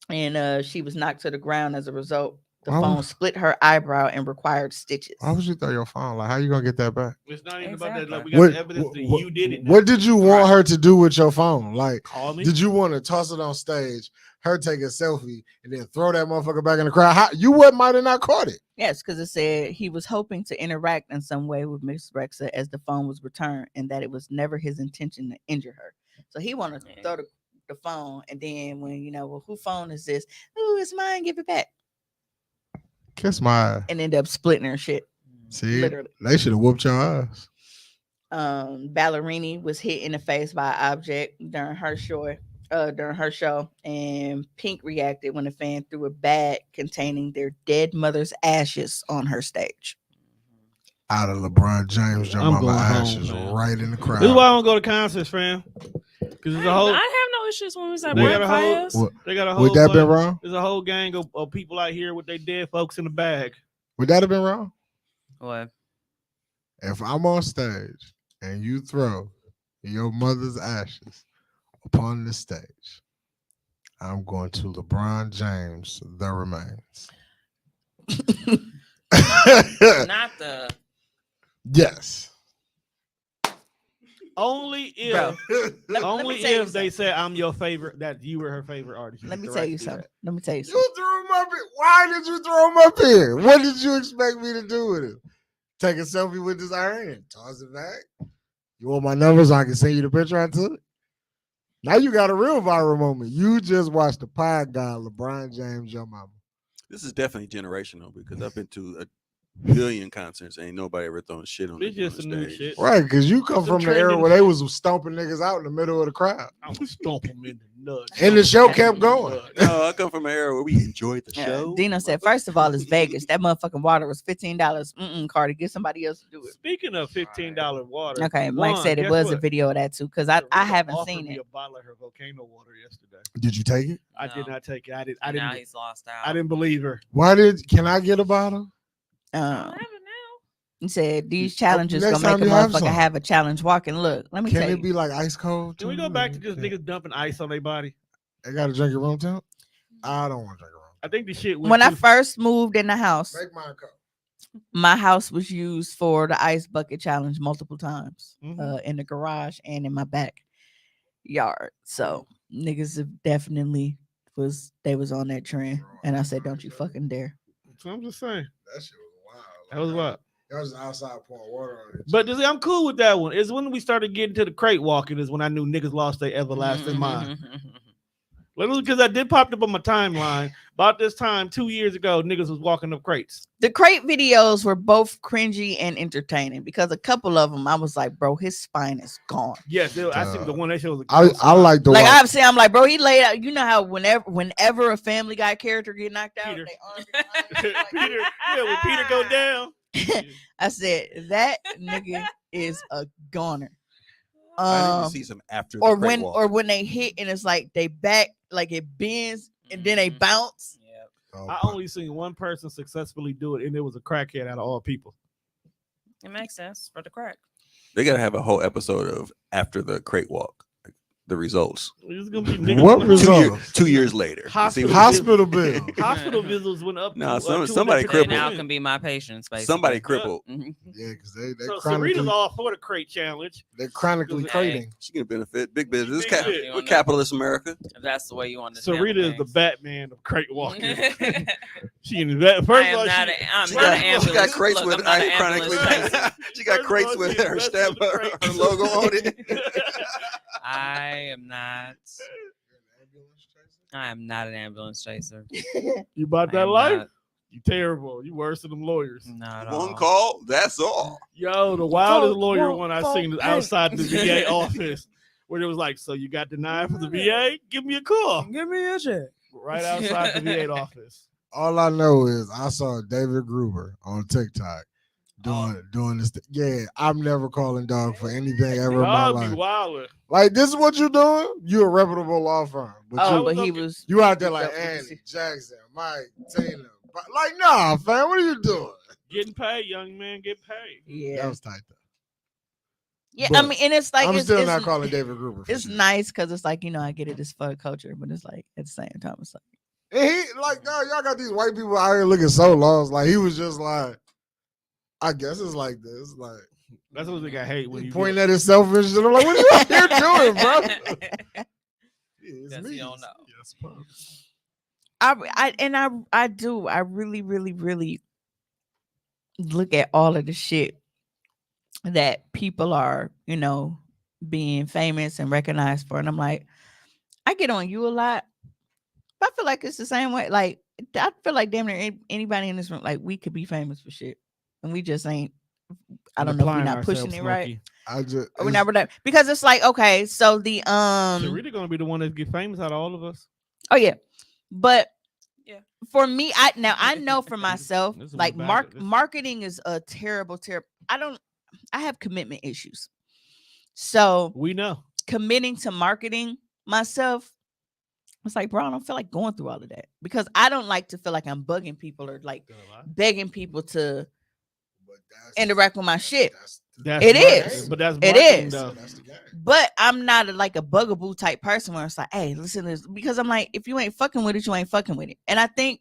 and she was knocked to the ground as a result. The phone split her eyebrow and required stitches. Why would you throw your phone? Like, how you gonna get that back? It's not even about that. Like, we got the evidence that you did it. What did you want her to do with your phone? Like, call me? Did you want to toss it on stage, her take a selfie, and then throw that motherfucker back in the crowd? You might have not caught it. Yes, because it said he was hoping to interact in some way with Miss Rexa as the phone was returned, and that it was never his intention to injure her. So he wanted to throw the phone, and then when well, whose phone is this? Oh, it's mine. Give it back. Kiss my ass. And end up splitting her shit. See, literally. They should have whooped your ass. Ballerini was hit in the face by an object during her show, and Pink reacted when a fan threw a bag containing their dead mother's ashes on her stage. Out of LeBron James, your mama ashes right in the crowd. This is why I don't go to concerts, fam. Because there's a whole. I have no issues when we say they got a whole. Would that been wrong? There's a whole gang of people out here with their dead folks in the bag. Would that have been wrong? What? If I'm on stage and you throw your mother's ashes upon the stage, I'm going to LeBron James the remains. Not the. Yes. Only if they say I'm your favorite, that you were her favorite artist. Let me tell you something. You threw him up here. Why did you throw him up here? What did you expect me to do with him? Take a selfie with this iron and toss it back? You want my numbers so I can send you the picture I took? Now you got a real viral moment. You just watched the pie guy, LeBron James, your mama. This is definitely generational because I've been to a billion concerts. Ain't nobody ever throwing shit on. It's just a new shit, right? Because you come from the era where they was stomping niggas out in the middle of the crowd. I was stomping them in the nuts, and the show kept going. No, I come from an era where we enjoyed the show. Dino said, first of all, it's Vegas. That motherfucking water was $15. Cardi, get somebody else to do it. Speaking of $15 water, okay, Mike said it was a video of that too because I haven't seen it. A bottle of her volcano water yesterday. Did you take it? I did not take it. I didn't. Now he's lost out. I didn't believe her. Can I get a bottle? I have it now. He said these challenges gonna make a motherfucker have a challenge walking. Look, let me tell you. Can it be like ice cold? Can we go back to just niggas dumping ice on their body? They gotta drink your room temp? I don't want to drink your room temp. I think the shit when I first moved in the house, make mine cold. My house was used for the ice bucket challenge multiple times, in the garage and in my backyard. So niggas have definitely was on that trend, and I said, "Don't you fucking dare!" So I'm just saying that shit was wild. That was wild. That was outside pouring water on it. But I'm cool with that one. It's when we started getting to the crate walking is when I knew niggas lost their everlasting mind. Because I did pop up on my timeline about this time 2 years ago. Niggas was walking up crates. The crate videos were both cringy and entertaining because a couple of them I was like, bro, his spine is gone. Yes, I think the one that shows. I like the like one. I've seen. I'm like, bro, he laid out. You know how whenever a Family Guy character get knocked out, Peter. they arms behind Peter, when Peter go down. I said that nigga is a goner. I need to see some after. Or when they hit and it's like they back, like it bends and then they bounce. Yep. Oh, I only seen one person successfully do it, and it was a crackhead out of all people. It makes sense for the crack. They gotta have a whole episode of after the crate walk, like, the results. It's gonna be niggas What in the hospital. results? 2 years later. to see Hospital what- Hospital bill. Hospital visits went up. Nah, to, somebody 200%. They now crippled. can be my patients, basically. Somebody crippled. Mhm. Yeah, because they So chronically Sarita's all for the crate challenge. they're chronically Hey. crating. She can benefit. Big business. Big business. We're capitalist America. If that's the way you want to. Sarita is the Batman of crate walking. I she in that first of all, am not. I'm She not got, an ambulance. she got crates Look, with I'm not an chronically. ambulance chaser. She got First of crates all, with she her invested stamp, in the her crate. logo on it. I am not. I am not an ambulance chaser. You bought I that am life? not. You terrible. You worse than them lawyers. Not at One all. call. That's all. Yo, the wildest Vote, lawyer vote, one I vote, seen is hey. outside the VA office, where it was like, "So you got denied for the VA? Give me a call." Give me a check. Right outside the VA office. All I know is I saw David Gruber on TikTok doing this. Yeah, I'm never calling dog for anything ever in my Y'all be life. wilder. Like, this is what you're doing? You a reputable law firm. But Oh, you, but he was. you out there like That was- Andy, Jackson, Mike, Tina. Like, nah, fam, what are you doing? Getting paid, young man, get paid. That Yeah. was tight, though. Yeah. but I mean, and it's like I'm it's, still it's, not calling David Gruber. For it's shit. nice because it's like, I get it. It's for the culture, but it's like at the same time, it's like. And he, like, dog, y'all got these white people out here looking so lost. Like, he was just like, I guess it's like this. Like, That's what they got hate when he you pointing at himself and shit. I'm like, what are you out here doing, bro? Yeah, it's Yes, me. you don't know. Yes, bro. I really, really, really look at all of the shit that people are, being famous and recognized for. And I'm like, I get on you a lot, but I feel like it's the same way. Like, I feel like damn near anybody in this room, like, we could be famous for shit. And we just ain't, I don't know if we're not pushing it right. I just, Or we're not, because it's like, okay, so the, Sarita gonna be the one that get famous out of all of us. oh yeah. But Yeah. for me, I know for myself, This is like what this- marketing is a terrible. I have commitment issues. So We know. committing to marketing myself, it's like, bro, I don't feel like going through all of that because I don't like to feel like I'm bugging people or like begging people to but that's- interact with my shit. That's It marketing, is. but that's It marketing, is. though. That's the game. But I'm not like a bugaboo type person where it's like, hey, listen to this. Because I'm like, if you ain't fucking with it, you ain't fucking with it. And I think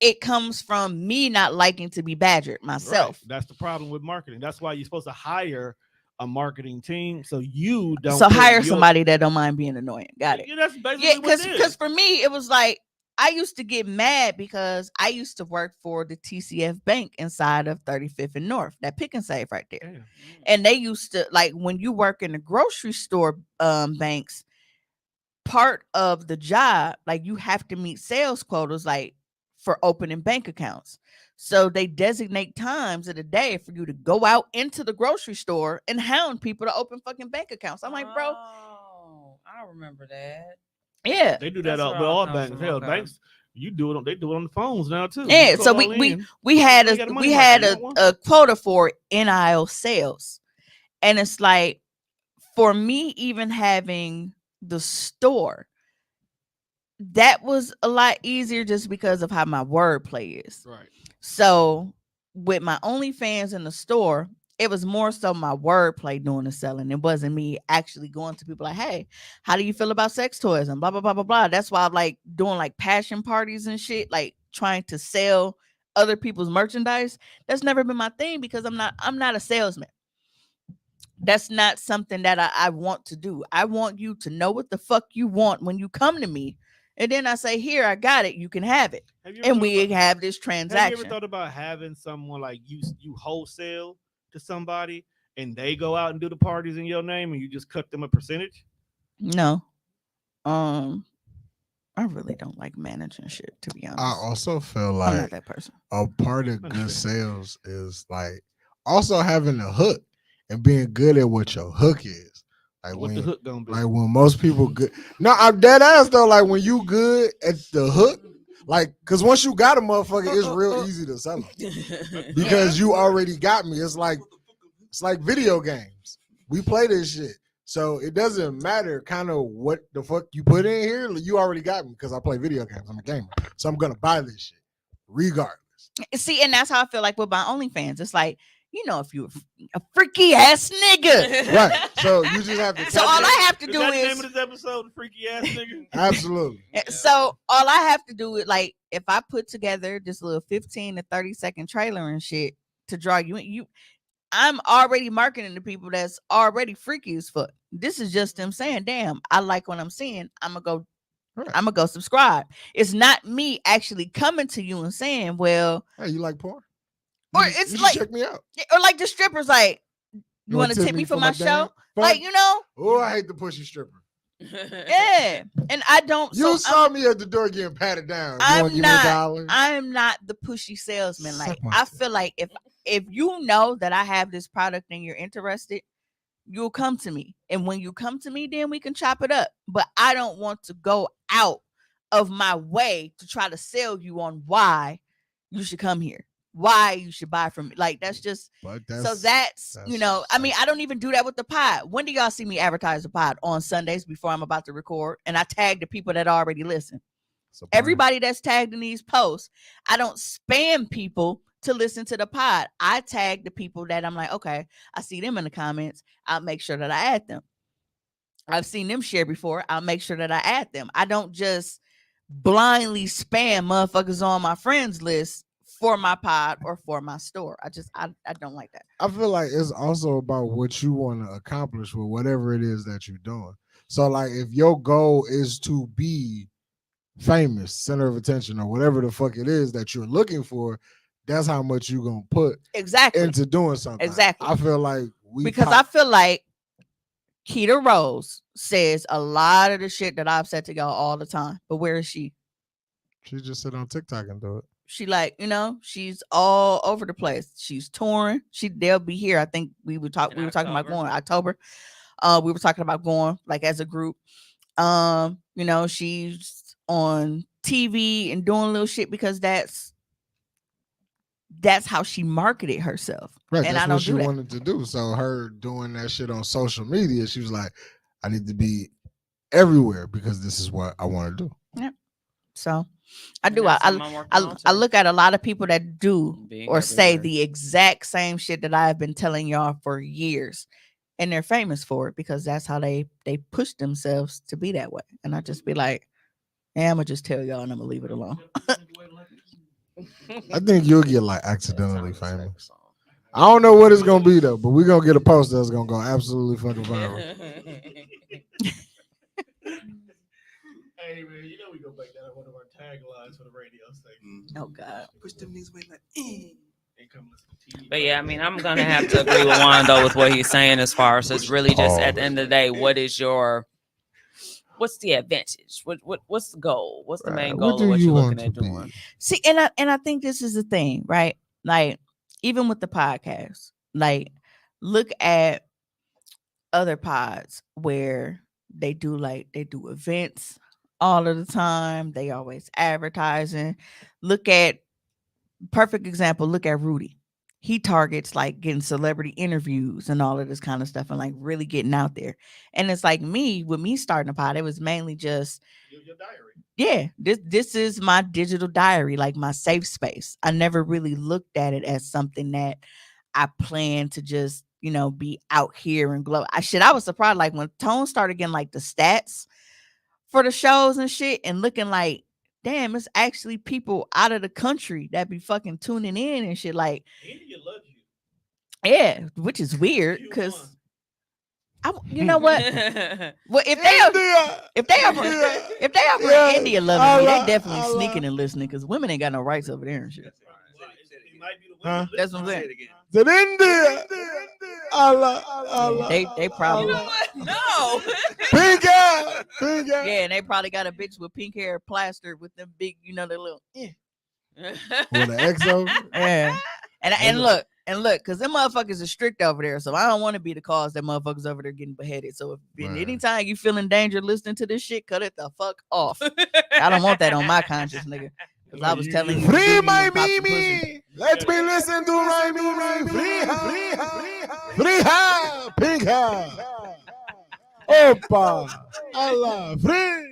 it comes from me not liking to be badgered myself. Right. That's the problem with marketing. That's why you're supposed to hire a marketing team so you don't. So put hire your- somebody that don't mind being annoying. Got it. Yeah, that's basically Yeah, what it is. because for me, it was like I used to get mad because I used to work for the TCF Bank inside of 35th and North, that pick and save right there. Damn. And they used to, like, when you work in the grocery store banks, part of the job, like, you have to meet sales quotas, like, for opening bank accounts. So they designate times of the day for you to go out into the grocery store and hound people to open fucking bank accounts. I'm like, bro, Oh, I remember that. yeah. They do that That's with where all all comes banks. from, Hell, okay. banks, you do it. They do it on the phones now too. Yeah, You so call we in. had You got a money we market. had You want one? a quota for NIL sales. And it's like, for me, even having the store, that was a lot easier just because of how my wordplay is. Right. So with my OnlyFans in the store, it was more so my wordplay doing the selling. It wasn't me actually going to people like, hey, how do you feel about sex toys and blah, blah, blah, blah, blah. That's why I'm like doing like passion parties and shit, like trying to sell other people's merchandise. That's never been my thing because I'm not a salesman. That's not something that I want to do. I want you to know what the fuck you want when you come to me. And then I say, here, I got it. You can have it. Have you ever And thought we about- have this Have you transaction. ever thought about having someone like you wholesale to somebody and they go out and do the parties in your name and you just cut them a percentage? No. I really don't like managing shit, to be honest. I also feel I'm like not that person. a part of good Understand. sales is like also having a hook and being good at what your hook is. Like What when, the hook gonna be? like when most people good. No, I'm dead ass though. Like when you good at the hook, like because once you got a motherfucker, it's real easy to sell them because you already got me. It's like video games. We play this shit. So it doesn't matter kind of what the fuck you put in here. You already got me because I play video games. I'm a gamer. So I'm going to buy this shit regardless. See, and that's how I feel like with my OnlyFans. It's like, if you're a freaky ass nigga. Right. So you just have to. So all I have to do that the is name of this episode, the freaky ass nigga. Absolutely. So all I have to do is like if I put together this little 15 to 30-second trailer and shit to draw you, I'm already marketing to people that's already freaky as fuck. This is just them saying, damn, I like what I'm seeing. I'm gonna go subscribe. It's not me actually coming to you and saying, well, hey, you like porn? Or You it's should like, check me out. or like the strippers, like, you want to tip me for my show? Like, Oh, I hate the pushy stripper. Yeah. And I don't. You saw me at the door getting patted down. You want to give me $1? I am not the pushy salesman. Like, Suck my I feel like if you know that I have this product and you're interested, you'll come to me. And when you come to me, then we can chop it up. But I don't want to go out of my way to try to sell you on why you should come here, why you should buy from me. Like, that's just, that's I mean, I don't even do that with the pod. When do y'all see me advertise the pod? On Sundays before I'm about to record, and I tag the people that already listen. Everybody that's tagged in these posts, I don't spam people to listen to the pod. I tag the people that I'm like, okay, I see them in the comments. I'll make sure that I add them. I've seen them share before. I'll make sure that I add them. I don't just blindly spam motherfuckers on my friends list for my pod or for my store. I don't like that. I feel like it's also about what you want to accomplish with whatever it is that you're doing. So like if your goal is to be famous, center of attention, or whatever the fuck it is that you're looking for, that's how much you're gonna put into doing something. Exactly. I feel like I feel like Keita Rose says a lot of the shit that I've said to y'all all the time. But where is she? She just sit on TikTok and do it. She she's all over the place. She's touring. They'll be here. I think we were talking about going October. We were talking about going like as a group. She's on TV and doing little shit because that's how she marketed herself. Right. And that's I don't what she do that. wanted to do. So her doing that shit on social media, she was like, I need to be everywhere because this is what I want to do. Yeah. So I do. I look at a lot of people that do or say the exact same shit that I've been telling y'all for years, and they're famous for it because that's how they push themselves to be that way. And I just be like, I'm gonna just tell y'all and I'm gonna leave it alone. I think you'll get like accidentally famous. I don't know what it's gonna be though, but we're gonna get a post that's gonna go absolutely fucking viral. Hey man, we go back to one of our taglines for the radio station. Oh God, push them these way like. But yeah, I mean, I'm gonna have to agree with Juan though with what he's saying as far as it's really just at the end of the day, what's the advantage? What's the goal? What's the main goal of what you're looking at doing? See, and I think this is the thing, right? Like even with the podcast, like look at other pods where they do events all of the time. They always advertising. Look at perfect example. Look at Rudy. He targets like getting celebrity interviews and all of this kind of stuff and like really getting out there. And it's like with me starting a pod, it was mainly just your diary. Yeah, this is my digital diary, like my safe space. I never really looked at it as something that I plan to just, be out here and glow. I was surprised like when Tone started getting like the stats for the shows and shit and looking like, damn, it's actually people out of the country that be fucking tuning in and shit. Like, India loves you. Yeah, which is weird because you know what? Well, if they ever in India loving me, they definitely sneaking and listening because women ain't got no rights over there and shit. That's what I'm saying. In India, Allah. They probably No. Pink hair. Yeah, and they probably got a bitch with pink hair plastered with them big, the little with an XO. Yeah. And look, because them motherfuckers are strict over there, so I don't want to be the cause that motherfuckers over there getting beheaded. So if anytime you feel in danger listening to this shit, cut it the fuck off. I don't want that on my conscience, nigga. Because I was telling you, free my Mimi. Let me listen to my Mimi. Free her. Pink hair. Opa. Allah. Free.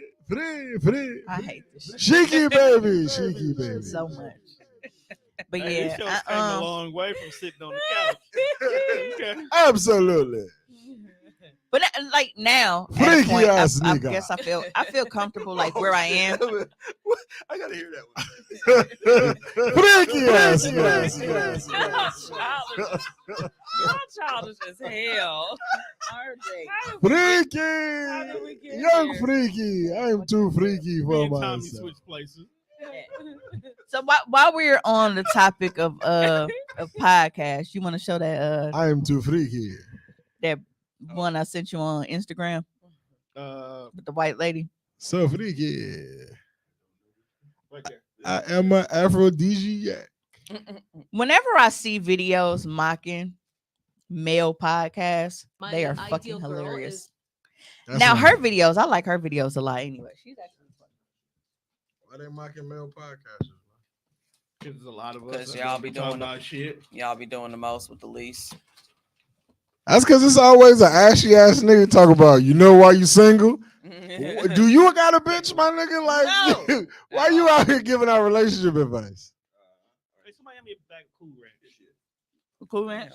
I hate this shit Cheeky baby. so much. But Hey, yeah, this show came a long way from sitting on the couch. Okay. Absolutely. but like now, at a Freaky point, ass I nigga. guess I feel comfortable like where I am. I gotta hear that one. Freaky ass Y'all childish as hell. RJ. How did we Freaky. get Young here? freaky. I'm too freaky Me for and Tommy myself. switched places. So while we're on the topic of podcast, you want to show that I am too freaky. that one I sent you on Instagram with the white lady? So freaky. Right there. I am an aphrodisiac. Whenever I see videos mocking male podcasts, they are fucking hilarious. That's Now why- her videos, I like her videos a lot anyway. She's actually funny. Why they mocking male podcasters? Because there's a lot of us. Because that y'all don't be talk doing about shit. Y'all be doing the most with the least. That's because it's always an ashy ass nigga talk about. You know why you single? Do you got a bitch, my nigga? Like, No. why you out here giving out relationship advice? Hey, somebody have me a bag of Cool Ranch. This shit. Cool Ranch.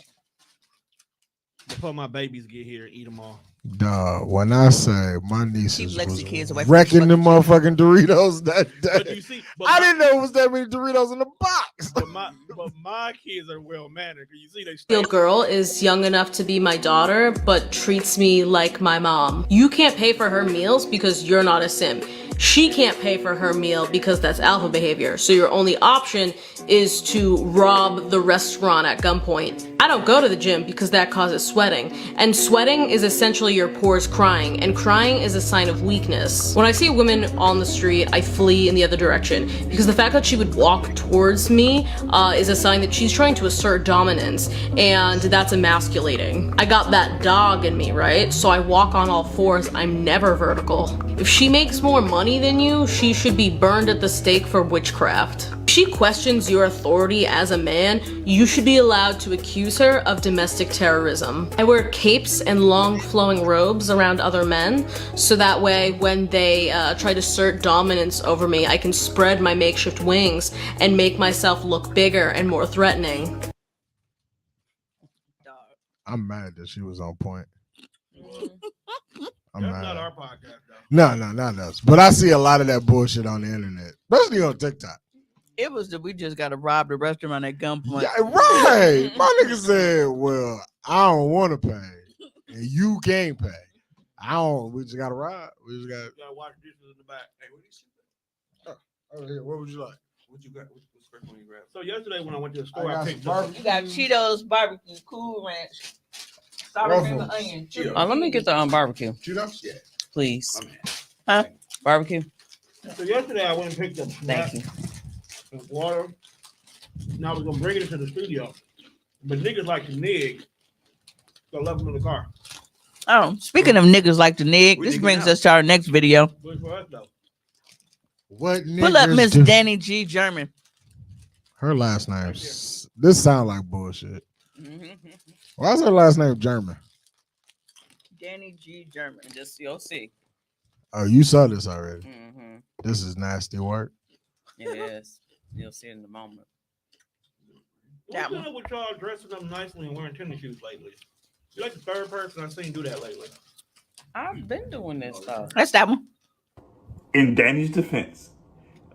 Before my babies get here and eat them all. Dog, when I say my nieces Keep Lexi was kids away from wrecking the them motherfucking Doritos that But day. you see, I didn't know it was that many Doritos in the box. But my kids are well mannered. You see, they Ideal girl is young enough to be my daughter, but treats me like my mom. You can't pay for her meals because you're not a simp. She can't pay for her meal because that's alpha behavior. So your only option is to rob the restaurant at gunpoint. I don't go to the gym because that causes sweating. And sweating is essentially your pores crying, and crying is a sign of weakness. When I see a woman on the street, I flee in the other direction because the fact that she would walk towards me is a sign that she's trying to assert dominance, and that's emasculating. I got that dog in me, right? So I walk on all fours. I'm never vertical. If she makes more money than you, she should be burned at the stake for witchcraft. If she questions your authority as a man, you should be allowed to accuse her of domestic terrorism. I wear capes and long flowing robes around other men, so that way when they try to assert dominance over me, I can spread my makeshift wings and make myself look bigger and more threatening. I'm mad that she was on point. I'm That's mad. not our podcast, though. No, not us. But I see a lot of that bullshit on the internet, especially on TikTok. It was that we just got to rob the restaurant at gunpoint. Yeah, right. My nigga said, "Well, I don't want to pay, and you can't pay. I don't. We just gotta ride. We just got. You gotta wash dishes in the back. Hey, what do you see? Oh, here. What would you like? What you got? What's the first one you grabbed? So yesterday when I went to the I store, I got picked some up. barbecue. You got Cheetos, barbecue, Cool Ranch, sour cream and Ruffles. onion. Let me get the barbecue, Cheetos? Yeah, please. my man. Barbecue. So yesterday I went and picked up snacks Thank you. and water. And I was gonna bring it into the studio, but niggas like to nig, so I left them in the car. Oh, speaking of niggas like to nig, We this nigging brings out. us to our next video. Good for us though. What? Pull up niggas Miss do- Danny G. German. Her last name. This sound like bullshit. Why is her last name German? Danny G. German. Just you'll see. Oh, you saw this already. Mm-hmm. This is nasty work. Yes, you'll see in a moment. What's going on with y'all dressing up nicely and wearing tennis shoes lately? You're like the third person I've seen do that lately. I've been doing this stuff. That's that one. In Danny's defense,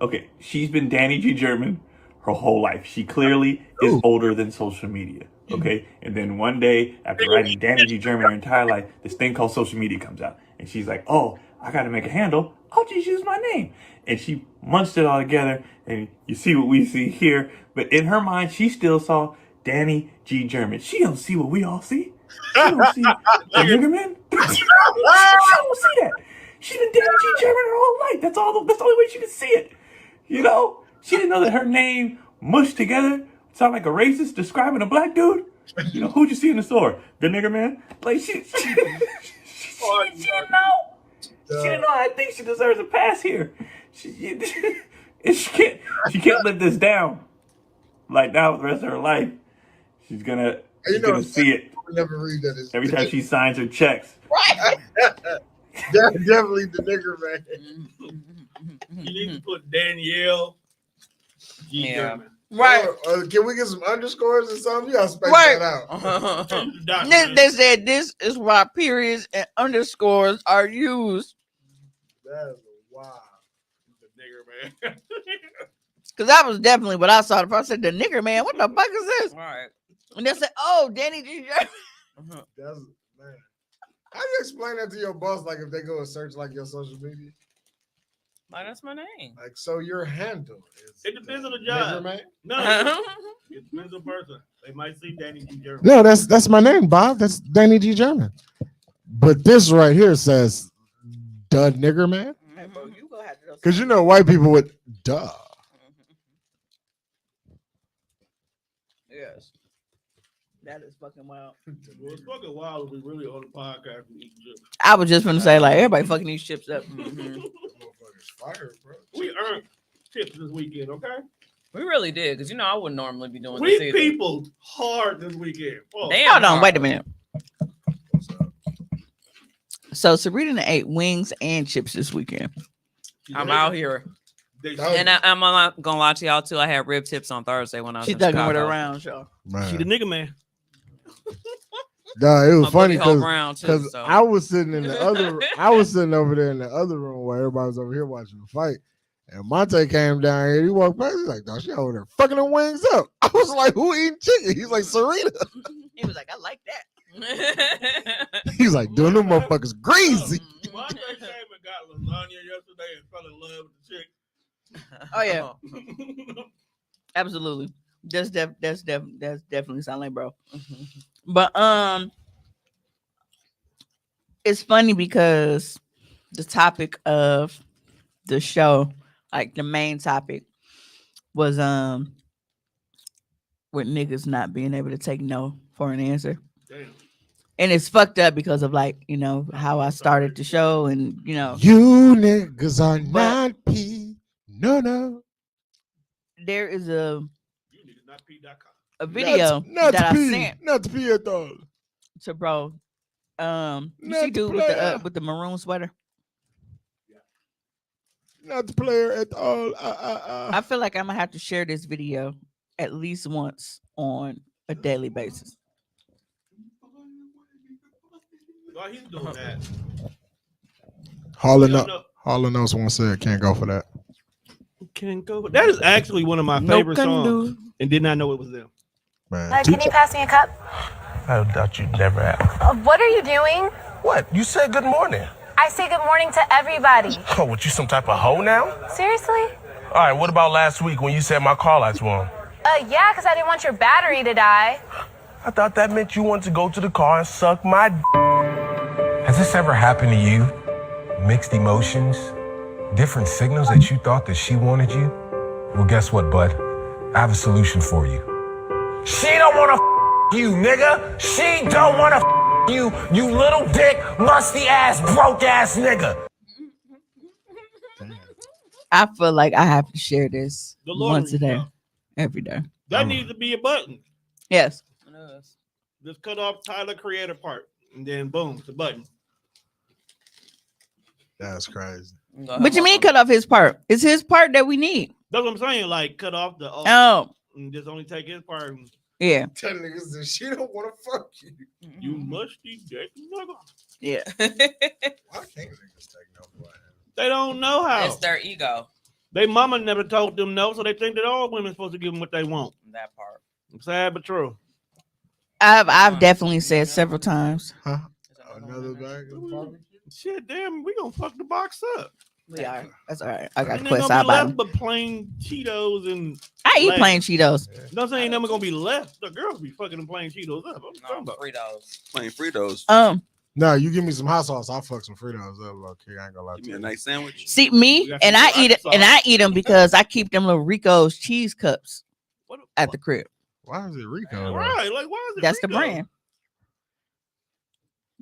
okay, she's been Danny G. German her whole life. She clearly is Ooh. older than social media, okay? And then one day, after writing Danny G. German her entire life, this thing called social media comes out. And she's like, oh, I gotta make a handle. I'll just use my name. And she munched it all together, and you see what we see here. But in her mind, she still saw Danny G. German. She don't see what we all see. She don't see the nigger man. She don't see that. She's been Danny G. German her whole life. That's the only way she can see it. You know? She didn't know that her name mushed together sound like a racist describing a black dude. You know, who'd you see in the store? The nigger man? Like, she didn't know. She didn't know. I think she deserves a pass here. She can't live this down. Like, now with the rest of her life, she's gonna see it I never read that. every time she signs her checks. Right. Definitely the nigger man. You need to put Danielle G. Yeah. German. Right. Or can we get some underscores or something? You gotta space Right. that out. Change the dot, They, man. they said this is why periods and underscores are used. That's wild. The nigger man. Because that was definitely what I saw. I said, the nigger man, what the fuck is this? Right. And they said, oh, Danny G. Mhm. That's man. How do you explain that to your boss? Like if they go and search like your social media, Like, that's my name. like so your handle is. It depends on the Nigger job. man? No, it depends on the person. They might see Danny G. German. No, that's my name, Bob. That's Danny G. German. But this right here says "duh nigger man," because you know white people would duh. Yes. That is fucking wild. Well, it's fucking wild if we really on the podcast and eating chips. I was just gonna say, like, everybody fucking these chips up. Mhm. Motherfucker's fired, bro. We earned chips this weekend, okay? We really did, because I wouldn't normally be doing We this either. people hard this weekend. Oh, Damn Hold on, hard. wait a minute. So Serena ate wings and chips this weekend. I'm out here. They, And I'm not gonna lie to y'all too. I had rib tips on Thursday when I was She's in thugging with her Chicago. round, y'all. she the Man. nigga man. Nah, it was My funny booty hole because brown too. So. I was sitting in the other, I was sitting over there in the other room while everybody was over here watching the fight. And Monte came down here. He walked past. He's like, "Dog, she over there fucking her wings up." I was like, "Who eating chicken?" He's like, "Serena." He was like, I like that. He's like, "Doing them motherfuckers greasy." Monte came and got lasagna yesterday and fell in love with the chick. Oh yeah, absolutely. That's definitely sound like bro. But it's funny because the topic of the show, like the main topic, was with niggas not being able to take no for an answer. Damn. And it's fucked up because of like, how I started the show and You niggas are But- not P. No. there is a You niggas not P.com. video not that I P. sent Not P at all. to bro. You Not see the dude player. with the maroon sweater? Not the player at all. I feel like I'm gonna have to share this video at least once on a daily basis. While he's doing that, Hall y'all and know- Hall and Oates once said, "Can't go for that." Can't go. That is actually one of my favorite songs, and did not know it was them. Man, Can you pass me a cup? I doubt you'd never ask. What are you doing? What? You said good morning. I say good morning to everybody. Oh, what, you some type of hoe now? Seriously? All right, what about last week when you said my car lights were on? Yeah, because I didn't want your battery to die. I thought that meant you wanted to go to the car and suck my Has this ever happened to you? Mixed emotions? Different signals that you thought that she wanted you? Well, guess what, bud? I have a solution for you. She don't want to you, nigga. She don't want to you, you little dick, musty ass, broke ass nigga. I feel like I have to share this The once a lottery, day, yeah. every day. That needs to be a button. Yes. Just cut off Tyler Creator part, and then boom, it's a button. that's crazy. What you mean cut off his part? It's his part that we need. That's what I'm saying. Like cut off the Oh, and just only take his part. And yeah. Tell niggas that she don't want to fuck you. you musty dick nigga. Yeah. Why can't niggas take no for that? They don't know how. It's their ego. They mama never told them no, so they think that all women supposed to give them what they want. That part. Sad but true. I've definitely said several times. Huh? Another bag of barbecue? Shit, damn, we gonna fuck the box up. We are. That's all right. I got And quit ain't side gonna be left by. but plain Cheetos and. I eat Like- plain Cheetos. No, I'm saying never gonna be left. The girls be fucking them plain Cheetos up. What you talking No, about? Fritos. Plain Fritos. No, you give me some hot sauce. I'll fuck some Fritos up, low key. I ain't gonna lie to Give me you. a nice sandwich. See me, and I eat it, and I eat them because I keep them little Rico's cheese cups What at the crib. Why is it Rico? though? Right, like why is it? That's the Frito? brand.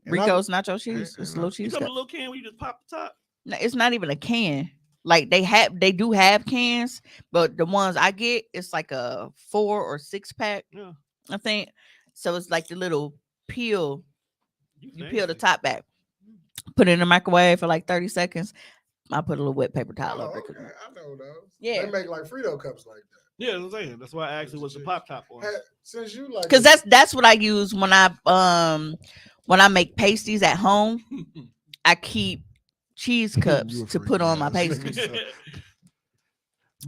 And I- Rico's nacho cheese. It's a little You cheese come in cup. a little can where you just pop the top. No, it's not even a can. Like they do have cans, but the ones I get, it's like a 4 or 6 pack. Yeah. I think so. It's like the little peel. You peel the nasty. top back. put it in the microwave for like 30 seconds. I put a little wet paper towel Oh, over okay. it. I know those. Yeah. They make like Frito cups like that. Yeah, that's what I'm saying. That's why I asked you what's the pop top one. Since you like, Because that's what I use when I make pasties at home. I keep cheese cups You a to freak, put on my man. pasties.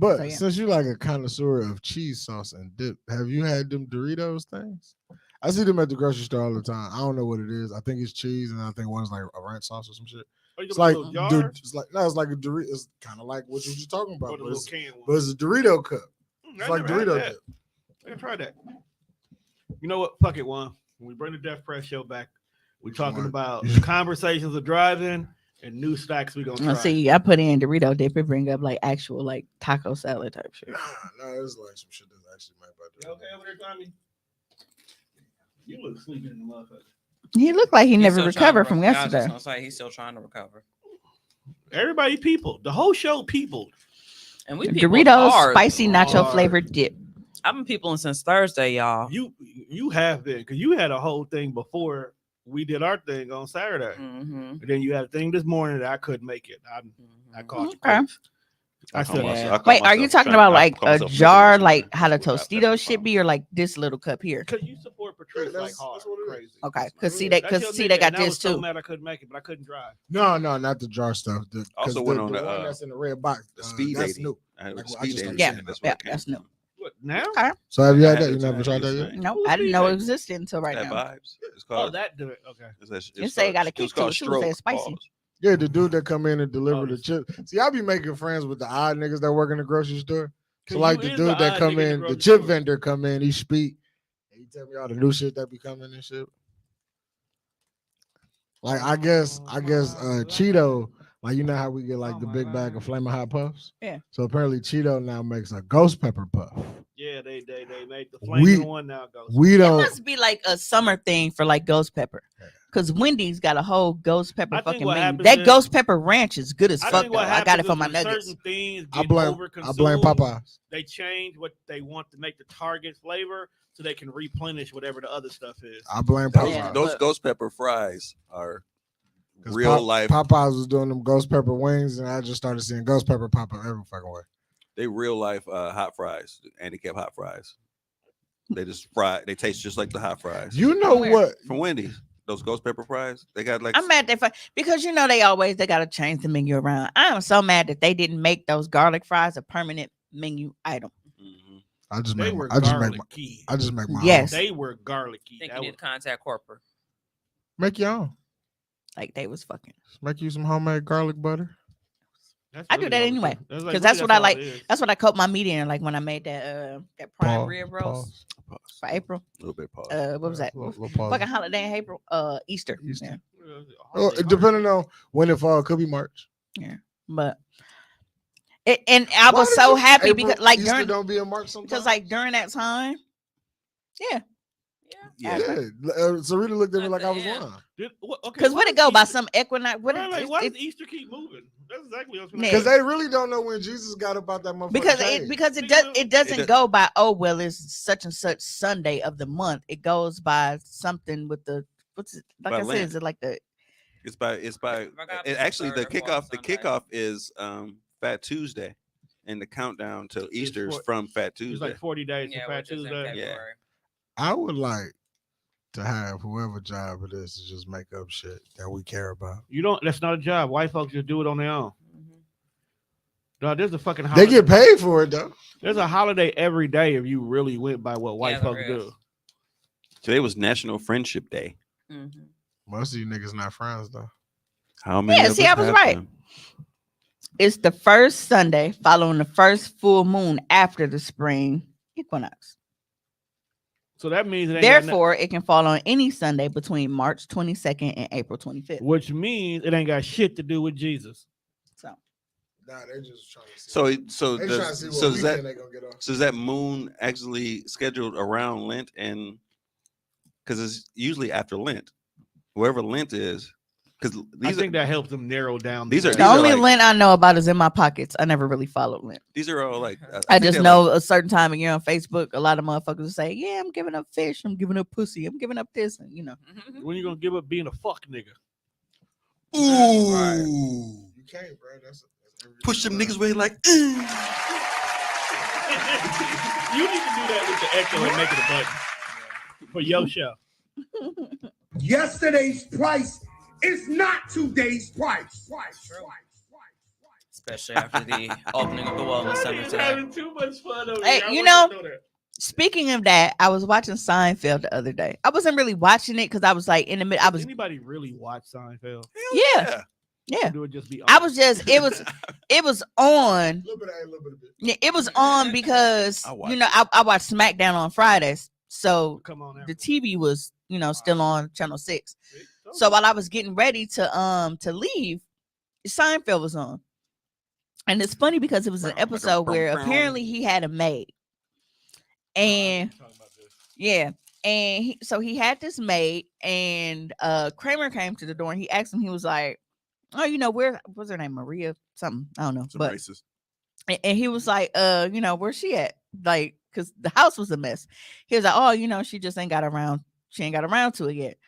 But So, yeah. since you like a connoisseur of cheese sauce and dip, have you had them Doritos things? I see them at the grocery store all the time. I don't know what it is. I think it's cheese, and I think one's like a ranch sauce or some shit. It's like, it's like a Dorito. It's kind of like what you were talking about, but it's a Dorito cup. It's like Dorito dip. I can try that. You know what? Fuck it, one. When we bring the Death Press show back, we're talking about conversations of driving and new snacks we gonna try. See, I put in Dorito dip. It bring up like actual like taco salad type shit. No, it's like some shit that's actually made by Dorito. Okay, over there, Tommy. You look sleeping in the motherfucker. He looked like he He's never still recovered trying from to, I was just yesterday. gonna say he's still trying to recover. Everybody people. The whole show peopled. And we people Doritos hard. spicy nacho Hard. flavored dip. I've been peopling since Thursday, y'all. You have been, because you had a whole thing before we did our thing on Saturday. Mm-hmm. And then you had a thing this morning that I couldn't make it. I called you Okay. crazy. I said, Wait, are you talking about like a jar, like how the Tostitos should be, or like this little cup here? Because you support Patrice like hard, crazy. Okay, because see they That's your they nigga, got and I this was so too. mad I couldn't make it, but I couldn't drive. No, not the jar stuff. Also went on the the, one that's in the red box. the speed that's dating. new. I had Like, a I speed just dating. Yeah, shit, that's yeah, what came that's from. new. What now? Okay. So have you I had had that? You it never tonight, tried that just yet? No, Who's I didn't know it speed existed until right That now. vibes. It's Oh, called. that do it. Okay. It say it got a kick to it too. It says spicy. Pause. Yeah, the dude that come in and deliver Oh, the chips. See, I be making friends with the odd niggas that work in the grocery store. So 'Cause like you the is dude the that odd come nigga in the in, the grocery chip store. vendor come in, he speak. And he tell me all the new shit that be coming and shit. Like I guess Cheeto, like you know how we get like the big bag of Flamin' Hot Puffs? Yeah. So apparently Cheeto now makes a ghost pepper puff. Yeah, they made the flaming one now go. We It don't must be like a summer thing for like ghost pepper. Because Wendy's got a whole ghost pepper I think fucking what menu. happens That is- ghost pepper ranch is good as I fuck think though. what I got it happens for is my when nuggets. certain things I get blame overconsumed, Popeyes. they change what they want to make the target flavor so they can replenish whatever the other stuff is. I blame Those, Popeyes. those ghost pepper fries are 'Cause real life. Popeyes was doing them ghost pepper wings, and I just started seeing ghost pepper pop up every fucking way. They real life hot fries, handicapped hot fries. They just fry. They taste just like the hot fries. You know what? From Wendy's, those ghost pepper fries. They got like. I'm mad because you know they got to change the menu around. I am so mad that they didn't make those garlic fries a permanent menu item. Mhm. I just They make were my, I just garlicky. make my Yes. They were garlicky. I think That you need was- to contact corporate. make your own. Like they was fucking. Make you some homemade garlic butter. that's I do really that all it anyway, is. That's because that's what I all like. it is. That's what I coat my meat in. Like when I made that prime rib roast Pause. for April. A little bit pause. What was that? Little pause. Fucking holiday in April. Easter. Easter. Yeah. Oh, depending on when it fall, could be March. But and I Why was did so you- happy April, because like Easter during don't be in March sometimes. because like during that time, Yeah. Sarita looked at me like I was lying. because what it go by some equinox? What Right, it, like, why it- does Easter keep moving? That's exactly what I was Yeah. gonna Because say. they really don't know when Jesus got up out that motherfucker. because it doesn't does- go by it's such and such Sunday of the month. It goes by something with the what's it like By I said? Lent. Is it like the It's by. Forgot It the actually, the third or fourth kickoff is Fat Tuesday, and the countdown till Easter is for- from Fat It's Tuesday. like 40 days Yeah, for Fat which is in Tuesday. February. I would like to have whoever job it is to just make up shit that we care about. You don't. That's not a job. White folks just do it on their own. Mhm. No, there's a fucking They holiday. get paid for it though. There's a holiday every day if you really went by what white Yeah, folks there is. do. Today was National Friendship Day. Mhm. Most of you niggas not friends though. How many? Yeah, of see, us I was have right. them? it's the first Sunday following the first full moon after the spring equinox. So that means it ain't got nothing- Therefore, it can fall on any Sunday between March 22nd and April 25th. which means it ain't got shit to do with Jesus. So Nah, they just trying to see. So they trying to see what does weekend they gonna get off. so is that moon actually scheduled around Lent, and because it's usually after Lent, whoever Lent is, because I think that helps them narrow down. these are- the these only like- Lent I know about is in my pockets. I never really followed Lent. these are all like I think just they're know like- a certain time of year on Facebook, a lot of motherfuckers will say, "Yeah, I'm giving up fish, I'm giving up pussy, I'm giving up this," and you know. when you gonna give up being a fuck nigga? Ooh. You can't, bro. That's Push them niggas away like. You need to do that with the echo and make it a button for your show. Yesterday's price is not today's price. Especially after the opening of the wellness center today. Having too much fun over Hey, here. you know, speaking of that, I was watching Seinfeld the other day. I wasn't really watching it because I was like in the middle. Does anybody really watch Seinfeld? Yeah. Or do it just be? I was just it was on. a little bit of it. Yeah, it was on because I watch SmackDown on Fridays, so the TV was still on Channel 6. So while I was getting ready to leave, Seinfeld was on, and it's funny because it was an episode where apparently he had a maid, and yeah, and he had this maid, and Kramer came to the door and he asked him, he was like, "Oh, where was her name? Maria something? I don't know." But racist. And he was like, where's she at? Like, because the house was a mess. He was like, "Oh, she just ain't got around. She ain't got around to it yet."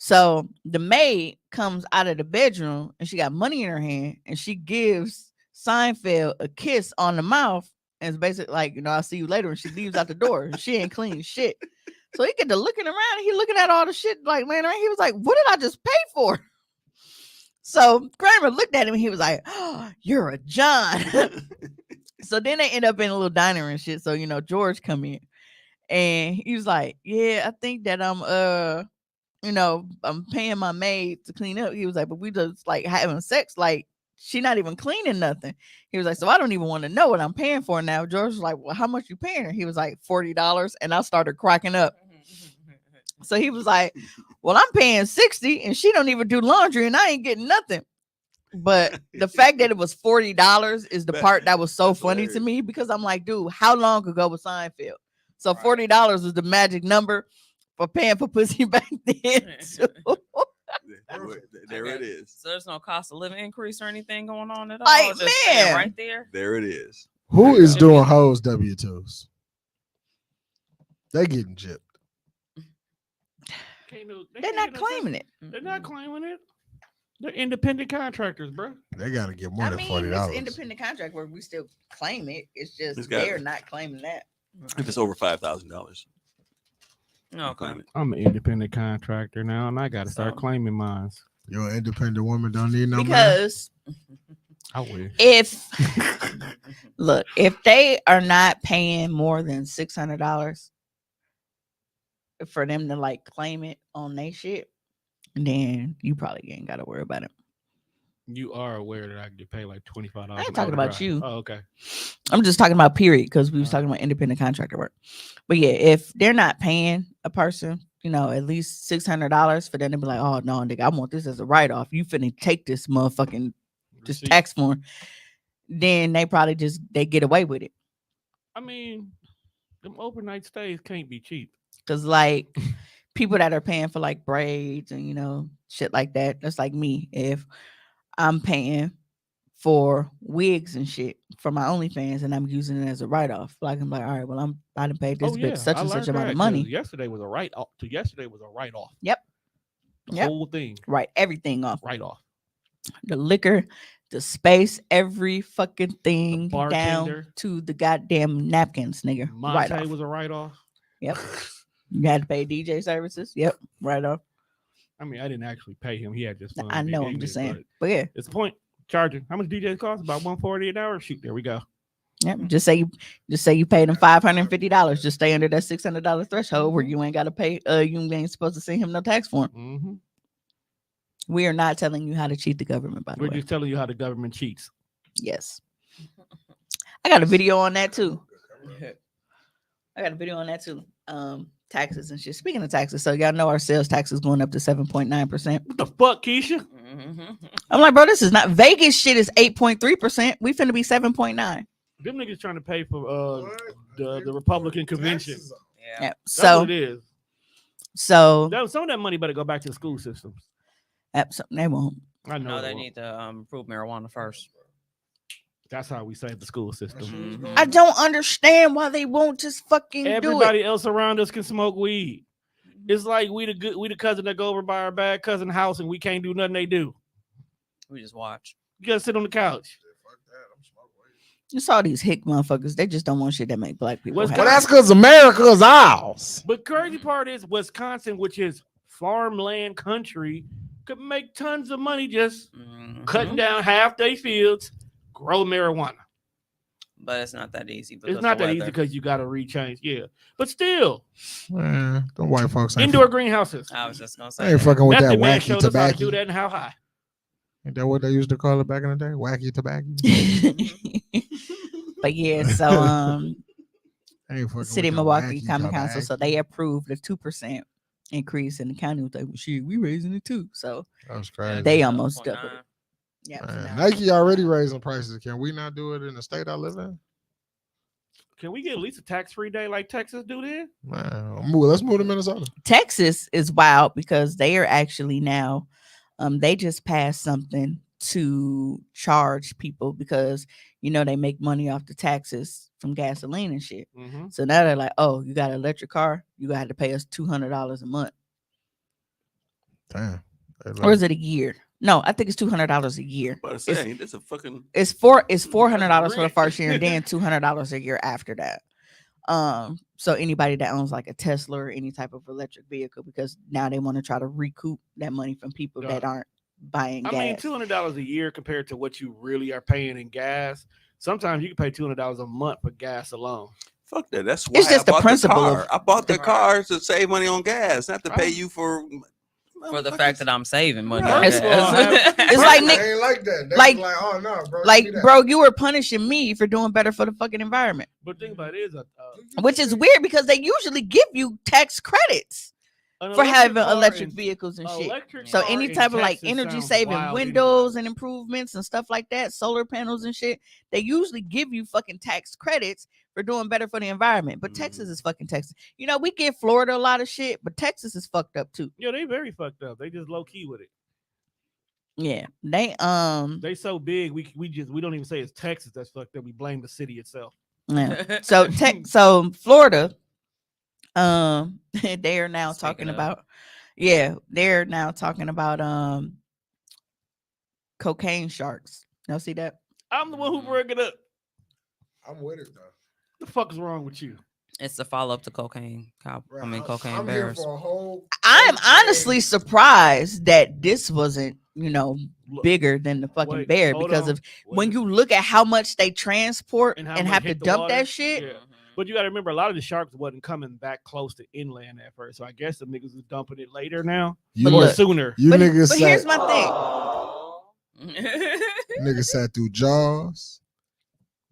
So the maid comes out of the bedroom and she got money in her hand and she gives Seinfeld a kiss on the mouth and it's basically like, I'll see you later. And she leaves out the door. She ain't clean shit. So he get to looking around and he looking at all the shit like laying around. He was like, "What did I just pay for?" So Kramer looked at him and he was like, "Oh, you're a John." So then they end up in a little diner and shit. So, George come in and he was like, "Yeah, I think that I'm paying my maid to clean up." He was like, "But we just like having sex. Like she not even cleaning nothing." He was like, "So I don't even want to know what I'm paying for now." George was like, "Well, how much you paying her?" He was like, $40. And I started cracking up. So he was like, "Well, I'm paying $60 and she don't even do laundry and I ain't getting nothing." But the fact that it was $40 is the part that was so funny to me because I'm like, dude, how long ago was Seinfeld? So $40 was the magic number for paying for pussy back then. There it is. So there's no cost of living increase or anything going on at all. Like, Just staying man. right there. There it is. Who is doing hoes W2s? They getting gypped. They're not claiming it. They're not claiming it. They're independent contractors, bro. They gotta get more I than mean, $40. it's independent contract where we still claim it. It's just It's got- they're not claiming that. If it's over $5,000. Okay. I'm an independent contractor now, and I got to start claiming mine. You're an independent woman, don't need no man. Because I wish. if they are not paying more than $600 for them to like claim it on their shit, then you probably ain't got to worry about it. You are aware that I get paid like $25. I ain't talking about you. Oh, okay. I'm just talking about period because we was talking about independent contractor work. But yeah, if they're not paying a person, at least $600 for them to be like, "Oh no, nigga, I want this as a write-off. You finna take this motherfucking just tax form," then they probably they get away with it. I mean, them overnight stays can't be cheap. Cause like people that are paying for like braids and shit like that, that's like me. If I'm paying for wigs and shit for my OnlyFans and I'm using it as a write-off, like I'm like, all right, well, I done paid this bitch such and such amount of money. Yesterday was a write-off. Yesterday was a write-off. Yep. The whole thing. Right. Everything off. Write-off. The liquor, the space, every fucking thing down bartender. to the goddamn napkins, nigga. Monte was a write-off. Yep. You had to pay DJ services. Yep. Write-off. I mean, I didn't actually pay him. He had just fun. I know. I'm just saying. But yeah. It's the point. Charging. How much DJs cost? About $140 an hour. Shoot, there we go. Yep. Just say you paid him $550. Just stay under that $600 threshold where you ain't got to pay. You ain't supposed to send him no tax form. Mm-hmm. We are not telling you how to cheat the government. By the way, we're just telling you how the government cheats. Yes. I got a video on that too. Taxes and shit. Speaking of taxes, so y'all know our sales tax is going up to 7.9%. What the fuck, Keisha? I'm like, bro, this is not Vegas shit is 8.3%. We finna be 7.9. Them niggas trying to pay for the Republican convention. Yeah. So that's what it is. So some of that money better go back to the school systems. They won't. I know. No, they need to approve marijuana first. That's how we save the school system. Mm-hmm. I don't understand why they won't just fucking Everybody do it. else around us can smoke weed. It's like we the cousin that go over by our bad cousin house and we can't do nothing they do. We just watch. You gotta sit on the couch. You saw these hick motherfuckers. They just don't want shit that make black people What's happy. Well, that's because America's ours. But crazy part is Wisconsin, which is farmland country, could make tons of money just cutting down half their fields, grow marijuana. But it's not that easy. It's not that easy because you got to rechange. Yeah, but still, Man, them white folks ain't indoor greenhouses. I was just gonna They say ain't that. fucking with that Method Man wacky showed us how to do tobacco. that and how high. Ain't that what they used to call it back in the day? Wacky tobacco. But yeah, so Ain't fucking City of with that Milwaukee wacky Common Council, so tobacco. they approved a 2% increase, and the county was like, well, shit, we raising it too. So That's crazy. they almost doubled it. 7.9. Yeah, so Man, now- Nike already raising prices. Can we not do it in the state I live in? Can we get at least a tax-free day like Texas do then? Man, let's move to Minnesota. Texas is wild because they are actually now, they just passed something to charge people because they make money off the taxes from gasoline and shit. Mm-hmm. So now they're like, oh, you got an electric car, you got to pay us $200 a month, Damn. or is it a year? No, I think it's $200 a year. But I say, it's a fucking. It's $400 for the first year, and then $200 a year after that. So anybody that owns like a Tesla or any type of electric vehicle, because now they want to try to recoup that money from people that aren't buying gas. I mean, $200 a year compared to what you really are paying in gas. Sometimes you can pay $200 a month for gas alone. Fuck that. That's why It's just I the bought principle the car. of- I bought the car to save money on gas, not to pay Right. you for For the fact that I'm saving money. Right. on It's- gas. It's like They Nick, ain't like that. They like- was like, oh no, bro. like, give me that. bro, you were punishing me for doing better for the fucking environment, But think about it, is which is weird because they usually give you tax credits for having electric vehicles and shit. So any type of like energy saving windows and improvements and stuff like that, solar panels and shit, they usually give you fucking tax credits for doing better for the environment. But Texas is fucking Texas. We give Florida a lot of shit, but Texas is fucked up too. Yeah, they very fucked up. They just low key with it. Yeah, they They so big we don't even say it's Texas that's fucked up. We blame the city itself. yeah. So Florida, they are now Speaking talking of. about, they're now talking about cocaine sharks. Y'all see that? I'm the one who brought it up. I'm with it though. The fuck is wrong with you? It's the follow up to cocaine. Bro, Cocaine I'm here bears. for a whole. I'm cocaine- honestly surprised that this wasn't, bigger than the fucking Wait, bear hold because on. of when you look at how much they transport and, how much have to hit the dump water. that shit. Yeah. But you got to remember, a lot of the sharks wasn't coming back close to inland at first. So I guess the niggas is dumping it later now You or look, sooner. You But niggas here's sat, my thing. niggas sat through Jaws.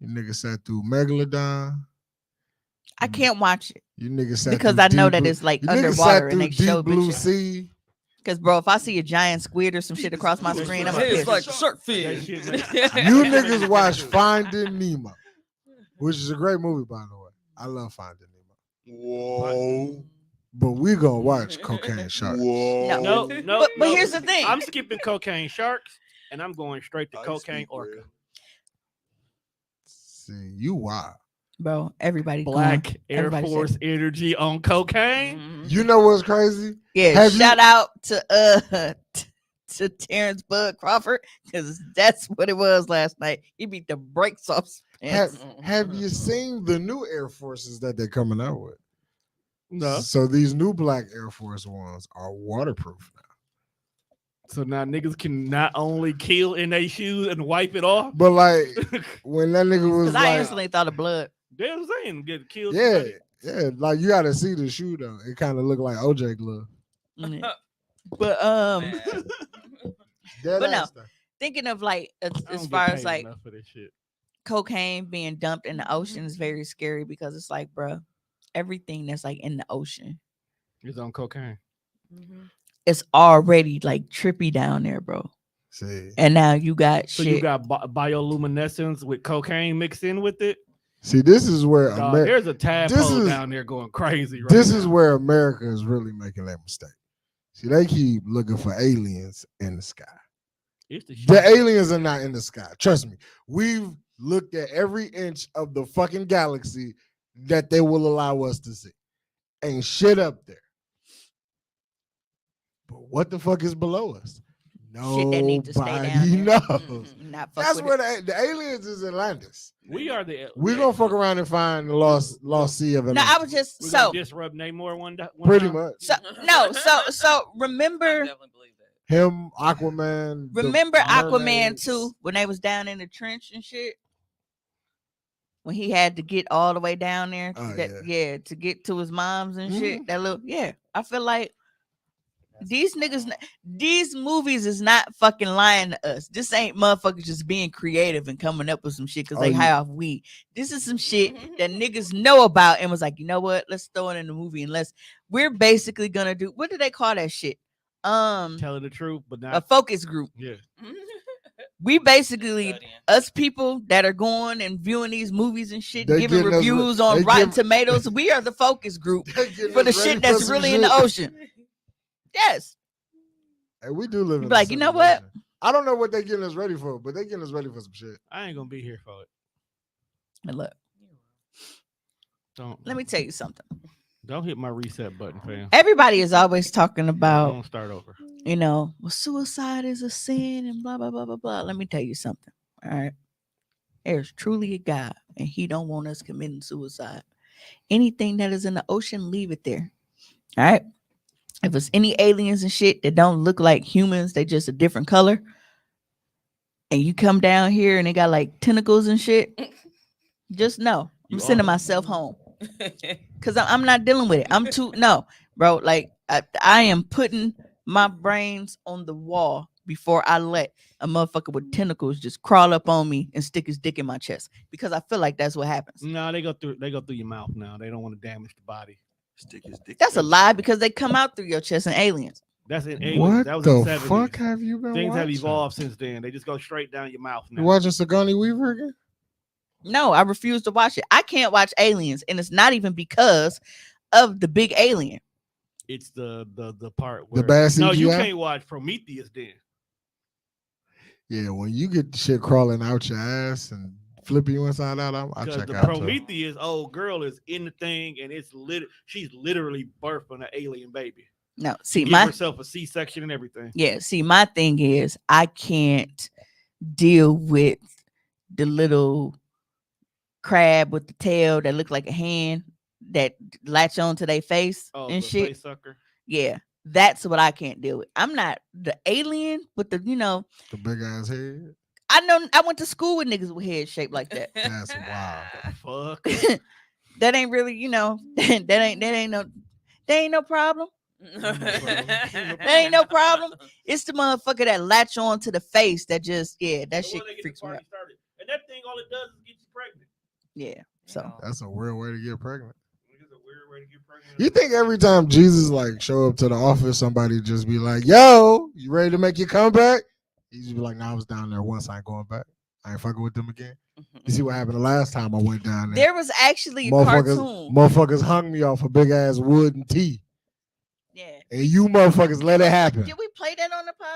You niggas sat through Megalodon. I can't watch it You niggas sat because through I know Deep that Blue- it's like You niggas sat underwater and through they show Deep Blue bitches. Sea. Because bro, if I see a giant squid or some shit across my screen, I'm It's pissed. like shark That shit makes- You niggas watch Finding Nemo, which is a great movie, by the way. I love Finding Nemo. Whoa. But we gonna watch Cocaine Sharks. No, But here's the thing. I'm skipping cocaine sharks and I'm going straight to cocaine orca. See, you wild. Bro, everybody Black going. Air Everybody Force said- energy on cocaine. Mm-hmm. You know what's crazy? Yeah, Have you- shout out to to Terrence Bud Crawford because that's what it was last night. He beat the brakes off. Have you seen the new Air Forces that they're coming out with? No. So these new black Air Force Ones are waterproof now. So now niggas can not only kill in their shoes and wipe it off. But like when that nigga was Because I like, instantly thought of blood. They're saying get killed. yeah, yeah, like you gotta see the shoe though. It kind of looked like OJ glove. Mm. But Dead But no. ass though. thinking of like I as don't far get as paid like enough for this shit. cocaine being dumped in the ocean is very scary because it's like, bro, everything that's like in the ocean, It's on cocaine. it's already like trippy down there, bro. See, And now you got So shit. you got bioluminescence with cocaine mixed in with it. see, this is where Dog, there's a tadpole down there going crazy right this now. is where America is really making that mistake. See, they keep looking for aliens in the sky. It's the The shit. aliens are not in the sky. Trust me. We've looked at every inch of the fucking galaxy that they will allow us to see. Ain't shit up there. But what the fuck is below us? shit that need to stay down Nobody there. knows. Not fuck That's with where it. the aliens is Atlantis. We are the. We're gonna fuck around and find the lost sea of No, Atlantis. I was just We're so gonna disrupt Namor one Pretty time. much. so remember Him, Aquaman. the remember Aquaman mermaids. too when they was down in the trench and shit. When he had to get all the way down there, Oh, to get to his mom's and shit. That little, I feel like these niggas, these movies is not fucking lying to us. This ain't motherfuckers just being creative and coming up with some shit because they high off weed. This is some shit that niggas know about and was like, you know what? Let's throw it in the movie and we're basically gonna do, what do they call that shit? Telling the truth, but not a focus group. Yeah. We basically, us people that are going and viewing these movies and shit, They giving getting us reviews re- on they Rotten give- Tomatoes, we are the focus group They getting for the us ready shit that's some really in the shit. ocean. Yes. Hey, we do live You in be like, a you know what? simulation. I don't know what they getting us ready for, but they getting us ready for some shit. I ain't gonna be here for it. And look, Don't let me tell you something. don't hit my reset button, fam. Everybody is always talking about, Don't start over. well, suicide is a sin and blah, blah, blah, blah, blah. Let me tell you something. All right. There's truly a God and he don't want us committing suicide. Anything that is in the ocean, leave it there. All right. If it's any aliens and shit that don't look like humans, they just a different color. And you come down here and they got like tentacles and shit. Just know I'm sending myself home. Cause I'm not dealing with it. I'm too bro. Like I am putting my brains on the wall before I let a motherfucker with tentacles just crawl up on me and stick his dick in my chest. Because I feel like that's what happens. No, they go through your mouth now. They don't want to damage the body. Stick his dick. That's a lie because they come out through your chest and aliens. That's in Aliens. What That was the in the 70s. fuck have you been Things have watching? evolved since then. They just go straight down your mouth now. You watching Sigourney Weaver again? No, I refuse to watch it. I can't watch Aliens, and it's not even because of the big alien. It's the part where The bad no, you CGI? can't watch Prometheus then. Yeah, when you get the shit crawling out your ass and flipping you inside out, I'll Because check the out. Prometheus old girl is in the thing, and she's literally birthing an alien baby. No, see, Give my herself a C-section and everything. see, my thing is I can't deal with the little crab with the tail that look like a hand that latch onto their face and the shit. face sucker. Yeah, that's what I can't deal with. I'm not the alien with the The big ass head. I know I went to school with niggas with heads shaped like that. That's wild. Fuck. That ain't really, that ain't no problem. That ain't no problem. It's the motherfucker that latch on to the face that just that shit freaks me out. And that thing, all it does is get you pregnant. Yeah. So That's a weird way to get pregnant. It's a weird way to get pregnant. You think every time Jesus like show up to the office, somebody just be like, "Yo, you ready to make your comeback?" He just be like, "Nah, I was down there once. I ain't going back. I ain't fucking with them again." You see what happened the last time I went down there? there was actually a cartoon. Motherfuckers hung me off a big ass wooden tee. Yeah. And you motherfuckers let it happen. Did we play that on the pod?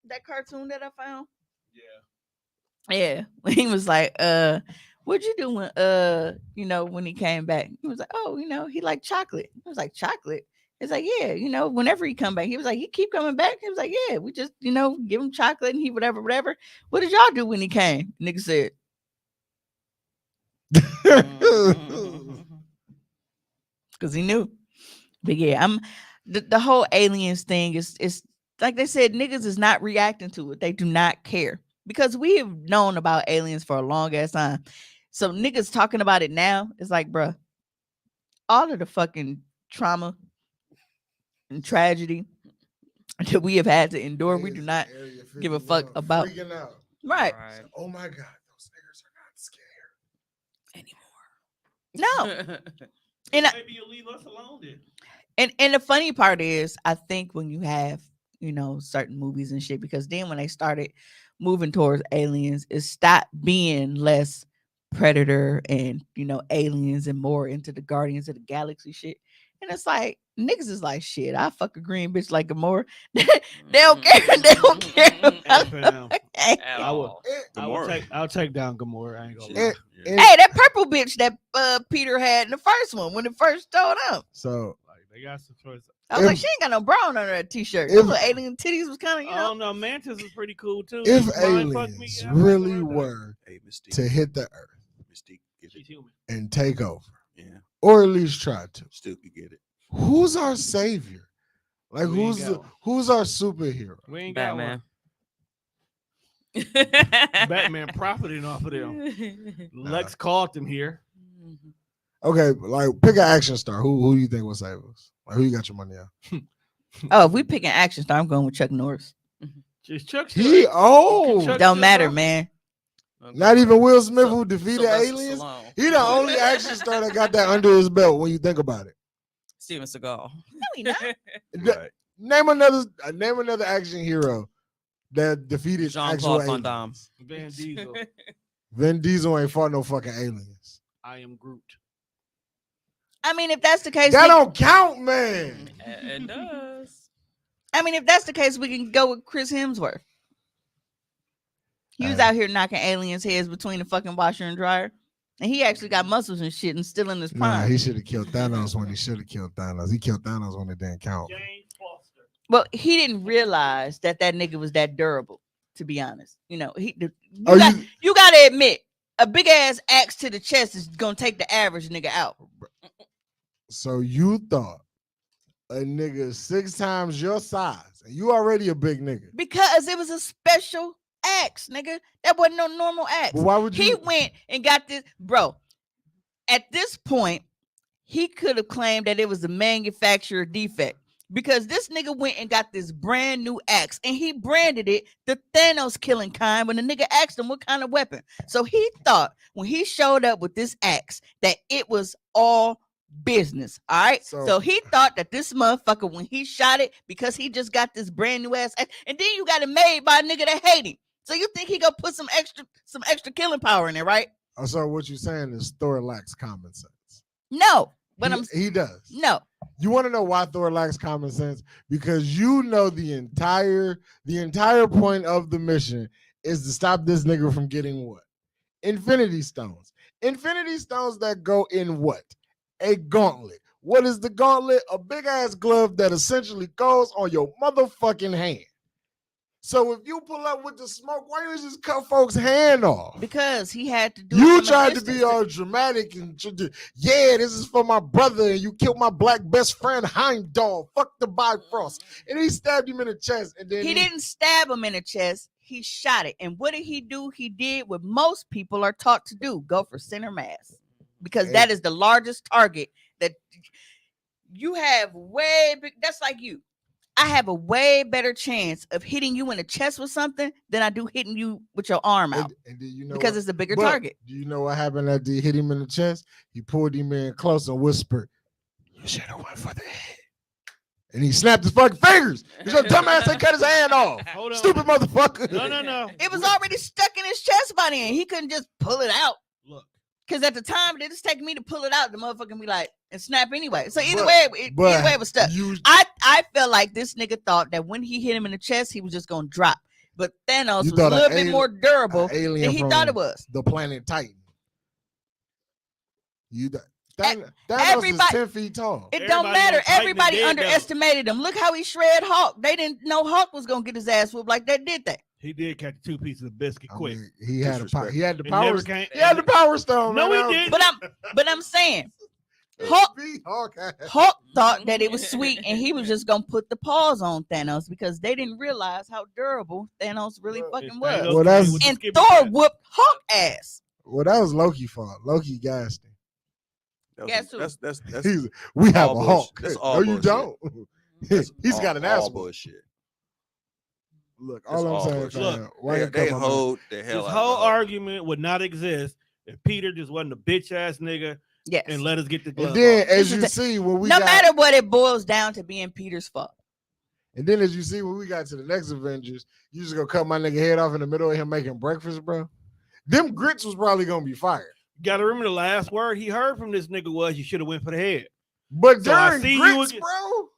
That cartoon that I found? Yeah. Yeah. He was like, what'd you do when when he came back? He was like, oh, he liked chocolate. I was like, chocolate? It's like, yeah, whenever he come back, he was like, he keep coming back. He was like, yeah, we just, give him chocolate and he whatever. What did y'all do when he came? Nigga said. Because he knew. But yeah, the whole aliens thing is like they said, niggas is not reacting to it. They do not care. Because we have known about aliens for a long ass time. So niggas talking about it now, it's like, bruh, all of the fucking trauma and tragedy that we have had to endure, we do not give a fuck about. Freaking out. Right. Oh my God, those niggas are not scared No. And Maybe you'll leave us alone then. and the funny part is, I think when you have, certain movies and shit, because then when they started moving towards aliens, it stopped being less Predator and, aliens and more into the Guardians of the Galaxy shit. And it's like, niggas is like, shit, I fuck a green bitch like Gamora. They don't care. They don't care about I'll take down Gamora. I ain't gonna lie. Hey, that purple bitch that Peter had in the first one when it first showed up. So They got some choice. I was like, she ain't got no bra on under that t-shirt. if- Those little alien titties was kind of, you I know. don't know. Mantis is pretty cool too. If You mind fuck me? aliens Yeah, I like really her. were Hey, Mystique. to hit the earth Mystique, get She's it. human. and take over, Yeah, or at least try to, still could get it. who's our savior? Like We ain't who's got one. who's our superhero? We ain't got Batman. one. Batman profiting off of them. Lex Carlton here. Okay, like pick an action star. Who do you think will save us? Like who you got your money on? Oh, if we pick an action star, I'm going with Chuck Norris. Just Chuck. He Chuck Don't still matter, go? man. not even Will Smith So- who defeated Sylvester aliens. Stallone. He the only action star that got that under his belt when you think about it. Steven Seagal. No, he not. Right. Name another action hero that defeated actual Jean-Claude Van aliens. Damme. Van Diesel. Vin Diesel ain't fought no fucking aliens. I am Groot. I mean, if that's the case, That don't count, man. It does. I mean, if that's the case, we can go with Chris Hemsworth. He was Hey. out here knocking aliens' heads between the fucking washer and dryer. And he actually got muscles and shit and still in his Nah, prime. he should have killed Thanos when he should have killed Thanos. He killed Thanos when it didn't count. James Foster. Well, he didn't realize that nigga was that durable, to be honest. You know, Oh, you got to admit, a big ass axe to the chest is going to take the average nigga out. So you thought a nigga 6 times your size, and you already a big nigga. Because it was a special axe, nigga. That wasn't no normal axe. But why would He you? went and got this, bro. At this point, he could have claimed that it was a manufacturer defect because this nigga went and got this brand new axe and he branded it the Thanos killing kind when the nigga asked him what kind of weapon. So he thought when he showed up with this axe that it was all business. All right. So- So he thought that this motherfucker, when he shot it, because he just got this brand new ass axe, and then you got it made by a nigga that hate him. So you think he gonna put some extra killing power in there, right? Oh, so what you're saying is Thor lacks common sense. No. But he does. no. You want to know why Thor lacks common sense? Because you know the entire point of the mission is to stop this nigga from getting what? Infinity Stones. Infinity Stones that go in what? A gauntlet. What is the gauntlet? A big ass glove that essentially goes on your motherfucking hand. So if you pull up with the smoke, why you just cut folks' hand off? Because he had to do it You from a tried to be distance. all dramatic and yeah, this is for my brother, and you killed my black best friend Heimdall. Fuck the Bifrost, and he stabbed him in the chest, and then He didn't stab him in the chest. He shot it. And what did he do? He did what most people are taught to do: go for center mass, because that is the largest target that you have. Way big. That's like you. I have a way better chance of hitting you in the chest with something than I do hitting you with your arm out. And do you know because what? it's a bigger But target. Do you know what happened after he hit him in the chest? He pulled him in close and whispered, "You should have went for the head." And he snapped his fucking fingers. Because your dumbass ain't cut his hand off. Hold on. Stupid motherfucker. No. It was already stuck in his chest by then. He couldn't just pull it out. Look. Because at the time, it just take me to pull it out. The motherfucker be like, and snap anyway. So either But- way, but either way, it was stuck. you- I felt like this nigga thought that when he hit him in the chest, he was just gonna drop. But Thanos You was a thought little an bit more durable an alien than he from thought it was. The planet Titan. Thanos is everybody- 10 feet tall. It don't Everybody matter. on Titan Everybody dead, though. underestimated him. Look how he shred Hulk. They didn't know Hulk was gonna get his ass whooped like that, did they? He did catch 2 pieces of biscuit quick. He had Disrespect. he had the It power. never came- He had the power stone. No, man. he didn't. But I'm saying Hulk Hawkeye. Hulk thought that it was sweet and he was just gonna put the paws on Thanos because they didn't realize how durable Thanos really fucking was. Thanos Well, that's- came with the And skippy Thor cat. whooped Hulk ass. Well, that was Loki's fault. Loki gassed him. Guess who? That's We have all a Hulk. bullshit. That's No, all you bullshit. don't. He's got an ass. all whoop. bullshit. Look, That's all I'm all saying, bullshit. fam, Look, why you They come on hold the hell This out whole of the Hulk. argument would not exist if Peter just wasn't a bitch ass nigga Yes. and let us get the that? glove And then, off. as This you is see, when we no got, matter what, it boils down to being Peter's fault. and then as you see when we got to the next Avengers, you just gonna cut my nigga head off in the middle of him making breakfast, bro. Them grits was probably gonna be fired. Gotta remember the last word he heard from this nigga was you should have went for the head. But So I during see you grits, again. bro.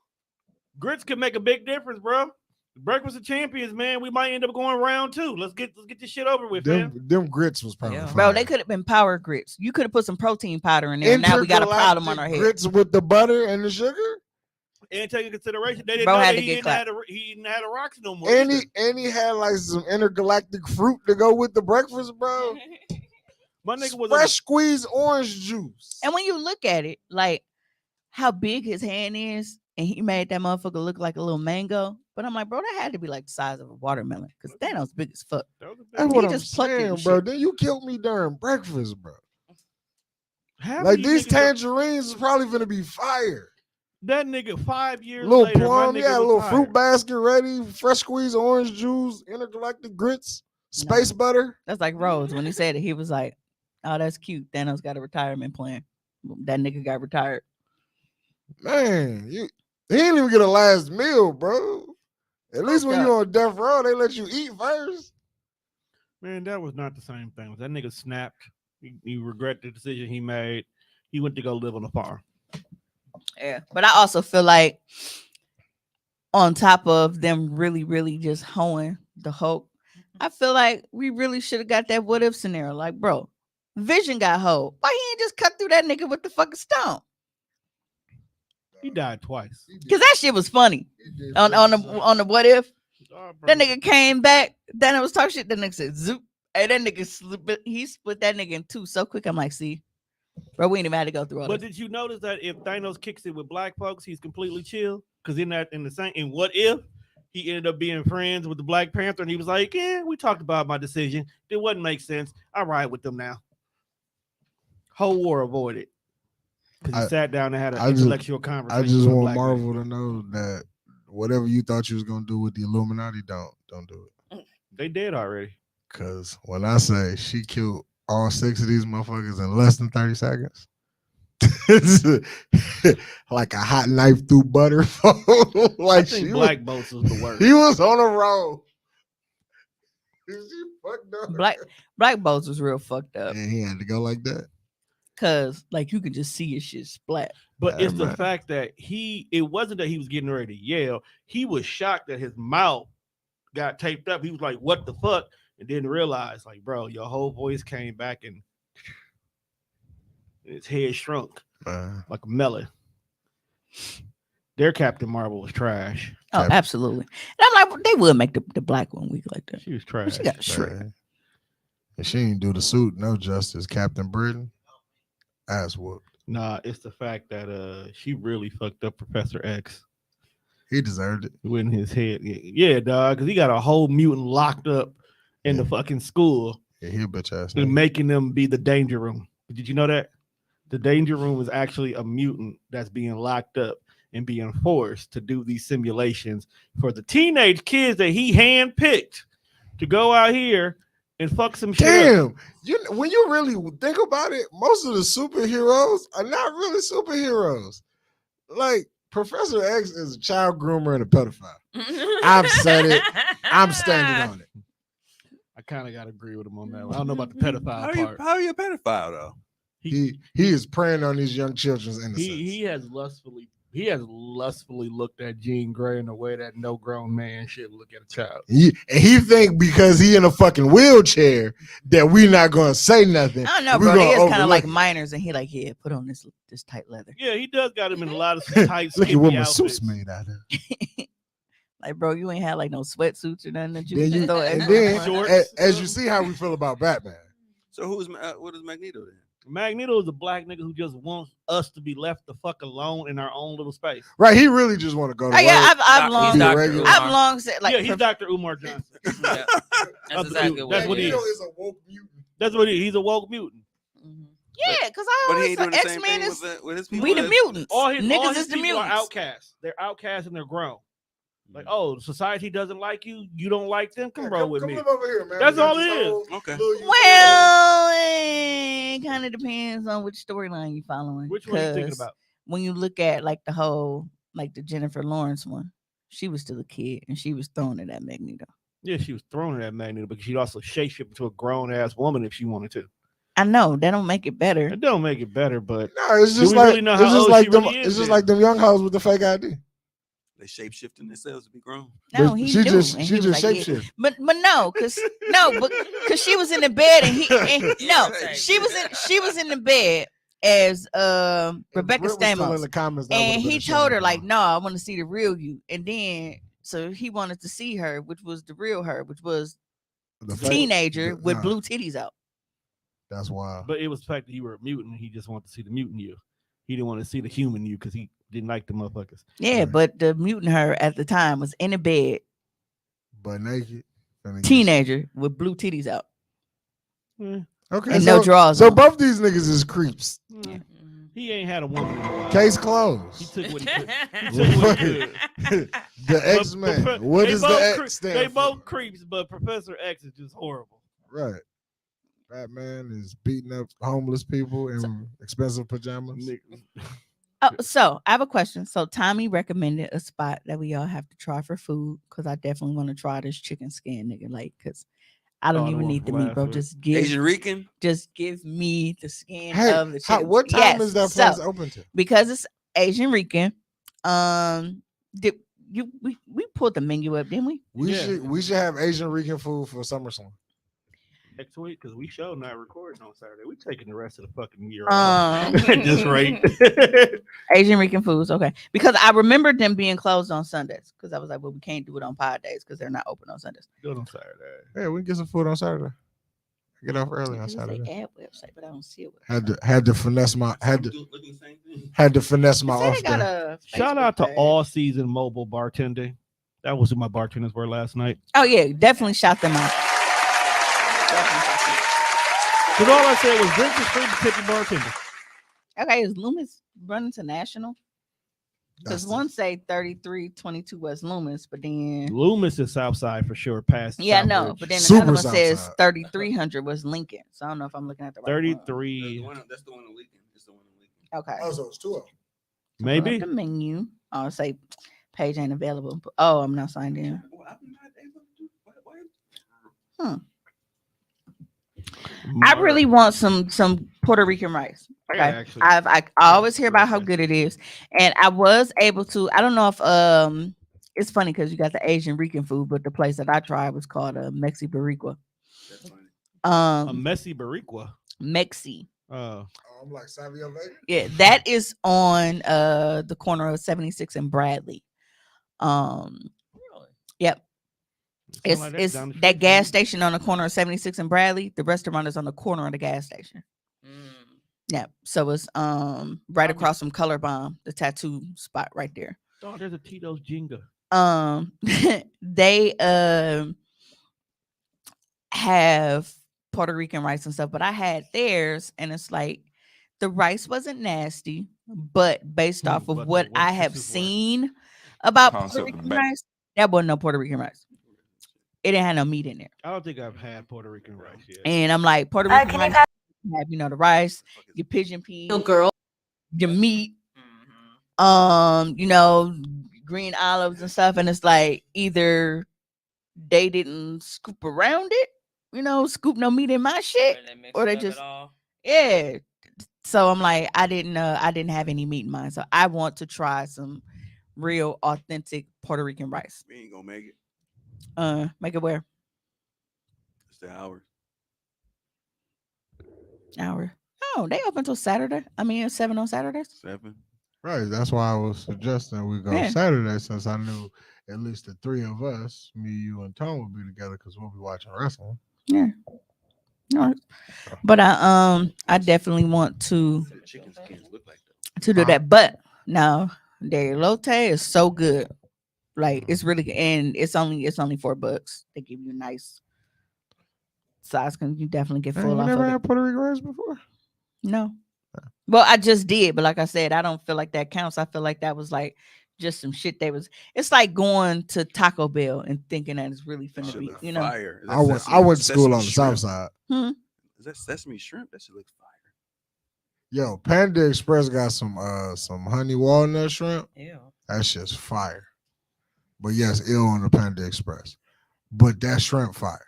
Grits could make a big difference, bro. Breakfast of Champions, man. We might end up going round 2. Let's get this shit over with, man. Them grits was probably Yeah. fired. Bro, they could have been power grits. You could have put some protein powder in there. And now we got a problem on our head. Grits with the butter and the sugar. And take into consideration, they didn't Bro know had that to get clapped. he didn't have the rocks no more. And either. he had like some intergalactic fruit to go with the breakfast, bro. My nigga was Fresh squeezed orange juice. And when you look at it, like how big his hand is, and he made that motherfucker look like a little mango. But I'm like, bro, that had to be like the size of a watermelon because Thanos big as fuck. That's He what I'm just plucked it saying, and bro. shit. Then you killed me during breakfast, bro. half Like of you these niggas tangerines is probably gonna be fire. that nigga 5 years Little later, plum, my nigga yeah, a was little tired. fruit basket ready, fresh squeezed orange juice, intergalactic grits, space butter. That's like Rose when he said it. He was like, "Oh, that's cute." Thanos got a retirement plan. That nigga got retired. Man, he didn't even get a last meal, bro. At least when you on death row, they let you eat first. Man, that was not the same thing. That nigga snapped. He regret the decision he made. He went to go live on a farm. Yeah, but I also feel like on top of them really, really just hoeing the Hulk, I feel like we really should have got that what if scenario. Like, bro, Vision got hoed. Why he ain't just cut through that nigga with the fucking stone? He died twice. Because that shit was funny. On the what if that nigga came back, then it was talking shit. That nigga said zoop. Hey, that nigga split that nigga in two so quick. I'm like, see, bro, we ain't even had to go through all But this. did you notice that if Thanos kicks it with black folks, he's completely chill? Because in what if he ended up being friends with the Black Panther and he was like, yeah, we talked about my decision. It wouldn't make sense. I ride with them now. Whole war avoided. Because he sat down and had an intellectual conversation. I just with a want black Marvel man. to know that whatever you thought you was gonna do with the Illuminati, don't do it. They did already. Cause when I say she killed all 6 of these motherfuckers in less than 30 seconds, like a hot knife through butter. Like I think Black Bolts was the worst. He was on a roll. She fucked up. Black Bolts was real fucked up. And he had to go like that. Cause like you could just see his shit splat. But it's the fact that it wasn't that he was getting ready to yell. He was shocked that his mouth got taped up. He was like, what the fuck? And didn't realize, like, bro, your whole voice came back and his head shrunk like a melon. Their Captain Marvel was trash. Oh, absolutely. And I'm like, they would make the black one weak like that. She was trash. She got shredded. And she didn't do the suit no justice. Captain Britain, ass whooped. Nah, it's the fact that she really fucked up Professor X. He deserved it. In his head. Yeah, dog, because he got a whole mutant locked up in the fucking school. Yeah, he a bitch ass. And making them be the danger room. Did you know that? The danger room is actually a mutant that's being locked up and being forced to do these simulations for the teenage kids that he handpicked to go out here and fuck some shit up. Damn, when you really think about it, most of the superheroes are not really superheroes. Like Professor X is a child groomer and a pedophile. I've said it. I'm standing on it. I kind of got to agree with him on that one. I don't know about the pedophile part. How are you a pedophile though? He is preying on these young children's innocence. He has lustfully looked at Jean Grey in a way that no grown man should look at a child. And he think because he in a fucking wheelchair that we not gonna say nothing. I don't know, bro. They is kind of like minors, and he like, yeah, put on this tight leather. Yeah, he does got him in a lot of tight. Look at what my outfits. suit's made out of. Like, bro, you ain't had like no sweatsuits or nothing that you Then can you, throw and extra then on. as you see how we feel about Batman. So what is Magneto then? Magneto is a black nigga who just wants us to be left the fuck alone in our own little space. Right, he really just want to go to work. Yeah, I've long said like yeah, he's Dr. Umar Johnson. Yeah. That's exactly That's what he is. Is a woke mutant. That's what he's a woke mutant. Yeah, because I But he always ain't doing thought the same X-Men thing is with his people. we the mutants. All his Niggas is the people are mutants. outcasts. They're outcasts and they're grown. Like, oh, society doesn't like you. You don't like them. Come roll with me. Come over here, man. That's all it is. Okay. Well, it kind of depends on which storyline you're following. Which one are you thinking 'Cause about? when you look at like the whole, like the Jennifer Lawrence one, she was still a kid and she was thrown at that Magneto. Yeah, she was thrown at Magneto, but she'd also shapeshift into a grown ass woman if she wanted to. I know that don't make it better. It don't make it better, but No, it's do just we like really know it's how just old like she them. really is It's just then? like them young hoes with the fake ID. They shapeshifting themselves to be grown. No, But he she do. just And she he was just like, yeah. shapeshift. But no, because she was in the bed and she was in the bed as If Rebecca Britt was still in Stamos. the comments, that And would've been he a shit told her up like, on. no, I want to see the real you. And then so he wanted to see her, which was the real her, which was The the fake- teenager with nah, blue titties out. That's wild. But it was the fact that you were a mutant. He just wanted to see the mutant you. He didn't want to see the human you because he didn't like the motherfuckers. Yeah, but the mutant her at the time was in a bed, But naked. finna get teenager with blue titties out. Eh, Okay, And so, no drawers So on. both these niggas is creeps. eh. He ain't had a woman in a while. Case He closed. took what he could. He took what he could. The X Men. What they does the both X stand They for? both creeps, but Professor X is just horrible. Right. Batman is beating up homeless people in expensive pajamas. So I have a question. So Tommy recommended a spot that we all have to try for food because I definitely want to try this chicken skin, nigga. Like, cause I don't Oh, the even one need the from meat, last bro. week. Asian Rican. Just give me the skin Hey, of the chicken. what time Yes, is that so, place open to? because it's Asian Rican. Did we pulled the menu up, didn't we? We should have Asian Rican food for SummerSlam. Next week, because we show not recording on Saturday. We taking the rest of the fucking year off at this rate. Asian Rican foods, okay. Because I remember them being closed on Sundays. Because I was like, well, we can't do it on pod days because they're not open on Sundays. Do it on Saturday. Yeah, we can get some food on Saturday. Get off early on It's a Saturday. ad website, but I don't see it. Had to finesse my had to finesse my It said off they got day. a Shout Facebook out to page. all season mobile bartending. That was who my bartenders were last night. Oh yeah, definitely shout them out. Because all I said was drinks is free to tip your bartender. Okay, is Loomis running to national? That's Because one say 3322 West Loomis, but then Loomis is Southside for sure. Past yeah, no, Southbridge. but then Super another one says Southside. 3300 was Lincoln. So I don't know if I'm looking at the right 33, That's the one in Lincoln. It's the one in Lincoln. one. Okay. Oh, so it's 2 of them. Pull up maybe. the menu. Oh, say page ain't available. Oh, I'm not signed in. I really want some Puerto Rican rice. I Okay, gotta actually- I always hear about how good it is, and I was able to. I don't know if it's funny because you got the Asian Rican food, but the place that I tried was called Mexi Barriqua. a messy Barriqua. Mexi. Oh, I'm like Savio Vega. Yeah, that is on the corner of 76 and Bradley. Yep. It's like that it's down the that street gas from me. station on the corner of 76 and Bradley. The restaurant is on the corner of the gas station. Yeah. So it's right across from Color Bomb, the tattoo spot right there. oh, there's a Tito's Jenga. They have Puerto Rican rice and stuff, but I had theirs and it's like the rice wasn't nasty, but based off of but what the I have waitress is seen about Concept Puerto of Rican ba- rice, that wasn't no Puerto Rican rice. It didn't have no meat in there. I don't think I've had Puerto Rican rice yet. And I'm like, Puerto Rican can you rice pass- have, the rice, your pigeon peas, Girl. your meat, green olives and stuff. And it's like either they didn't scoop around it, scoop no meat in my shit, or they just yeah. So I'm like, I didn't have any meat in mine. So I want to try some real authentic Puerto Rican rice. We ain't gonna make it. Make it where? It's the hours. Hour. Oh, they open till Saturday. I mean, it's 7 on Saturdays. 7. Right. That's why I was suggesting we go Yeah. Saturday, since I knew at least the 3 of us, me, you, and Tom, would be together because we'll be watching wrestling. Yeah. All right. But I definitely want to Chicken skins look like do that. But no, their elote is so good. Like it's really good. And it's only $4. They give you a nice size. Can you definitely get Hey, full you off never of it? had Puerto Rican rice before? No. Well, I just did, but like I said, I don't feel like that counts. I feel like that was like just some shit it's like going to Taco Bell and thinking that it's really finna Shit be, look fire. Is that I went to sesame school on the shrimp? south side. Is that sesame shrimp? That shit looks fire. Yo, Panda Express got some honey walnut shrimp. Ew. That shit's fire. But yes, ill on the Panda Express. But that shrimp fire.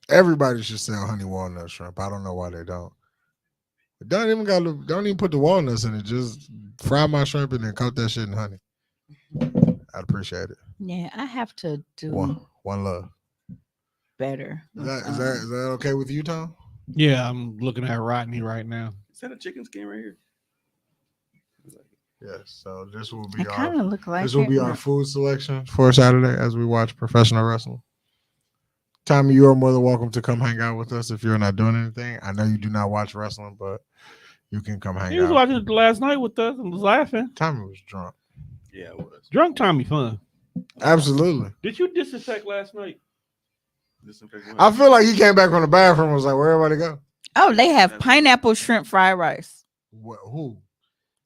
Everybody should sell honey walnut shrimp. I don't know why they don't. Don't even put the walnuts in it. Just fry my shrimp and then coat that shit in honey. I'd appreciate it. Yeah, I have to do One love. better. Is that okay with you, Tom? Yeah, I'm looking at Rodney right now. Is that a chicken skin right here? Yes. So this will be It kind our of look like this will it, be our but- food selection for Saturday as we watch professional wrestling. Tommy, you are more than welcome to come hang out with us if you're not doing anything. I know you do not watch wrestling, but you can come hang He was out. watching it last night with us and was laughing. Tommy was drunk. Yeah, it was. Drunk Tommy fun. Absolutely. Did you disinfect last night? I feel like he came back from the bathroom and was like, where everybody go? Oh, they have pineapple shrimp fried rice. Who?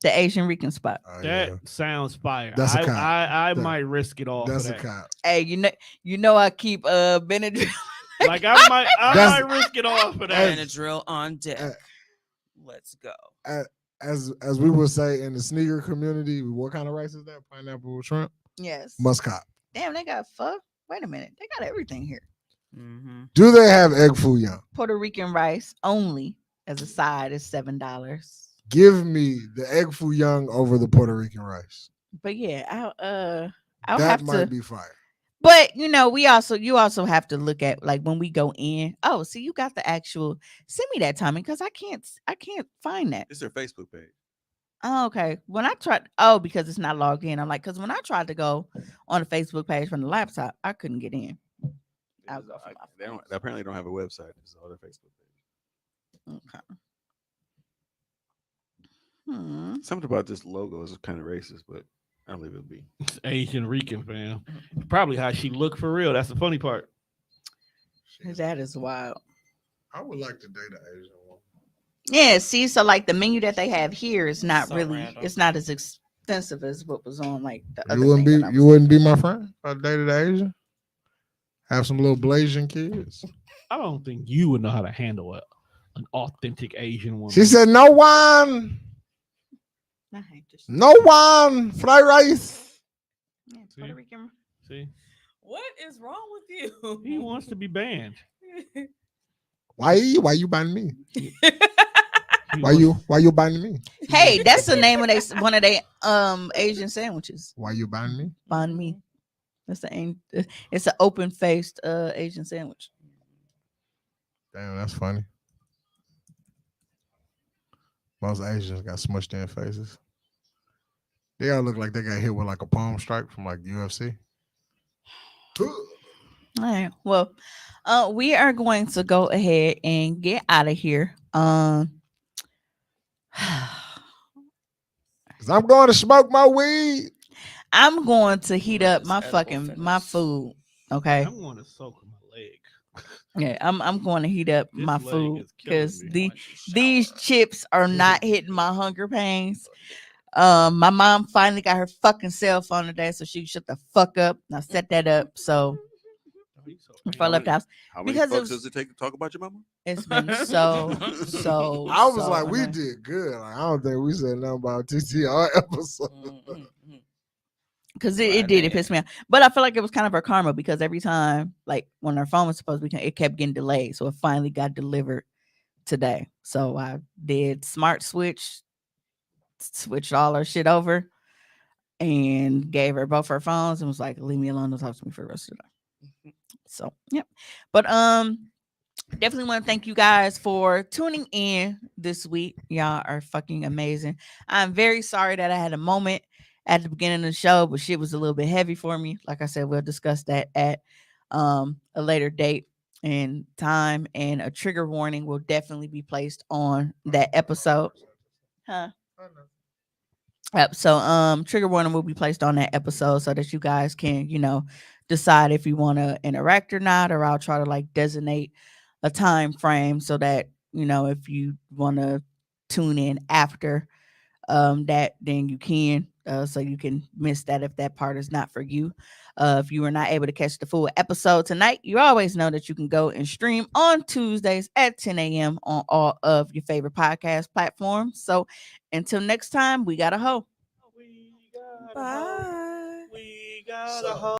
The Asian Rican spot. That sounds fire. That's a cop. I might risk it all. That's for a that. cop. Hey, you know I keep Benadryl. Like I might risk it all for that. Benadryl on deck. Let's go. As we would say in the sneaker community, what kind of rice is that? Pineapple shrimp? Yes. Muscat. Damn, they got pho. Wait a minute, they got everything here. Do they have egg foo young? Puerto Rican rice only as a side is $7. Give me the egg foo young over the Puerto Rican rice. But yeah, I'll That have might to be fire. But you also have to look at like when we go in. Oh, see, you got the actual. Send me that, Tommy, because I can't find that. It's their Facebook page. Oh, okay. When I tried, because it's not logged in. I'm like, because when I tried to go on the Facebook page from the laptop, I couldn't get in. They apparently don't have a website. It's all their Facebook page. Okay. Something about this logo is kind of racist, but I don't believe it'll be. It's Asian Rican, fam. Probably how she looked for real. That's the funny part. That is wild. I would like to date an Asian woman. Yeah, see, so like the menu that they have here is not So really, random. it's not as expensive as what was on like the other You wouldn't thing be that I was- you wouldn't be my friend if I dated an Asian? Have some little Blasian kids. I don't think you would know how to handle an authentic Asian woman. She said, no one. I hate this. No one. Fried rice. Yeah, Puerto Rican. See, What is wrong with you? he wants to be banned. Why you ban me? Why you ban me? Hey, that's the name of one of their Asian sandwiches. Why you ban me? Banh mi. That's it's an open faced Asian sandwich. Damn, that's funny. Most Asians got smushed in faces. They all look like they got hit with like a palm strike from like UFC. All right. Well, we are going to go ahead and get out of here. Cause I'm going to smoke my weed. I'm going to heat up my food. Okay. I'm going to soak my leg. Yeah, I'm going to heat up my leg food is killing because me. these chips are not hitting my hunger pains. My mom finally got her fucking cell phone today, so she shut the fuck up. And I set that up. So before I left the house, How many because fucks does it take to talk about your mama? it's been so. I was like, we did good. Like, I don't think we said nothing about TTR episode. Because it did, it pissed me off. But I feel like it was kind of her karma because every time, like when her phone was supposed to be, it kept getting delayed. So it finally got delivered today. So I did smart switched all her shit over and gave her both her phones and was like, leave me alone, don't talk to me for the rest of the day. So, yep. But definitely want to thank you guys for tuning in this week. Y'all are fucking amazing. I'm very sorry that I had a moment at the beginning of the show, but shit was a little bit heavy for me. Like I said, we'll discuss that at a later date and time, and a trigger warning will definitely be placed on that episode. Yep. So trigger warning will be placed on that episode so that you guys can, decide if you want to interact or not, or I'll try to like designate a time frame so that, if you want to tune in after that, then you can, so you can miss that if that part is not for you. If you were not able to catch the full episode tonight, you always know that you can go and stream on Tuesdays at 10 a.m. on all of your favorite podcast platforms. So until next time, we got a hoe. Bye. We got a hoe.